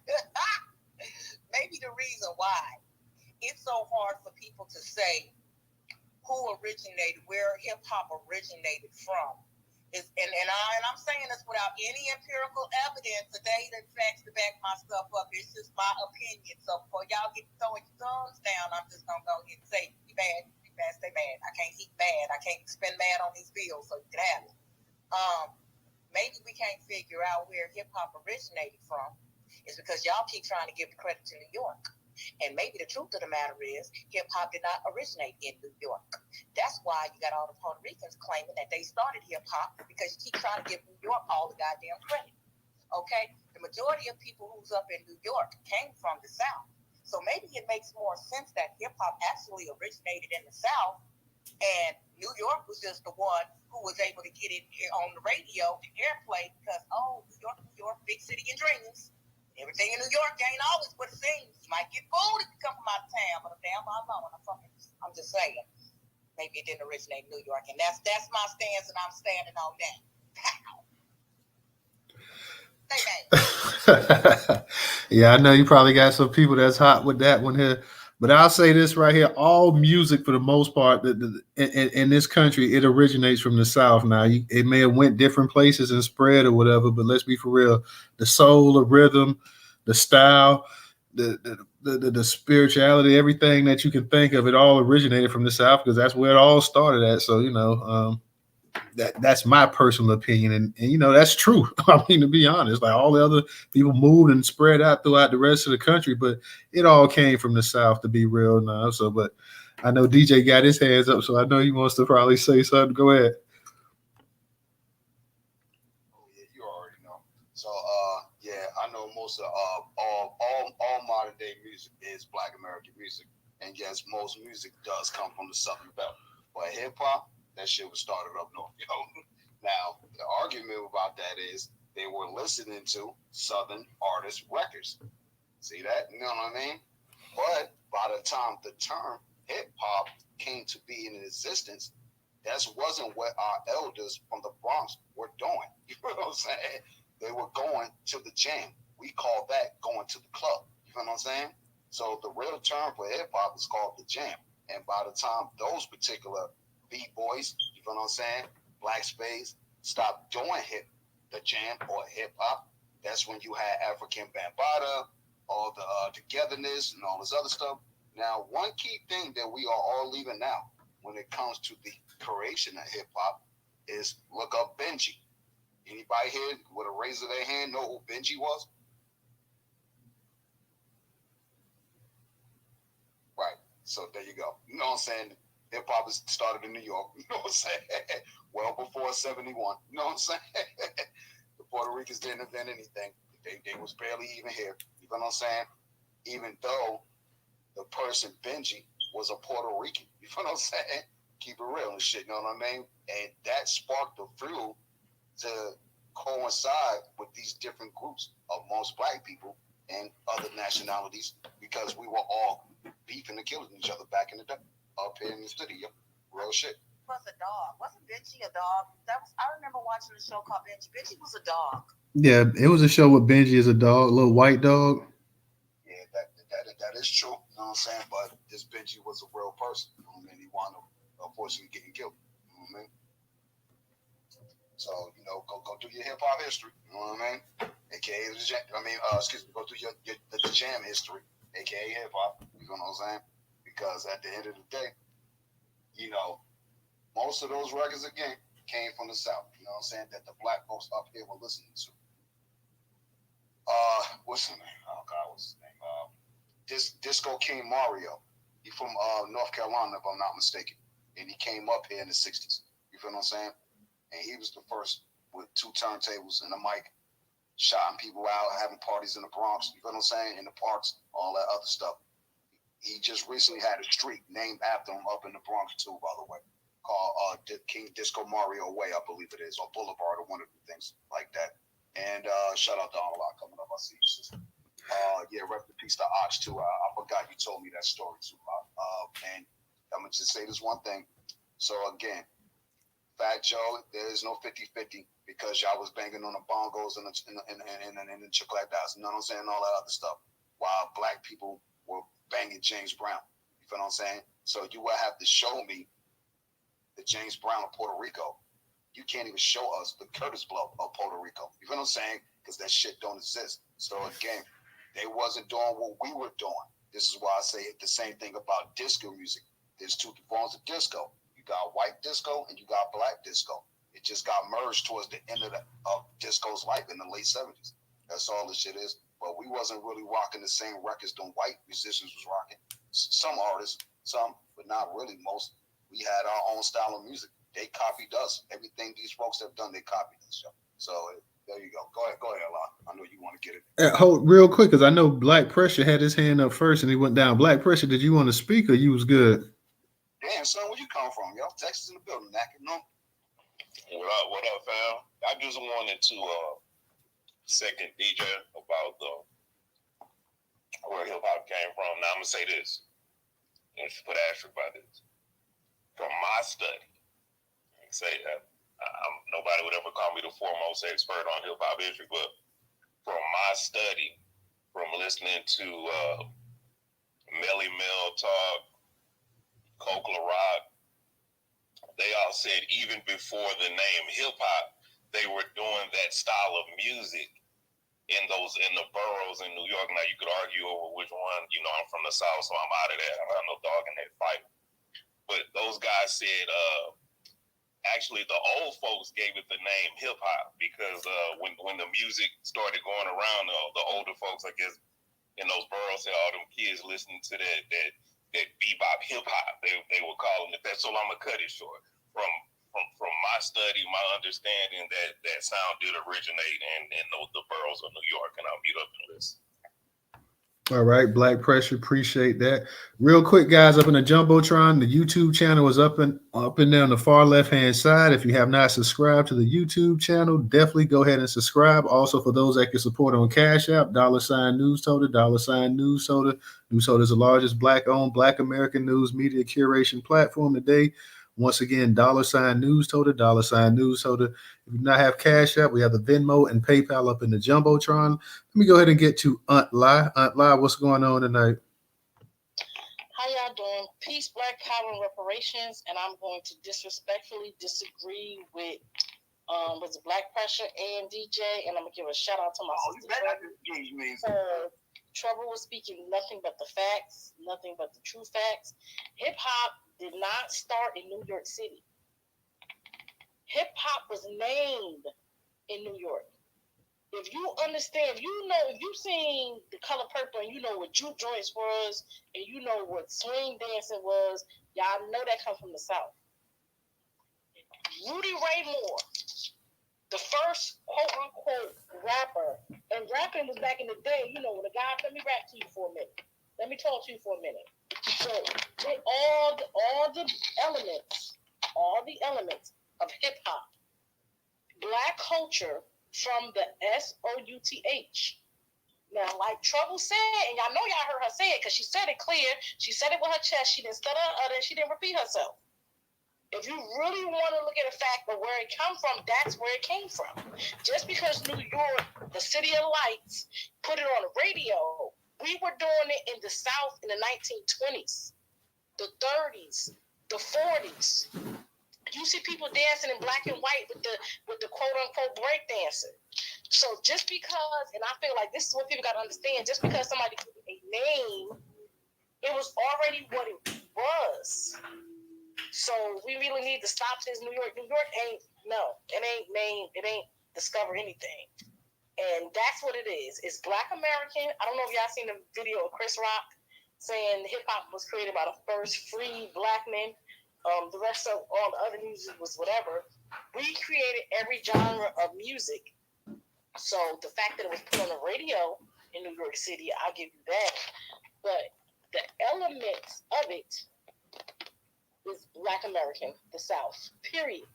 Speaker 7: it's so hard for people to say who originated, where hip hop originated from. I'm saying this without any empirical evidence, the data and facts to back my stuff up. It's just my opinion. So before y'all get throwing your thumbs down, I'm just gonna go ahead and say, be bad, stay mad. I can't eat mad. I can't spend mad on these bills, so you can have it. Maybe we can't figure out where hip hop originated from. It's because y'all keep trying to give the credit to New York. And maybe the truth of the matter is hip hop did not originate in New York. That's why you got all the Puerto Ricans claiming that they started hip hop, because you keep trying to give New York all the goddamn credit. Okay? The majority of people who's up in New York came from the South. So maybe it makes more sense that hip hop actually originated in the South, and New York was just the one who was able to get it on the radio and airplay because, New York, big city and dreams. Everything in New York ain't always what it seems. You might get fooled if you come from out of town, but damn, I'm just saying. Maybe it didn't originate in New York, and that's my stance, and I'm standing on that.
Speaker 1: Yeah, I know you probably got some people that's hot with that one here, but I'll say this right here: all music, for the most part, in this country, it originates from the South. Now, it may have went different places and spread or whatever, but let's be for real: the soul, the rhythm, the style, the spirituality, everything that you can think of, it all originated from the South, because that's where it all started at. So, you know, that's my personal opinion, and you know, that's true. I mean, to be honest, like, all the other people moved and spread out throughout the rest of the country, but it all came from the South, to be real now. So, but I know DJ got his hands up, so I know he wants to probably say something. Go ahead.
Speaker 2: Oh yeah, you already know. So yeah, I know most of all modern day music is Black American music, and yes, most music does come from the Southern Belt, but hip hop, that shit was started up north, you know. Now, the argument about that is they were listening to Southern artist records. See that? You know what I mean? But by the time the term hip hop came to be in existence, that wasn't what our elders from the Bronx were doing. You know what I'm saying? They were going to the jam. We call that going to the club. You know what I'm saying? So the real term for hip hop is called the jam. And by the time those particular B-boys, you know what I'm saying, Black Spades, stopped doing the jam or hip hop, that's when you had African Bambaataa, all the togetherness and all this other stuff. Now, one key thing that we are all leaving out when it comes to the creation of hip hop is look up Benji. Anybody here with a raise of their hand know who Benji was? Right. So there you go. You know what I'm saying? Hip hop started in New York. You know what I'm saying? Well before 71. You know what I'm saying? The Puerto Ricans didn't invent anything. They was barely even here. You know what I'm saying? Even though the person Benji was a Puerto Rican. You know what I'm saying? Keep it real and shit. You know what I mean? And that sparked the fuel to coincide with these different groups amongst Black people and other nationalities, because we were all beefing and killing each other back in the day up here in the studio. Real shit.
Speaker 7: Was a dog. Wasn't Benji a dog? I remember watching a show called Benji. Benji was a dog.
Speaker 1: Yeah, it was a show with Benji as a dog, a little white dog.
Speaker 2: Yeah, that is true. You know what I'm saying? But this Benji was a real person. You know what I mean? He wound up unfortunately getting killed. You know what I mean? So, go do your hip hop history. You know what I mean? AKA go through the jam history, AKA hip hop. You know what I'm saying? Because at the end of the day, most of those records again came from the South. You know what I'm saying? That the black folks up here were listening to. What's his name? Oh God, what's his name? Disco King Mario. He from North Carolina, if I'm not mistaken, and he came up here in the '60s. You feel what I'm saying? And he was the first with 2 turntables and a mic, shouting people out, having parties in the Bronx. You feel what I'm saying? In the parks, all that other stuff. He just recently had a street named after him up in the Bronx too, by the way, called King Disco Mario Way, I believe it is, or Boulevard, or one of the things like that. And shout out to Arnold coming up. I see you, sister. Rest in peace to Ox too. I forgot you told me that story too. And I'm gonna just say this one thing. So again, Fat Joe, there is no 50-50 because y'all was banging on the bongos and the chocolate dice. You know what I'm saying? All that other stuff. While black people were banging James Brown. You feel what I'm saying? So you will have to show me the James Brown of Puerto Rico. You can't even show us the Curtis Blow of Puerto Rico. You feel what I'm saying? Because that shit don't exist. So again, they wasn't doing what we were doing. This is why I say the same thing about disco music. There's 2 forms of disco. You got white disco and you got black disco. It just got merged towards the end of disco's life in the late 70s. That's all this shit is. But we wasn't really rocking the same records them white musicians was rocking. Some artists, some, but not really most. We had our own style of music. They copied us. Everything these folks have done, they copied us. So there you go. Go ahead, Lon. I know you want to get it.
Speaker 1: Hold real quick, because I know Black Pressure had his hand up first and he went down. Black Pressure, did you want to speak or you was good?
Speaker 2: Damn, son, where you come from, yo? Texas in the building, Nack. No.
Speaker 8: What up, fam? I just wanted to second DJ about where hip hop came from. Now I'm gonna say this. And just put an asterisk by this. From my study, I say that nobody would ever call me the foremost expert on hip hop history, but from my study, from listening to Melly Mel talk, Coke Rock, they all said even before the name hip hop, they were doing that style of music in the boroughs in New York. Now you could argue over which one. I'm from the South, so I'm out of that. I got no dog in that fight. But those guys said, actually, the old folks gave it the name hip hop because when the music started going around, the older folks, I guess, in those boroughs, said all them kids listening to that bebop hip hop. They were calling it that. So I'm gonna cut it short. From my study, my understanding that sound did originate in the boroughs of New York, and I'll mute up and listen.
Speaker 1: All right, Black Pressure, appreciate that. Real quick, guys, up in the Jumbotron, the YouTube channel is up and there on the far left-hand side. If you have not subscribed to the YouTube channel, definitely go ahead and subscribe. Also, for those that can support on Cash App, $Newstoter, $Newstoter. Newstoter is the largest Black-owned, Black American news media curation platform today. Once again, $Newstoter, $Newstoter. If you do not have Cash App, we have the Venmo and PayPal up in the Jumbotron. Let me go ahead and get to Aunt Lai. Aunt Lai, what's going on tonight?
Speaker 5: How y'all doing? Peace, Black Power, and reparations. And I'm going to disrespectfully disagree with was it Black Pressure and DJ, and I'm gonna give a shout out to my sister. Trouble was speaking nothing but the facts, nothing but the true facts. Hip hop did not start in New York City. Hip hop was named in New York. If you understand, if you've seen The Color Purple and you know what juke joints was and you know what swing dancing was, y'all know that comes from the South. Rudy Ray Moore, the first quote-unquote rapper, and rapping was back in the day, when the guy, let me rap to you for a minute. Let me talk to you for a minute. So, all the elements of hip-hop, Black culture, from the SOUTH. Now, like Trouble said, and y'all know y'all heard her say it because she said it clear. She said it with her chest. She didn't stutter and she didn't repeat herself. If you really want to look at the fact of where it come from, that's where it came from. Just because New York, the city of lights, put it on the radio, we were doing it in the South in the 1920s, the 30s, the 40s.
Speaker 9: you see people dancing in black and white with the quote unquote break dancer. So just because, and I feel like this is what people got to understand, just because somebody gave it a name, it was already what it was. So we really need to stop this. New York ain't it ain't discover anything. And that's what it is. It's Black American. I don't know if y'all seen the video of Chris Rock saying hip hop was created by the first free black men. The rest of all the other music was whatever. We created every genre of music. So the fact that it was put on the radio in New York City, I'll give you that. But the elements of it is Black American, the South, period.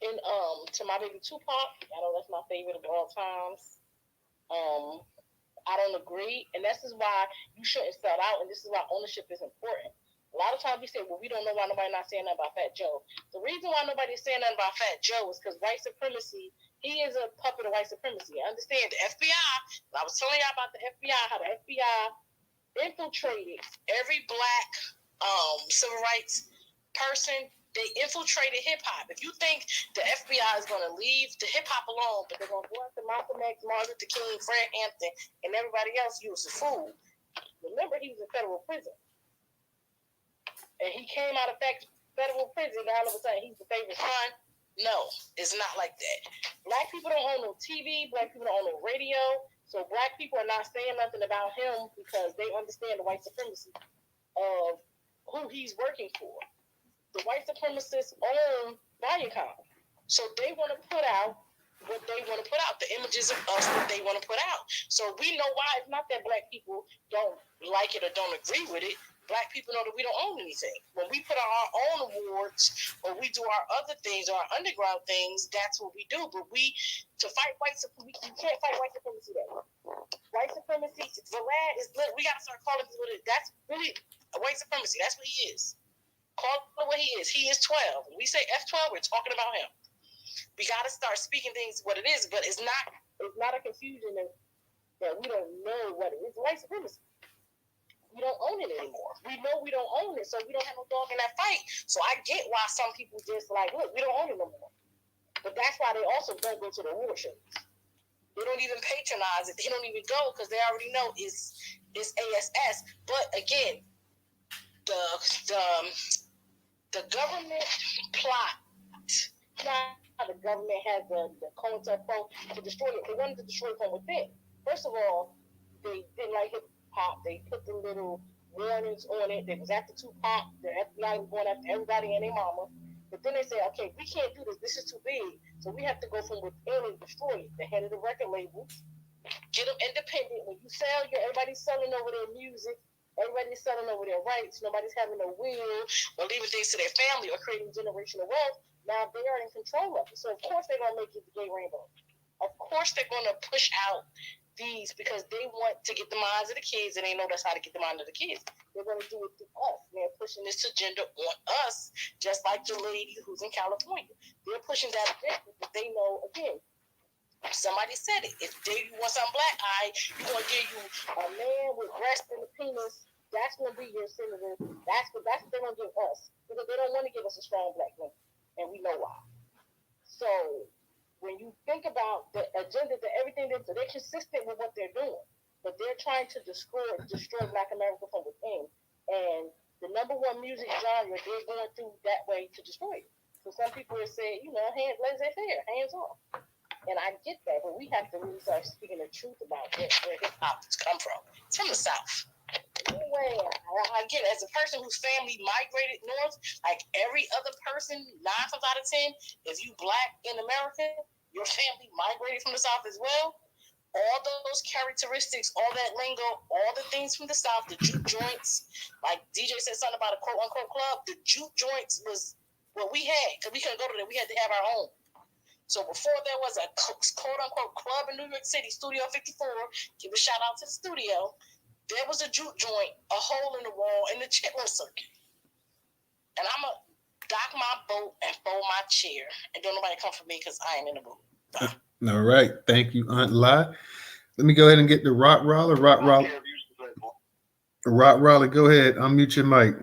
Speaker 9: And to my baby Tupac, I know that's my favorite of all times. I don't agree, and this is why you shouldn't sell out, and this is why ownership is important. A lot of times we say, well, we don't know why nobody's not saying nothing about Fat Joe. The reason why nobody's saying nothing about Fat Joe is because white supremacy, he is a puppet of white supremacy. I understand the FBI, I was telling y'all about the FBI, how the FBI infiltrated every black civil rights person. They infiltrated hip-hop. If you think the FBI is going to leave the hip-hop alone, but they're going to go after Malcolm X, Martin Luther King, Fred Hampton, and everybody else, you was a fool. Remember, he was in federal prison. And he came out of federal prison, and all of a sudden, he's the favorite son. No, it's not like that. Black people don't own no TV. Black people don't own no radio. So black people are not saying nothing about him because they understand the white supremacy of who he's working for. The white supremacists own Viacom. So they want to put out what they want to put out, the images of us that they want to put out. So we know why. It's not that black people don't like it or don't agree with it. Black people know that we don't own anything. When we put out our own awards or we do our other things or our underground things, that's what we do. But to fight white supremacy, you can't fight white supremacy that way. White supremacy, Vlad is, we got to start calling it what it is. That's really a white supremacy. That's what he is. Call it what he is. He is 12. When we say F12, we're talking about him. We got to start speaking things what it is, but it's not a confusion that we don't know what it is. White supremacy. We don't own it anymore. We know we don't own it, so we don't have no dog in that fight. So I get why some people just like, look, we don't own it no more. But that's why they also don't go to the award shows. They don't even patronize it. They don't even go because they already know it's ASS. But again, the government plot. Now the government has the COINTELPRO to destroy it. They wanted to destroy it from within. First of all, they didn't like hip hop. They put the little warnings on it. They was after Tupac. The FBI was going after everybody and their mama. But then they said, okay, we can't do this. This is too big. So we have to go from within and destroy it. The head of the record label, get them independent. When you sell, everybody's selling over their music. Everybody's selling over their rights. Nobody's having a will or leaving things to their family or creating generational wealth. Now they are in control of it. So of course they're going to make it the gay rainbow. Of course they're going to push out these because they want to get the minds of the kids and they know that's how to get the mind of the kids. They're going to do it through us. They're pushing this agenda on us, just like the lady who's in California. They're pushing that agenda, but they know, again, somebody said it. If you want something black eye, you're going to give you a man with breast and a penis. That's going to be your senator. That's what they're going to give us. Because they don't want to give us a strong black man. And we know why. So when you think about the agenda, everything they're consistent with what they're doing. But they're trying to destroy Black America from within. And the number one music genre, they're going through that way to destroy it. So some people will say, laissez-faire, hands off. And I get that, but we have to really start speaking the truth about where hip-hop has come from. It's from the South. Anyway, again, as a person whose family migrated north, like every other person, 9 times out of 10, if you black in America, your family migrated from the South as well. All those characteristics, all that lingo, all the things from the South, the juke joints, like DJ said something about a quote-unquote club, the juke joints was what we had, because we couldn't go to them. We had to have our own. So before there was a quote-unquote club in New York City, Studio 54, give a shout-out to the studio, there was a juke joint, a hole in the wall, in the chitlin circuit. And I'm going to dock my boat and fold my chair. And don't nobody come for me because I ain't in the mood. Bye.
Speaker 1: All right. Thank you, Aunt Lai. Let me go ahead and get the Rock Roller. Rock Roller, go ahead. Unmute your mic.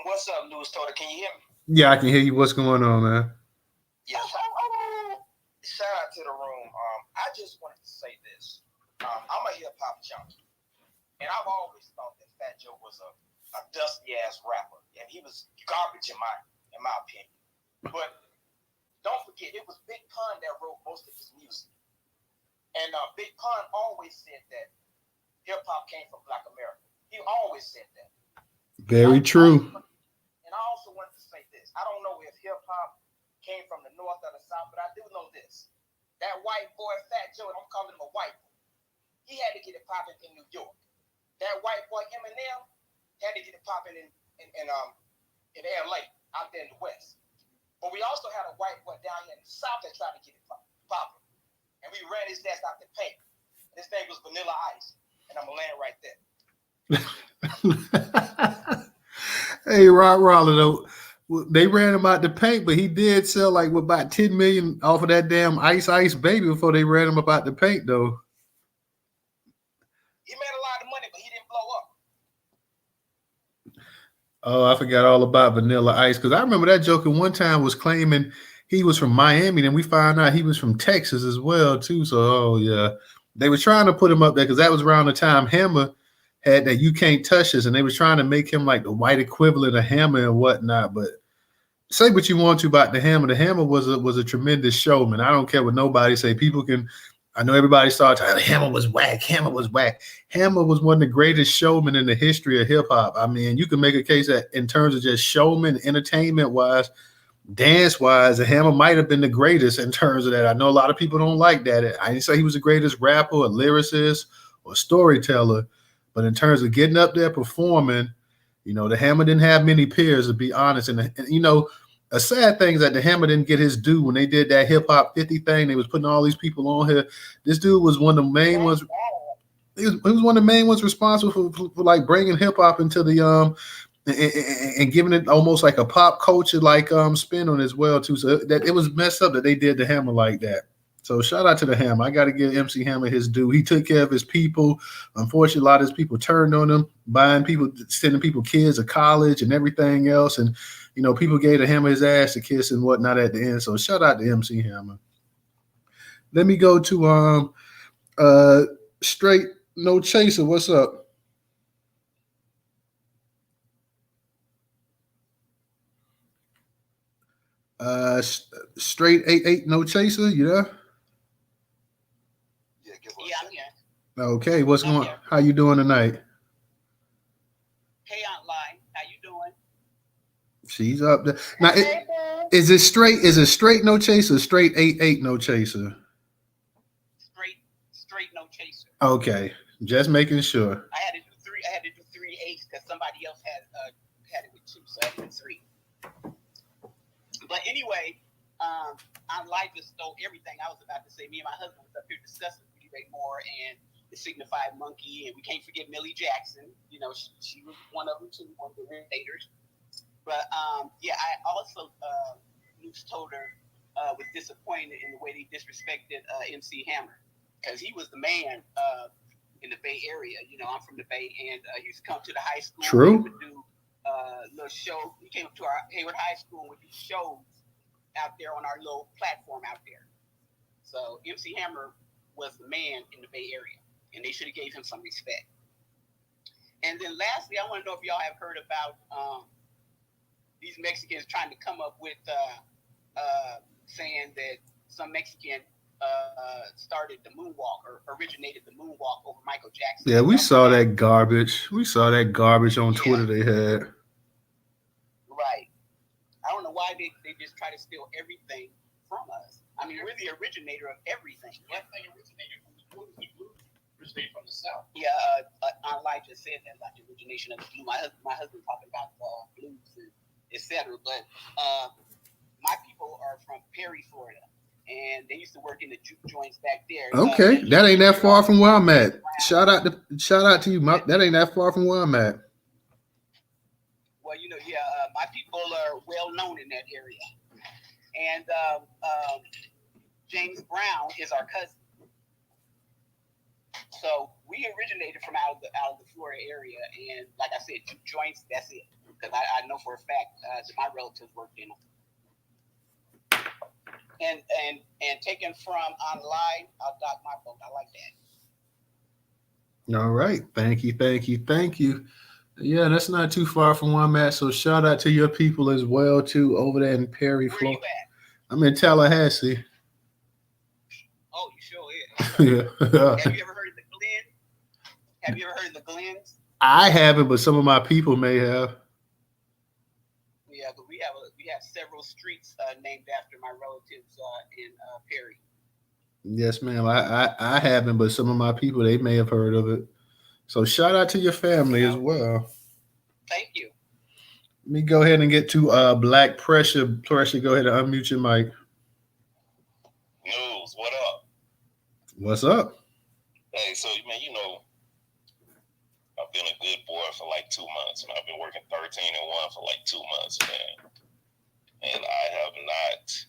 Speaker 10: What's up, Newstoter? Can you hear me?
Speaker 1: Yeah, I can hear you. What's going on, man?
Speaker 10: Yeah, shout out to the room. I just wanted to say this. I'm a hip hop junkie, and I've always thought that Fat Joe was a dusty ass rapper, and he was garbage in my opinion. But don't forget, it was Big Pun that wrote most of his music, and Big Pun always said that hip hop came from Black America. He always said that.
Speaker 1: Very true.
Speaker 10: And I also wanted to say this. I don't know if hip hop came from the North or the South, but I do know this. That white boy, Fat Joe, and I'm calling him a white boy, he had to get it popping in New York. That white boy, Eminem, had to get it popping in LA, out there in the West. But we also had a white boy down here in the South that tried to get it popping. And we ran his ass out the paint. His name was Vanilla Ice. And I'm going to land right there.
Speaker 1: Hey, Rock Roller, though, they ran him out the paint, but he did sell like about 10 million off of that damn Ice Baby before they ran him about the paint, though.
Speaker 10: He made a lot of money, but he didn't blow up.
Speaker 1: Oh, I forgot all about Vanilla Ice, because I remember that joker one time was claiming he was from Miami, and we found out he was from Texas as well, too. So, oh, yeah. They were trying to put him up there because that was around the time Hammer had that You Can't Touch Us, and they was trying to make him like the white equivalent of Hammer and whatnot. But say what you want to about the Hammer. The Hammer was a tremendous showman. I don't care what nobody say. People can. I know everybody started talking, Hammer was whack. Hammer was whack. Hammer was one of the greatest showmen in the history of hip hop. I mean, you can make a case that in terms of just showman, entertainment wise, dance wise, the Hammer might have been the greatest in terms of that. I know a lot of people don't like that. I didn't say he was the greatest rapper or lyricist or storyteller, but in terms of getting up there performing, you know, the Hammer didn't have many peers, to be honest. And you know, a sad thing is that the Hammer didn't get his due when they did that hip hop 50 thing. They was putting all these people on here. This dude was one of the main ones. He was one of the main ones responsible for like bringing hip hop into the and giving it almost like a pop culture like spin on it as well too. So that it was messed up that they did the Hammer like that. So shout out to the Hammer. I got to give MC Hammer his due. He took care of his people. Unfortunately, a lot of his people turned on him, sending people kids to college and everything else. And you know, people gave the Hammer his ass to kiss and whatnot at the end. So shout out to MC Hammer. Let me go to Straight No Chaser. What's up? Straight 88 No Chaser. You there?
Speaker 7: Yeah, I'm here.
Speaker 1: Okay, what's going? How you doing tonight?
Speaker 7: Hey, Aunt Lai, how you doing?
Speaker 1: She's up there now. Is it straight no chaser? Straight 88 no chaser.
Speaker 7: Straight no chaser.
Speaker 1: Okay, just making sure.
Speaker 7: I had to do 3 8s because somebody else had it with 2, so I had to do 3. But anyway, Aunt Lai just stole everything I was about to say. Me and my husband was up here discussing Ray Moore and the Signified Monkey, and we can't forget Millie Jackson. You know, she was one of them too, one of the originators. But yeah, I also Newstoter was disappointed in the way they disrespected MC Hammer, because he was the man in the Bay Area. You know, I'm from the Bay, and he used to come to the high school.
Speaker 1: True.
Speaker 7: And do little show. He came up to our Hayward High School and would do shows out there on our little platform out there. So MC Hammer was the man in the Bay Area, and they should have gave him some respect. And then lastly, I want to know if y'all have heard about these Mexicans trying to come up with saying that some Mexican started the moonwalk or originated the moonwalk over Michael Jackson.
Speaker 1: Yeah, we saw that garbage. We saw that garbage on Twitter they had.
Speaker 7: Right. I don't know why they just try to steal everything from us. I mean, we're the originator of everything. Everything originated from the blues. The blues originated from the South. Yeah, Aunt Lai just said that, like the origination of the blues. My husband talking about blues and etc. But my people are from Perry, Florida, and they used to work in the juke joints back there.
Speaker 1: Okay, that ain't that far from where I'm at. Shout out to you. That ain't that far from where I'm at.
Speaker 7: Well, you know, my people are well known in that area, and James Brown is our cousin. So we originated from out of the Florida area, and like I said, juke joints. That's it.
Speaker 10: because I know for a fact that my relatives worked in them. And taken from online, I'll dock my vote. I like that.
Speaker 1: All right. Thank you. Yeah, that's not too far from where I'm at. So shout out to your people as well, too, over there in Perry,
Speaker 10: Where
Speaker 1: Florida.
Speaker 10: you at?
Speaker 1: I'm in Tallahassee.
Speaker 10: Oh, you sure is.
Speaker 1: Yeah.
Speaker 10: Have you ever heard of the Glen? Have you ever heard of the Glens?
Speaker 1: I haven't, but some of my people may have.
Speaker 10: Yeah, but we have several streets named after my relatives in Perry.
Speaker 1: Yes, ma'am. I haven't, but some of my people, they may have heard of it. So shout out to your family as well.
Speaker 10: Thank you.
Speaker 1: Let me go ahead and get to Black Pressure. Pressure, go ahead and unmute your mic.
Speaker 8: News, what up?
Speaker 1: What's up?
Speaker 8: Hey, so man, I've been a good boy for like 2 months, and I've been working 13 and 1 for like 2 months, man. And I have not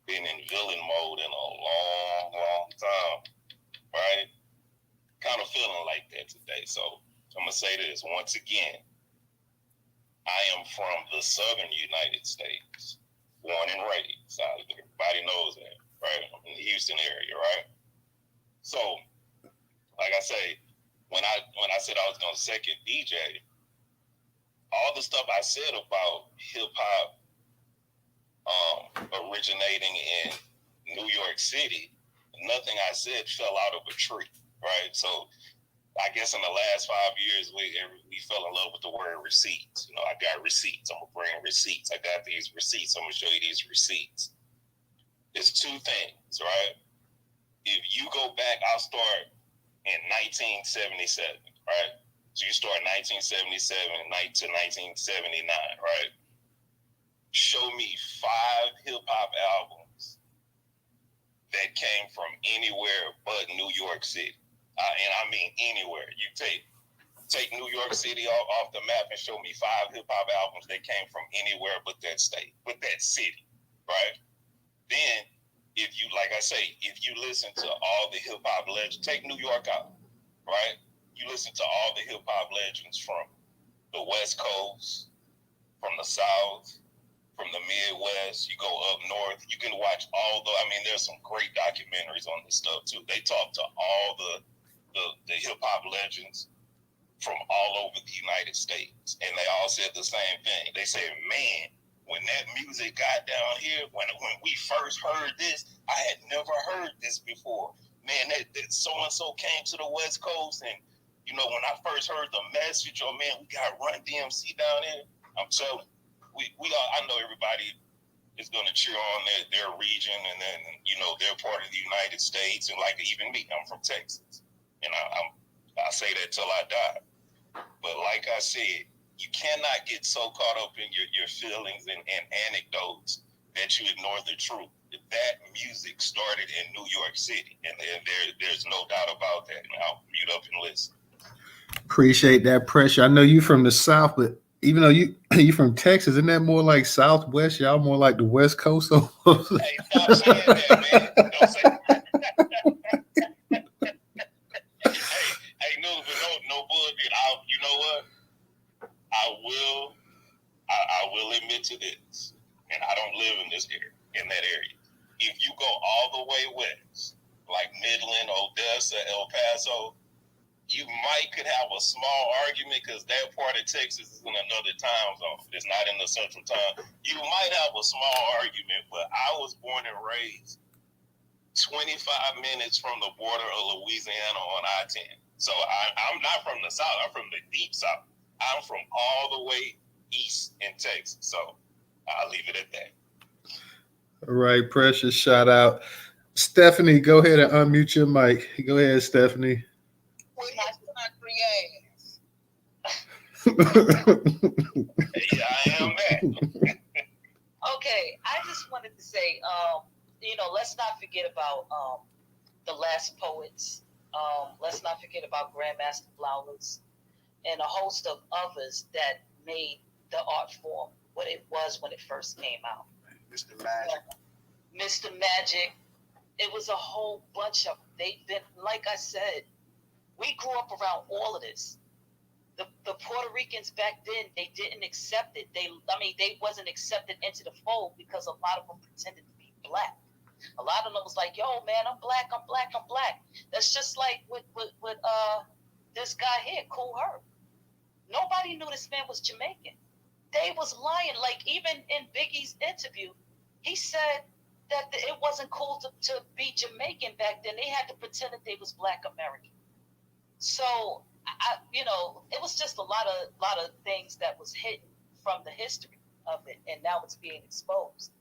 Speaker 8: been in villain mode in a long time, right? Kind of feeling like that today. So I'm gonna say this once again. I am from the southern United States, born and raised. Everybody knows that, right? I'm in the Houston area, right? So, like I say, when I said I was gonna second DJ, all the stuff I said about hip hop originating in New York City, nothing I said fell out of a tree, right? So I guess in the last 5 years, we fell in love with the word receipts. I got receipts. I'm going to bring receipts. I got these receipts. I'm going to show you these receipts. It's two things, right? If you go back, I'll start in 1977, right? So you start 1977 to 1979, right? Show me 5 hip-hop albums that came from anywhere but New York City. And I mean anywhere. You take New York City off the map and show me 5 hip-hop albums that came from anywhere but that state, but that city, right? Then, if you listen to all the hip-hop legends, take New York out, right? You listen to all the hip-hop legends from the West Coast, from the South, from the Midwest, you go up north, you can watch there's some great documentaries on this stuff too. They talk to all the hip-hop legends from all over the United States, and they all said the same thing. They said, man, when that music got down here, when we first heard this, I had never heard this before. Man, that so-and-so came to the West Coast, and when I first heard the message, oh man, we got Run DMC down there. I'm telling you, I know everybody is going to cheer on their region, and then they're part of the United States, and like even me, I'm from Texas, and I say that till I die. But like I said, you cannot get so caught up in your feelings and anecdotes that you ignore the truth. That music started in New York City, and there's no doubt about that. And I'll mute up and listen.
Speaker 1: Appreciate that, Pressure. I know you from the South, but even though you from Texas, isn't that more like Southwest? Y'all more like the West Coast?
Speaker 8: Hey, stop saying that, man. Don't say that. hey, no bullshit. You know what? I will admit to this, and I don't live in that area. If you go all the way west, like Midland, Odessa, El Paso, you could have a small argument because that part of Texas is in another time zone. It's not in the central time. You might have a small argument, but I was born and raised 25 minutes from the border of Louisiana on I-10. So I'm not from the South. I'm from the deep South. I'm from all the way east in Texas. So I'll leave it at that.
Speaker 1: All right, Precious, shout out. Stephanie, go ahead and unmute your mic. Go ahead, Stephanie.
Speaker 7: With my country ass.
Speaker 8: Yeah, I am that.
Speaker 5: Okay, I just wanted to say, let's not forget about the Last Poets. Let's not forget about Grandmaster Flowers and a host of others that made the art form what it was when it first came out. Mr. Magic. It was a whole bunch of them. They've been, like I said, we grew up around all of this. The the Puerto Ricans back then, they didn't accept it. They wasn't accepted into the fold because a lot of them pretended to be black. A lot of them was like, yo, man, I'm black. That's just like with this guy here, Cool Herc. Nobody knew this man was Jamaican. They was lying. Like, even in Biggie's interview, he said that it wasn't cool to be Jamaican back then. They had to pretend that they was Black American. So, it was just a lot of things that was hidden from the history of it, and now it's being exposed.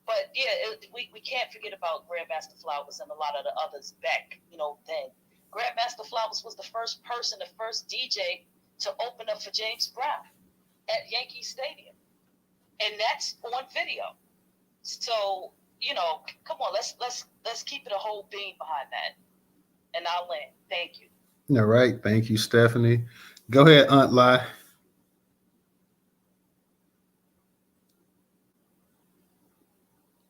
Speaker 5: But yeah, we can't forget about Grandmaster Flowers and a lot of the others back, then. Grandmaster Flowers was the first DJ to open up for James Brown at Yankee Stadium, and that's on video. So, come on, let's keep it a whole beam behind that. And I'll land. Thank you.
Speaker 1: All right. Thank you, Stephanie. Go ahead, Aunt Lai.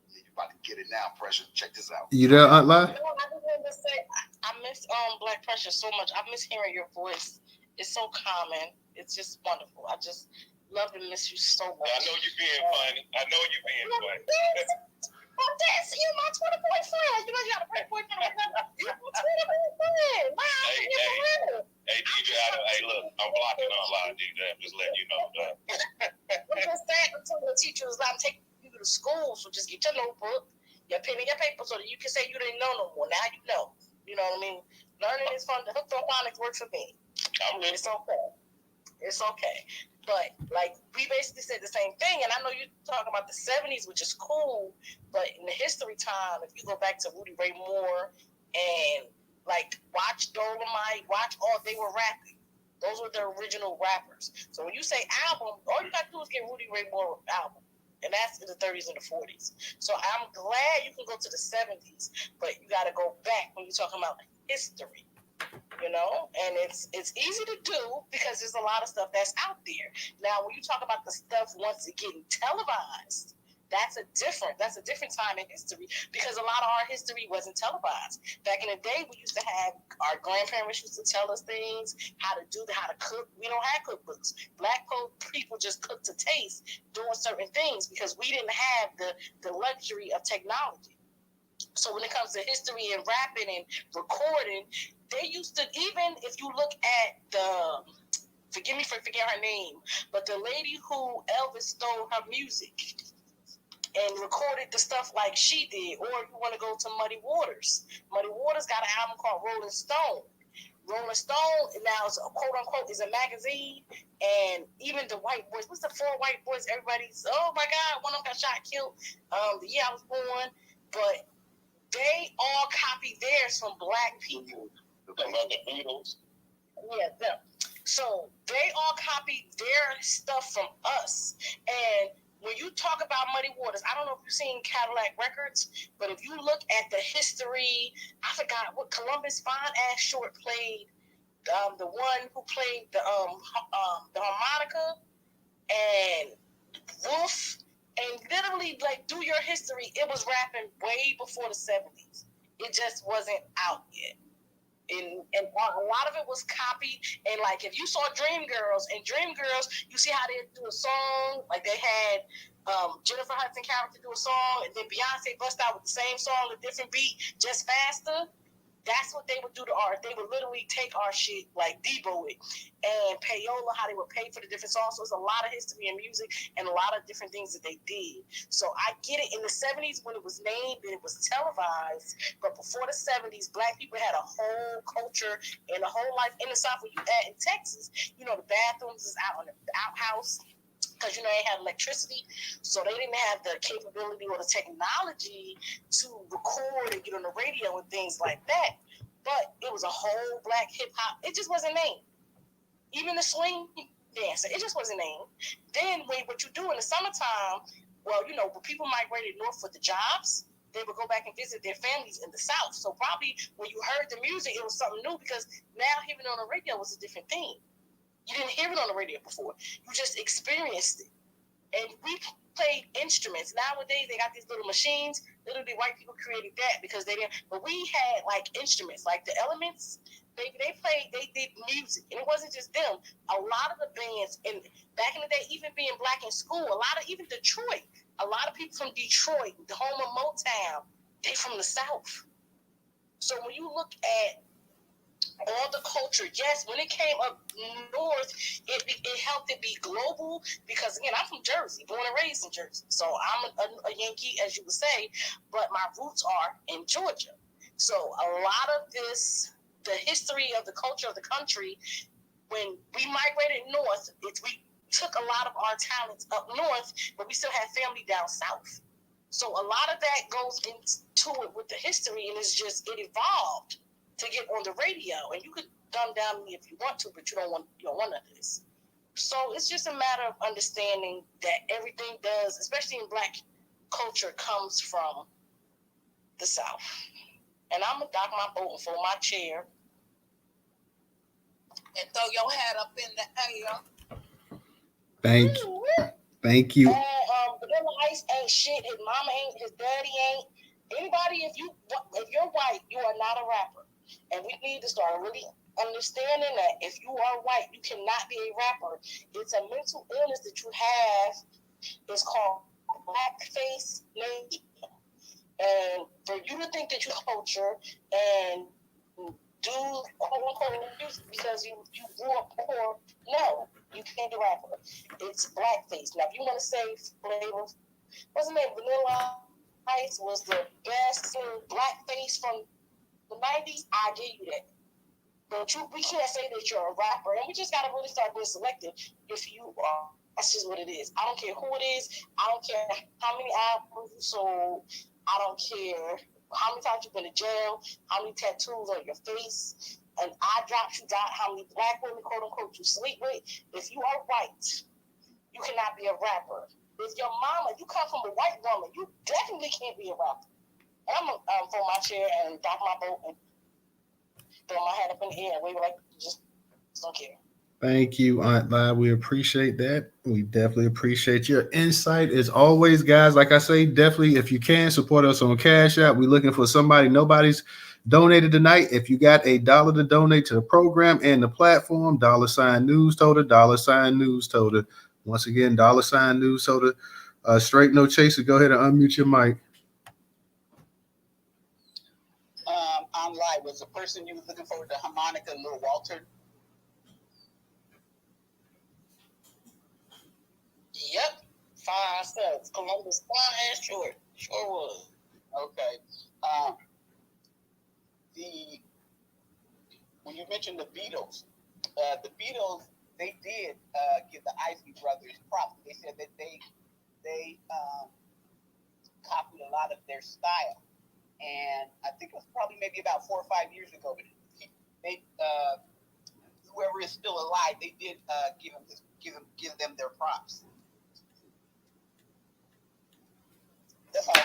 Speaker 2: You about to get it now, Pressure. Check this out.
Speaker 1: You there, Aunt Lai?
Speaker 9: No, I just wanted to say I miss Black Pressure so much. I miss hearing your voice. It's so calming. It's just wonderful. I just love and miss you so much.
Speaker 8: I know you're being funny.
Speaker 9: I'm dancing. You're my Twitter boyfriend. You got a great boyfriend. You're my Twitter boyfriend.
Speaker 8: Hey, DJ, look, I'm blocking online, DJ. I'm just letting you know that.
Speaker 9: I'm just saying to the teachers, I'm taking you to school, so just get your notebook, your pen and your paper, so that you can say you didn't know no more. Now you know. You know what I mean? Learning is fun. The hook phonics works for me. It's okay. It's okay. But, like, we basically said the same thing, and I know you're talking about the 70s, which is cool, but in the history time, if you go back to Rudy Ray Moore and, like, watch Dolomite, they were rapping. Those were the original rappers. So when you say album, all you got to do is get Rudy Ray Moore album, and that's in the 30s and the 40s. So I'm glad you can go to the 70s, but you got to go back when you're talking about history. And it's easy to do because there's a lot of stuff that's out there. Now, when you talk about the stuff once it getting televised, that's a different time in history because a lot of our history wasn't televised. Back in the day, we used to have our grandparents used to tell us things, how to cook. We don't have cookbooks. Black people just cook to taste, doing certain things because we didn't have the luxury of technology. So when it comes to history and rapping and recording, they used to, even if you look at forgive me for forgetting her name, but the lady who Elvis stole her music and recorded the stuff like she did, or you want to go to Muddy Waters. Muddy Waters got an album called Rolling Stone. Rolling Stone now is quote unquote is a magazine, and even the white boys, what's the 4 white boys? Everybody's, oh my God, one of them got shot, killed the year I was born, but they all copy theirs from black people.
Speaker 8: The Beatles.
Speaker 9: Yeah, them. So they all copy their stuff from us. And when you talk about Muddy Waters, I don't know if you've seen Cadillac Records, but if you look at the history, I forgot what Columbus Fine Ass Short played, the one who played the harmonica, and Wolf. And literally, like, do your history, it was rapping way before the 70s. It just wasn't out yet. And a lot of it was copied. And, like, if you saw Dreamgirls, you see how they do a song. Like, they had Jennifer Hudson character do a song, and then Beyonce bust out with the same song, a different beat, just faster. That's what they would do to art. They would literally take our shit, like Debo it, and payola, how they would pay for the different songs. So it's a lot of history and music and a lot of different things that they did. So I get it. In the 70s when it was named and it was televised, but before the 70s, black people had a whole culture and a whole life in the South. Where you at in Texas, the bathrooms is out on the outhouse. Because, they had electricity, so they didn't have the capability or the technology to record and get on the radio and things like that. But it was a whole black hip-hop. It just wasn't named. Even the swing dancer, it just wasn't named. Then what you do in the summertime, when people migrated north for the jobs, they would go back and visit their families in the South. So probably when you heard the music, it was something new because now hearing it on the radio was a different thing. You didn't hear it on the radio before. You just experienced it. And we played instruments. Nowadays, they got these little machines. Literally, white people created that because they didn't. But we had, like, instruments. Like, the elements, They did music, and it wasn't just them. A lot of the bands, and back in the day, even being black in school, a lot of even Detroit, a lot of people from Detroit, the home of Motown, they from the South. So when you look at all the culture, yes, when it came up north, it helped it be global because, again, I'm from Jersey, born and raised in Jersey. So I'm a Yankee, as you would say, but my roots are in Georgia. So a lot of this, the history of the culture of the country, when we migrated north, we took a lot of our talents up north, but we still had family down south. So a lot of that goes into it with the history, and it's just, it evolved to get on the radio. And you could dumb down me if you want to, but you don't want none of this. So it's just a matter of understanding that everything does, especially in black culture, comes from the South. And I'm gonna dock my boat and fold my chair
Speaker 7: and throw your hat up in the air.
Speaker 1: Thank you.
Speaker 9: Vanilla Ice ain't shit. His mama ain't. His daddy ain't. Anybody, if you're white, you are not a rapper. And we need to start really understanding that if you are white, you cannot be a rapper. It's a mental illness that you have. It's called blackface nation. And for you to think that you culture and do quote unquote music because you grew up poor, no, you can't do rapper. It's blackface. Now, if you want to say flavor, what's the name? Vanilla Ice was the best blackface from the 90s. I give you that. But we can't say that you're a rapper, and we just gotta really start being selective. If you are, that's just what it is. I don't care who it is. I don't care how many albums you sold. I don't care how many times you've been to jail, how many tattoos on your face, and I dropped you down, how many black women, quote unquote, you sleep with. If you are white, you cannot be a rapper. If your mama, you come from a white woman, you definitely can't be a rapper. And I'm gonna fold my chair and dock my boat and throw my hat up in the air and wave like just don't care.
Speaker 1: Thank you, Aunt Live. We appreciate that. We definitely appreciate your insight as always, guys. Like I say, definitely, if you can, support us on Cash App. We're looking for somebody. Nobody's donated tonight. If you got $1 to donate to the program and the platform, $ Newstoter, $ Newstoter. Once again, $ Newstoter. Straight No Chaser, go ahead and unmute your mic.
Speaker 10: I'm live. Was the person you was looking for the harmonica, Lil Walter?
Speaker 9: Yep. 5 cents. Columbus fine and short. Sure was.
Speaker 10: Okay. When you mentioned the Beatles, they did give the Isley Brothers props. They said that they copied a lot of their style, and I think it was probably maybe about 4 or 5 years ago. But they whoever is still alive, they did give them their props. That's all.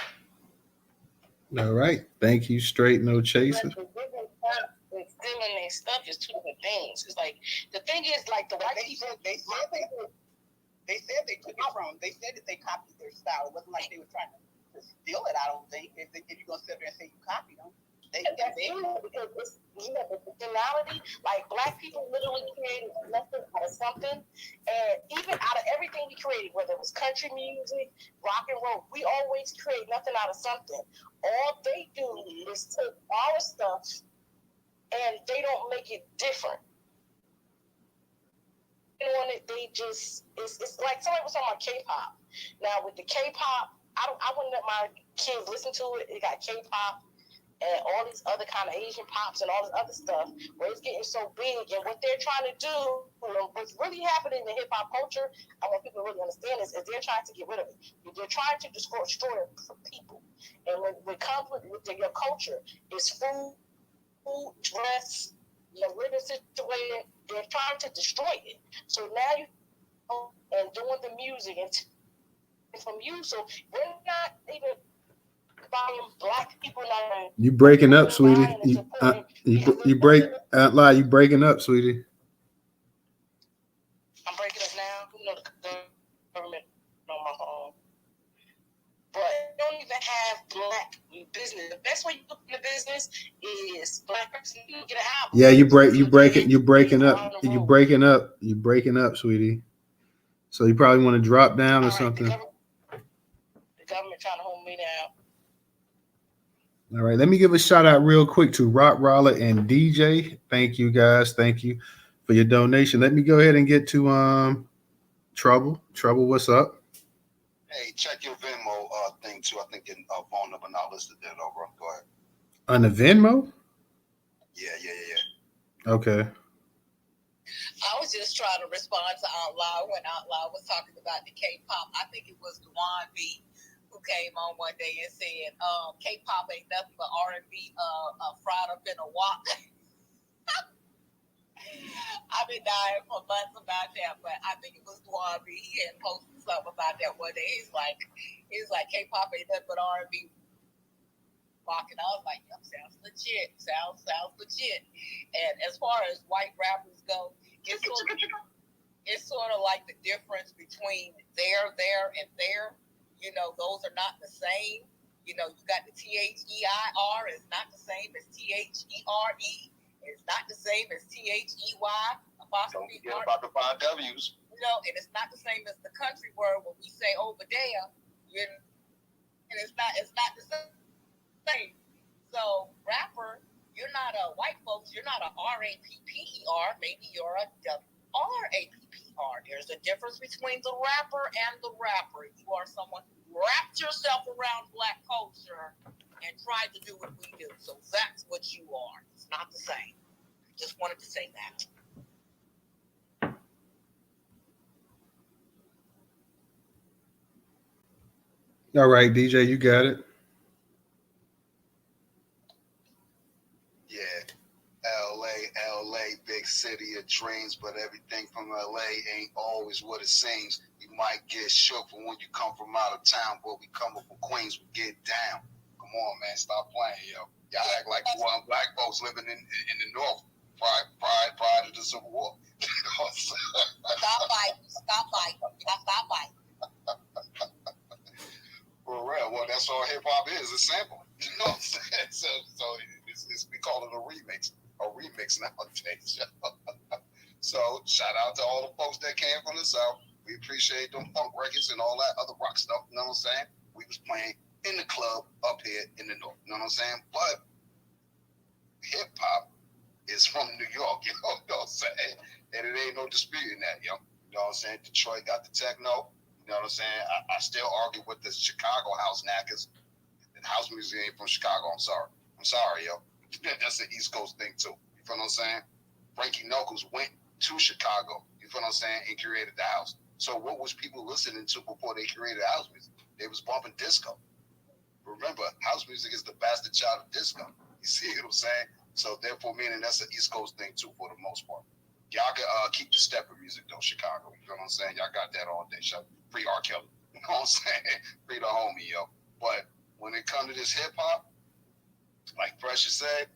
Speaker 1: All right. Thank you, Straight No Chaser.
Speaker 9: Stealing their stuff is two different things. It's like the thing is like the white people.
Speaker 10: They said they took it from. They said that they copied their style. It wasn't like they were trying to steal it. I don't think. If you're gonna sit there and say you copied them,
Speaker 9: That's true because it's the personality. Like black people literally created nothing out of something, and even out of everything we created, whether it was country music, rock and roll, we always create nothing out of something. All they do is take our stuff and they don't make it different. On it, they just it's like somebody was talking about K-pop. Now with the K-pop, I wouldn't let my kids listen to it. It got K-pop and all these other kind of Asian pops and all this other stuff where it's getting so big. And what they're trying to do, what's really happening in the hip hop culture, I want people to really understand this, is they're trying to get rid of it. They're trying to destroy people. And when it comes with your culture, it's food, dress, your living situation, they're trying to destroy it. So now you and doing the music and from you, so we're not even buying black people now.
Speaker 1: You breaking up, sweetie. You break out loud. You breaking up, sweetie.
Speaker 9: I'm breaking up now. You know the government on my phone, but they don't even have black black business. The best way you look in the business is black person. You get an album.
Speaker 1: Yeah, you're breaking up, sweetie. So you probably want to drop down or something.
Speaker 9: The government trying to hold me down.
Speaker 1: All right, let me give a shout out real quick to Rock Roller and DJ. Thank you guys. Thank you for your donation. Let me go ahead and get to Trouble. Trouble, what's up?
Speaker 2: Hey, check your Venmo thing too. I think your phone number not listed there, though, bro. Go ahead.
Speaker 1: On the Venmo?
Speaker 2: Yeah.
Speaker 1: Okay.
Speaker 7: I was just trying to respond to Aunt Lau when Aunt Lau was talking about the K-pop. I think it was Dewan B who came on one day and said, K-pop ain't nothing but R&B fried up in a wok. I've been dying for months about that, but I think it was Dewan B. He had posted something about that one day. He's like K-pop ain't nothing but R&B. And I was like, yep, sounds legit. Sounds legit. And as far as white rappers go, it's sort of like the difference between there, and there. You know, those are not the same. You know, you got the THEIR is not the same as THERE. It's not the same as THEY.
Speaker 2: Don't forget about the 5 W's.
Speaker 7: You know, and it's not the same as the country word when we say over there. And it's not the same. So, rapper, you're not a white folks, you're not a RAPPER, maybe you're a WRAPPER. There's a difference between the rapper and the rapper. You are someone who wrapped yourself around black culture and tried to do what we do. So that's what you are. It's not the same. Just wanted to say that.
Speaker 1: All right, DJ, you got it.
Speaker 2: Yeah. LA, big city of dreams, but everything from LA ain't always what it seems. You might get shook from when you come from out of town, but we come up from Queens, we get down. Come on, man, stop playing, yo. Y'all act like one black folks living in the North prior to the Civil War.
Speaker 7: Stop fighting.
Speaker 2: For real, well, that's all hip hop is. It's sampling. You know what I'm saying? So we call it a remix nowadays. So shout out to all the folks that came from the South. We appreciate them funk records and all that other rock stuff. You know what I'm saying? We was playing in the club up here in the North. You know what I'm saying? But hip hop is from New York. You know what I'm saying? And it ain't no disputing that, yo. You know what I'm saying? Detroit got the techno. You know what I'm saying? I still argue with the Chicago house knackers. And house music ain't from Chicago. I'm sorry, yo. That's an East Coast thing too. You feel what I'm saying? Frankie Knuckles went to Chicago. You feel what I'm saying? And created the house. So what was people listening to before they created house music? They was bumping disco. Remember, house music is the bastard child of disco. You see what I'm saying? So therefore, meaning that's an East Coast thing too, for the most part. Y'all can keep the stepper music though, Chicago. You feel what I'm saying? Y'all got that all day. Free R. Kelly. You know what I'm saying? Free the homie, yo. But when it comes to this hip hop, like Precious said,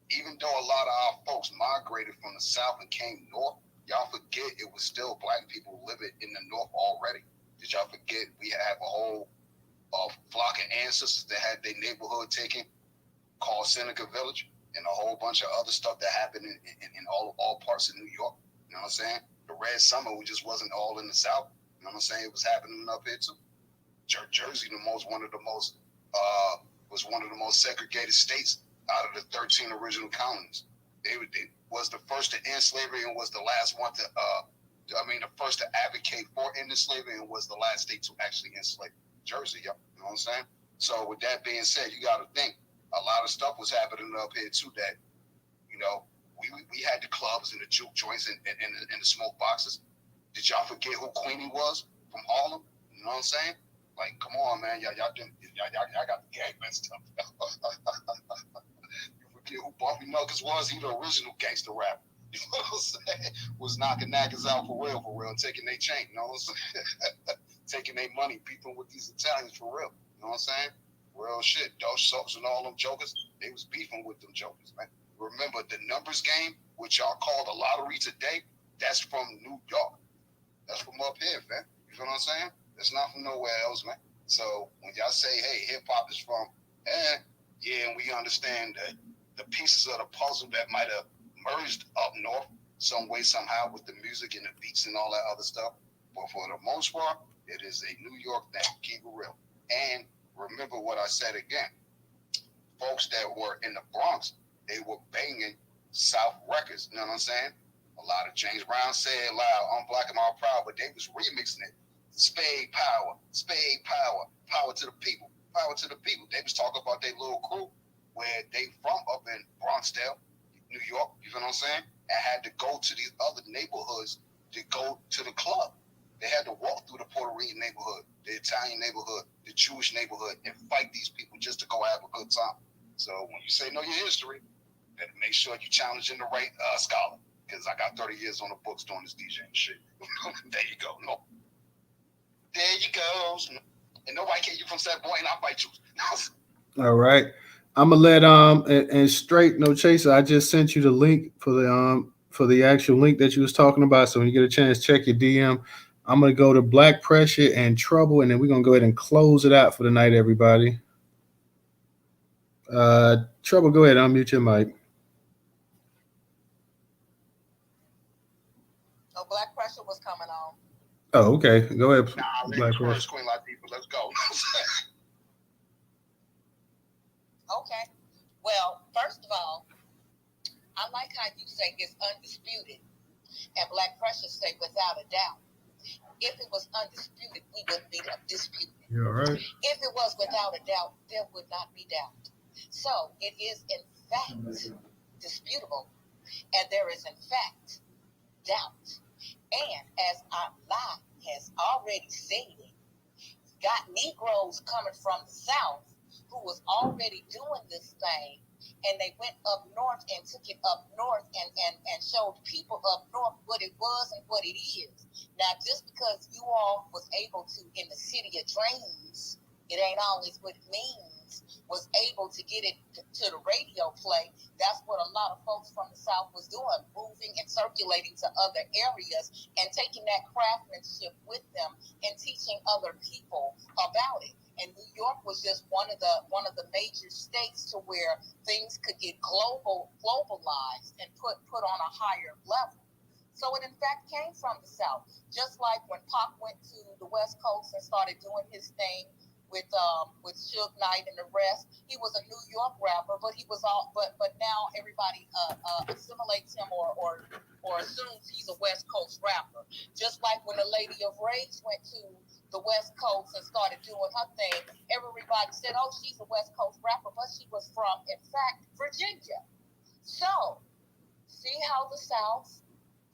Speaker 2: even though a lot of our folks migrated from the South and came north, y'all forget it was still black people living in the North already. Did y'all forget we have a whole flock of ancestors that had their neighborhood taken, called Seneca Village, and a whole bunch of other stuff that happened in all parts of New York. You know what I'm saying? The Red Summer, we just wasn't all in the South. You know what I'm saying? It was happening up here too. Jersey, was one of the most segregated states out of the 13 original colonies. They was the first to end slavery and was the last one to the first to advocate for ending slavery and was the last state to actually enslave Jersey. You know what I'm saying? So with that being said, you got to think a lot of stuff was happening up here too. That we had the clubs and the juke joints and the smoke boxes. Did y'all forget who Queenie was from Harlem? You know what I'm saying? Like, come on, man, y'all got the gang messed up. You forget who Bumpy Knuckles was? He the original gangster rapper. You know what I'm saying? Was knocking knackers out for real, and taking their chain. You know what I'm saying? Taking their money, beefing with these Italians for real. You know what I'm saying? Real shit. Dutch Soaps and all them jokers, they was beefing with them jokers, man. Remember the numbers game, which y'all call the lottery today? That's from New York. That's from up here, man. You feel what I'm saying? It's not from nowhere else, man. So when y'all say, hey, hip hop is from, yeah, and we understand that the pieces of the puzzle that might have merged up north some way, somehow, with the music and the beats and all that other stuff. But for the most part, it is a New York thing. Keep it real. And remember what I said again. Folks that were in the Bronx, they were banging South records. You know what I'm saying? A lot of James Brown said loud, I'm black and I'm proud, but they was remixing it. Spade power, power to the people, power to the people. They was talking about their little crew where they from up in Bronxdale, New York, you know what I'm saying? And had to go to these other neighborhoods to go to the club. They had to walk through the Puerto Rican neighborhood, the Italian neighborhood, the Jewish neighborhood, and fight these people just to go have a good time. So when you say know your history, better make sure you challenging the right scholar. Because I got 30 years on the books doing this DJing shit. There you go. No. There you go. And nobody can you from that boy, and I'll fight you.
Speaker 1: All right. I'm gonna let and straight no chaser. I just sent you the link for the actual link that you was talking about. So when you get a chance, check your DM. I'm gonna go to Black Pressure and Trouble, and then we're gonna go ahead and close it out for the night, everybody. Trouble, go ahead, unmute your mic.
Speaker 7: So Black Pressure was coming on.
Speaker 1: Oh, okay. Go ahead.
Speaker 2: Nah,
Speaker 1: Black Pressure.
Speaker 2: First, Queen Latifah, let's go.
Speaker 7: Okay. Well, first of all, I like how you say it's undisputed, and Black Pressure say without a doubt. If it was undisputed, we wouldn't be disputed.
Speaker 1: You're all right.
Speaker 7: If it was without a doubt, there would not be doubt. So it is in fact disputable, and there is in fact doubt. And as Allah has already stated, got Negroes coming from the South who was already doing this thing, and they went up north and took it up north and showed people up north what it was and what it is. Now, just because you all was able to, in the city of dreams, it ain't always what it means, was able to get it to the radio play. That's what a lot of folks from the South was doing, moving and circulating to other areas and taking that craftsmanship with them and teaching other people about it. And New York was just one of the major states to where things could get globalized and put on a higher level. So it in fact came from the South. Just like when Pac went to the West Coast and started doing his thing with Suge Knight and the rest, he was a New York rapper, but he was all but now everybody assimilates him or assumes he's a West Coast rapper. Just like when the Lady of Rage went to the West Coast and started doing her thing, everybody said, oh, she's a West Coast rapper, but she was from, in fact, Virginia. So, see how the South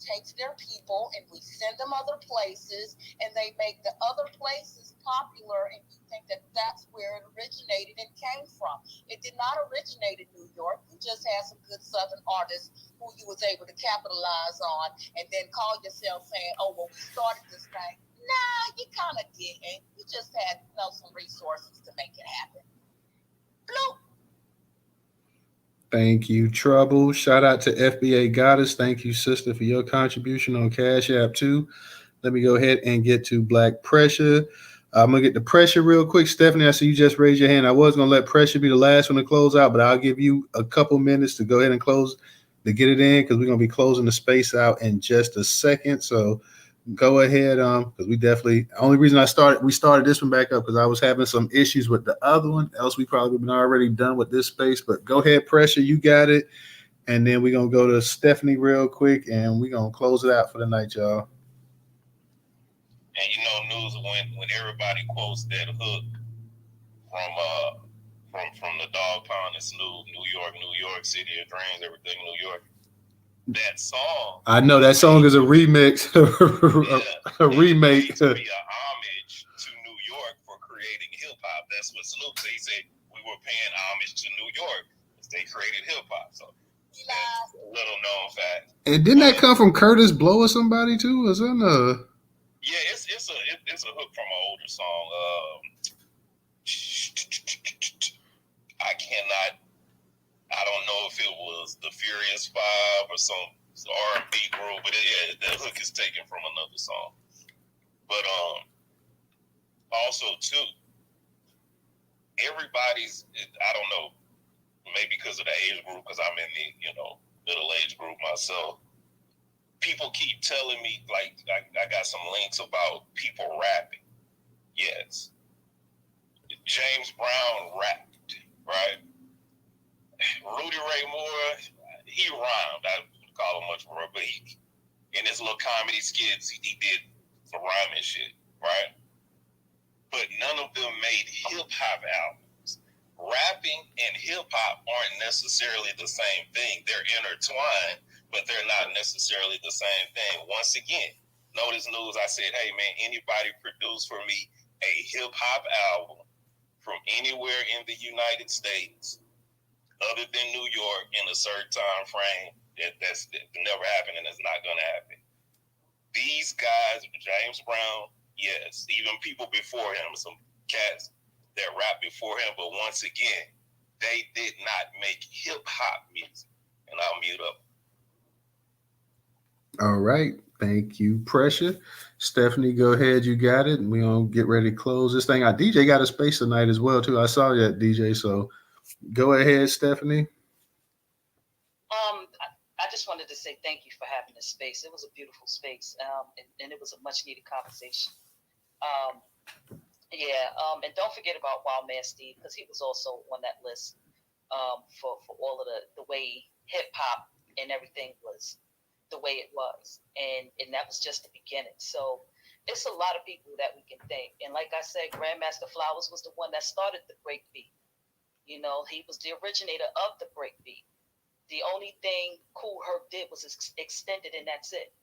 Speaker 7: takes their people and we send them other places and they make the other places popular, and you think that that's where it originated and came from. It did not originate in New York. You just had some good Southern artists who you was able to capitalize on and then call yourself saying, oh, well, we started this thing. Nah, you kind of didn't. You just had some resources to make it happen. Bloop.
Speaker 1: Thank you, Trouble. Shout out to FBA Goddess. Thank you, sister, for your contribution on Cash App too. Let me go ahead and get to Black Pressure. I'm gonna get the Pressure real quick. Stephanie, I see you just raised your hand. I was gonna let Pressure be the last one to close out, but I'll give you a couple minutes to go ahead and close to get it in because we're gonna be closing the space out in just a second. So go ahead, because we definitely only reason we started this one back up because I was having some issues with the other one. Else we probably would have been already done with this space. But go ahead, Pressure, you got it. And then we're gonna go to Stephanie real quick and we're gonna close it out for the night, y'all.
Speaker 8: And news when everybody quotes that hook from the Dog Pound, it's New York City of Dreams, everything New York. That song.
Speaker 1: I know that song is a remix, a remake.
Speaker 8: It to be a homage to New York for creating hip hop. That's what Snoop said. He said we were paying homage to New York because they created hip hop. So that's a little known fact.
Speaker 1: And didn't that come from Curtis Blow or somebody too? Was that
Speaker 8: Yeah, it's a hook from an older song. I don't know if it was the Furious Five or some R&B group, but the hook is taken from another song. But also too, everybody's, I don't know, maybe because of the age group, because I'm in the, middle age group myself. People keep telling me, like, I got some links about people rapping. Yes. James Brown rapped, right? Rudy Ray Moore, he rhymed. I would call him much more, but in his little comedy skits, he did some rhyming shit, right? But none of them made hip-hop albums. Rapping and hip-hop aren't necessarily the same thing. They're intertwined, but they're not necessarily the same thing. Once again, notice news, I said, hey, man, anybody produce for me a hip-hop album from anywhere in the United States other than New York in a certain time frame, that's never happened and it's not going to happen. These guys, James Brown, yes, even people before him, some cats that rap before him, but once again, they did not make hip-hop music. And I'll mute up.
Speaker 1: All right. Thank you, Pressure. Stephanie, go ahead. You got it. And we're going to get ready to close this thing out. DJ got a space tonight as well, too. I saw that, DJ. So go ahead, Stephanie.
Speaker 5: I just wanted to say thank you for having this space. It was a beautiful space, and it was a much-needed conversation. And don't forget about Wild Man Steve, because he was also on that list for all of the way hip-hop and everything was the way it was. And that was just the beginning. So it's a lot of people that we can thank. And like I said, Grandmaster Flowers was the one that started the breakbeat. He was the originator of the breakbeat. The only thing Kool Herc did was extend it, and that's it.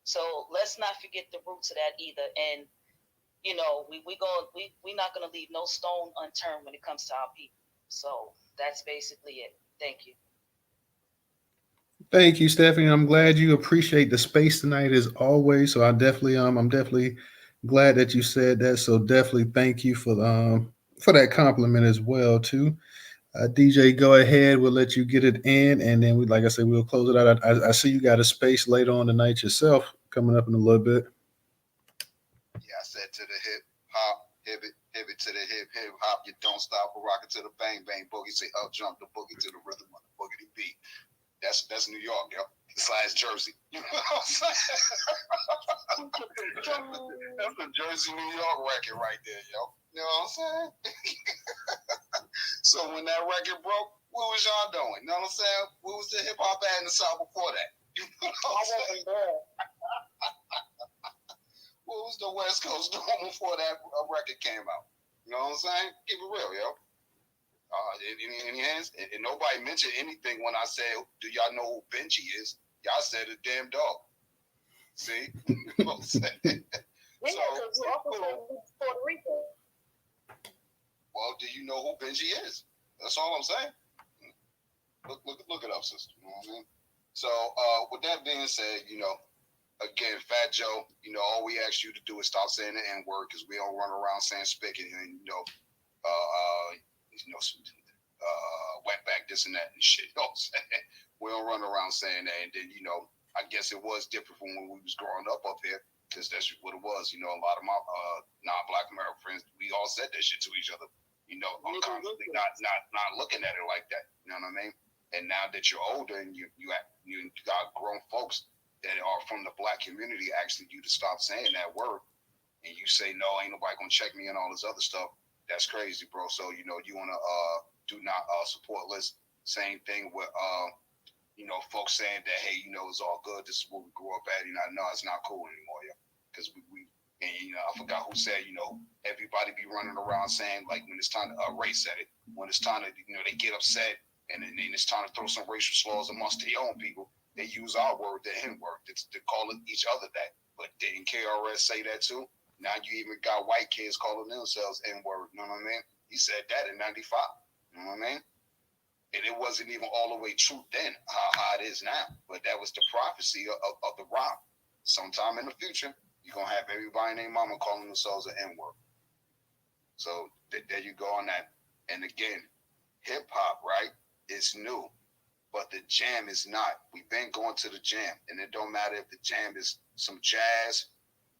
Speaker 5: So let's not forget the roots of that either. And we're not gonna leave no stone unturned when it comes to our people. So that's basically it. Thank you.
Speaker 1: Thank you, Stephanie. I'm glad you appreciate the space tonight as always. So I'm definitely glad that you said that. So definitely thank you for that compliment as well too. DJ, go ahead. We'll let you get it in, and then like I said, we'll close it out. I see you got a space later on tonight yourself coming up in a little bit.
Speaker 2: Yeah, I said to the hip hop, hip it to the hip hop. You don't stop or rock it to the bang bang boogie. Say up jump the boogie to the rhythm of the boogity beat. That's New York, yo. Besides Jersey. You know what I'm saying? That's a Jersey, New York record right there, yo. You know what I'm saying? So when that record broke, what was y'all doing? You know what I'm saying? What was the hip hop at in the South before that? You know what I'm saying? What was the West Coast doing before that record came out? You know what I'm saying? Keep it real, yo. Any hands? And nobody mentioned anything when I said, do y'all know who Benji is? Y'all said a damn dog. See? You know what I'm saying?
Speaker 9: Puerto Rico.
Speaker 2: Well, do you know who Benji is? That's all I'm saying. Look it up, sister. You know what I mean? So, with that being said, again, Fat Joe, all we ask you to do is stop saying the N-word, because we don't run around saying spigot and, went back this and that and shit. You know what I'm saying? We don't run around saying that. And then, I guess it was different from when we was growing up here, because that's what it was. A lot of my non-Black American friends, we all said that shit to each other, unconsciously, not looking at it like that. You know what I mean? And now that you're older and you got grown folks that are from the Black community asking you to stop saying that word, and you say, no, ain't nobody gonna check me and all this other stuff, that's crazy, bro. So, you want to do not support list. Same thing with, folks saying that, hey, it's all good. This is what we grew up at. No, it's not cool anymore, yo. Because I forgot who said, everybody be running around saying, like, when it's time to, Ray said it, when it's time to, they get upset and then it's time to throw some racial slurs amongst their own people, they use our word, the N-word, to call each other that. But didn't KRS say that too? Now you even got white kids calling themselves N-word, you know what I mean? He said that in 95, you know what I mean? And it wasn't even all the way true then, how it is now. But that was the prophecy of the rhyme. Sometime in the future, you're going to have everybody named mama calling themselves an N-word. So there you go on that. And again, hip-hop, right, is new. But the jam is not. We've been going to the jam. And it don't matter if the jam is some jazz,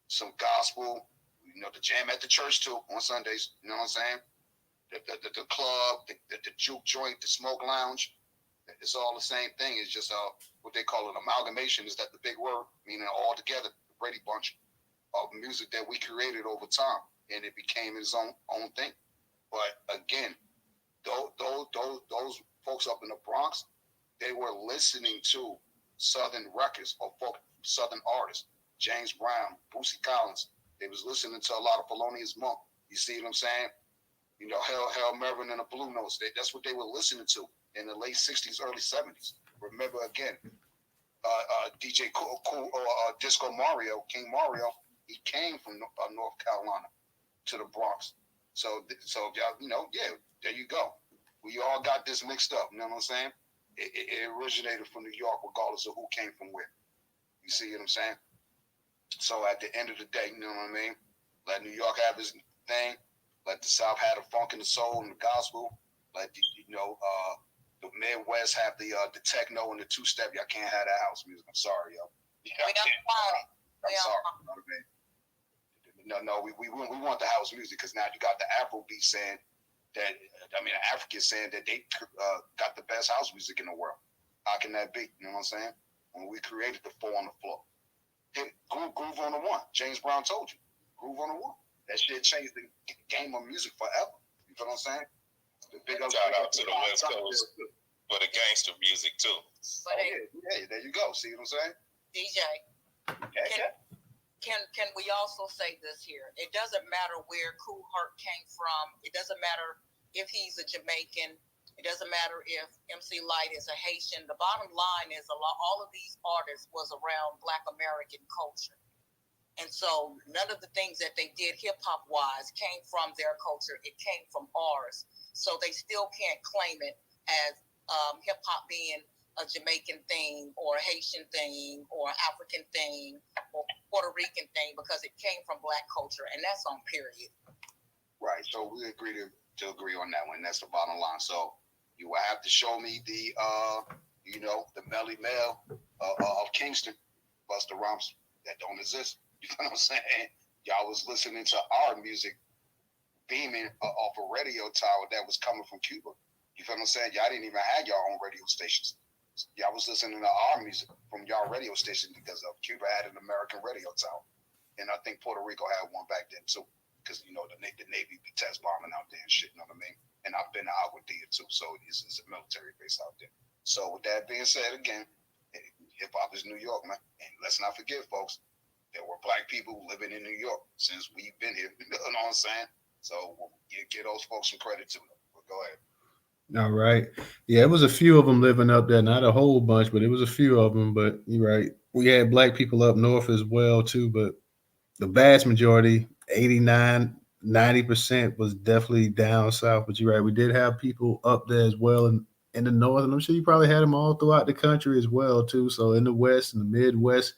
Speaker 2: some gospel, the jam at the church too on Sundays, you know what I'm saying? the club, the juke joint, the smoke lounge. It's all the same thing. It's just what they call an amalgamation. Is that the big word? Meaning all together, the Brady Bunch of music that we created over time, and it became its own thing. But again, those folks up in the Bronx, they were listening to Southern records or folk Southern artists, James Brown, Bootsy Collins. They was listening to a lot of Thelonious Monk. You see what I'm saying? You know, Hal Melvin and the Blue Notes. That's what they were listening to in the late 60s, early 70s. Remember, again, DJ Disco Mario, King Mario, he came from North Carolina to the Bronx. So y'all, you know, yeah, there you go. We all got this mixed up. You know what I'm saying? It originated from New York, regardless of who came from where. You see what I'm saying? So at the end of the day, you know what I mean? Let New York have his thing. Let the South have the funk and the soul and the gospel. Let the Midwest have the techno and the two-step. Y'all can't have that house music. I'm sorry, yo.
Speaker 7: We don't want it.
Speaker 2: I'm sorry. You know what I mean? No, we want the house music because now you got the Afrobeat saying that, Africans saying that they got the best house music in the world. How can that be? You know what I'm saying? When we created the four on the floor. Groove on the one. James Brown told you. Groove on the one. That shit changed the game of music forever. You feel what I'm saying?
Speaker 8: Shout out to the West Coast for the gangster music too.
Speaker 2: Yeah, there you go. See what I'm saying?
Speaker 7: DJ, can we also say this here? It doesn't matter where Kool Herc came from. It doesn't matter if he's a Jamaican. It doesn't matter if MC Lyte is a Haitian. The bottom line is all of these artists was around Black American culture. And so none of the things that they did hip-hop wise came from their culture. It came from ours. So they still can't claim it as hip-hop being a Jamaican thing or a Haitian thing or African thing or Puerto Rican thing because it came from Black culture. And that's on period.
Speaker 2: Right. So we agree to agree on that one. That's the bottom line. So you will have to show me the Melly Mel of Kingston, Busta Rhymes, that don't exist. You know what I'm saying? Y'all was listening to our music beaming off a radio tower that was coming from Cuba. You feel what I'm saying? Y'all didn't even have your own radio stations. Y'all was listening to our music from y'all radio stations because of Cuba had an American radio tower. And I think Puerto Rico had one back then too. Because, you know, the Navy be test bombing out there and shit, you know what I mean? And I've been to Agua Dia too, so it's a military base out there. So with that being said, again, hip-hop is New York, man. And let's not forget, folks, there were Black people living in New York since we've been here. You know what I'm saying? So you give those folks some credit to them. But go ahead.
Speaker 1: All right. Yeah, it was a few of them living up there. Not a whole bunch, but it was a few of them. But you're right. We had Black people up north as well, too. But the vast majority, 89, 90% was definitely down south. But you're right. We did have people up there as well in the north. And I'm sure you probably had them all throughout the country as well, too. So in the West and the Midwest,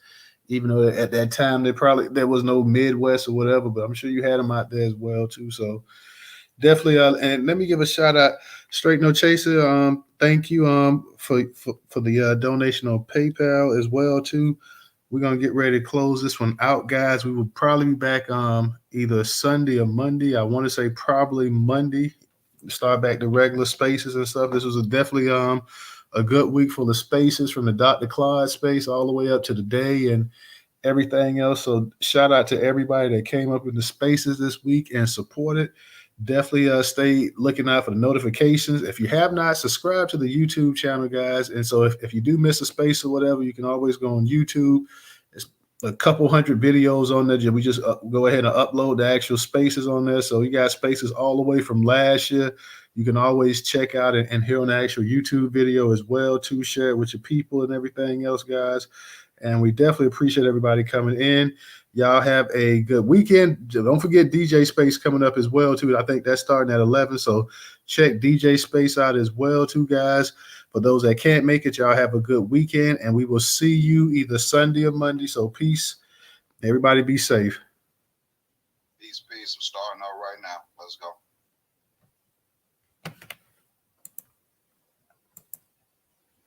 Speaker 1: even though at that time there was no Midwest or whatever, but I'm sure you had them out there as well, too. So definitely, and let me give a shout out, Straight No Chaser. Thank you for the donation on PayPal as well too. We're gonna get ready to close this one out, guys. We will probably be back either Sunday or Monday. I want to say probably Monday. Start back the regular spaces and stuff. This was definitely a good week for the spaces, from the Dr. Claude space all the way up to the day and everything else. So shout out to everybody that came up in the spaces this week and supported. Definitely stay looking out for the notifications. If you have not, subscribe to the YouTube channel, guys. And so if you do miss a space or whatever, you can always go on YouTube. It's a couple hundred videos on there. We just go ahead and upload the actual spaces on there. So you got spaces all the way from last year. You can always check out and hear on the actual YouTube video as well, to share it with your people and everything else, guys. And we definitely appreciate everybody coming in. Y'all have a good weekend. Don't forget DJ Space coming up as well, too. I think that's starting at 11. So check DJ Space out as well, too, guys. For those that can't make it, y'all have a good weekend. And we will see you either Sunday or Monday. So peace. Everybody be safe.
Speaker 2: Peace. We're starting out right now. Let's go.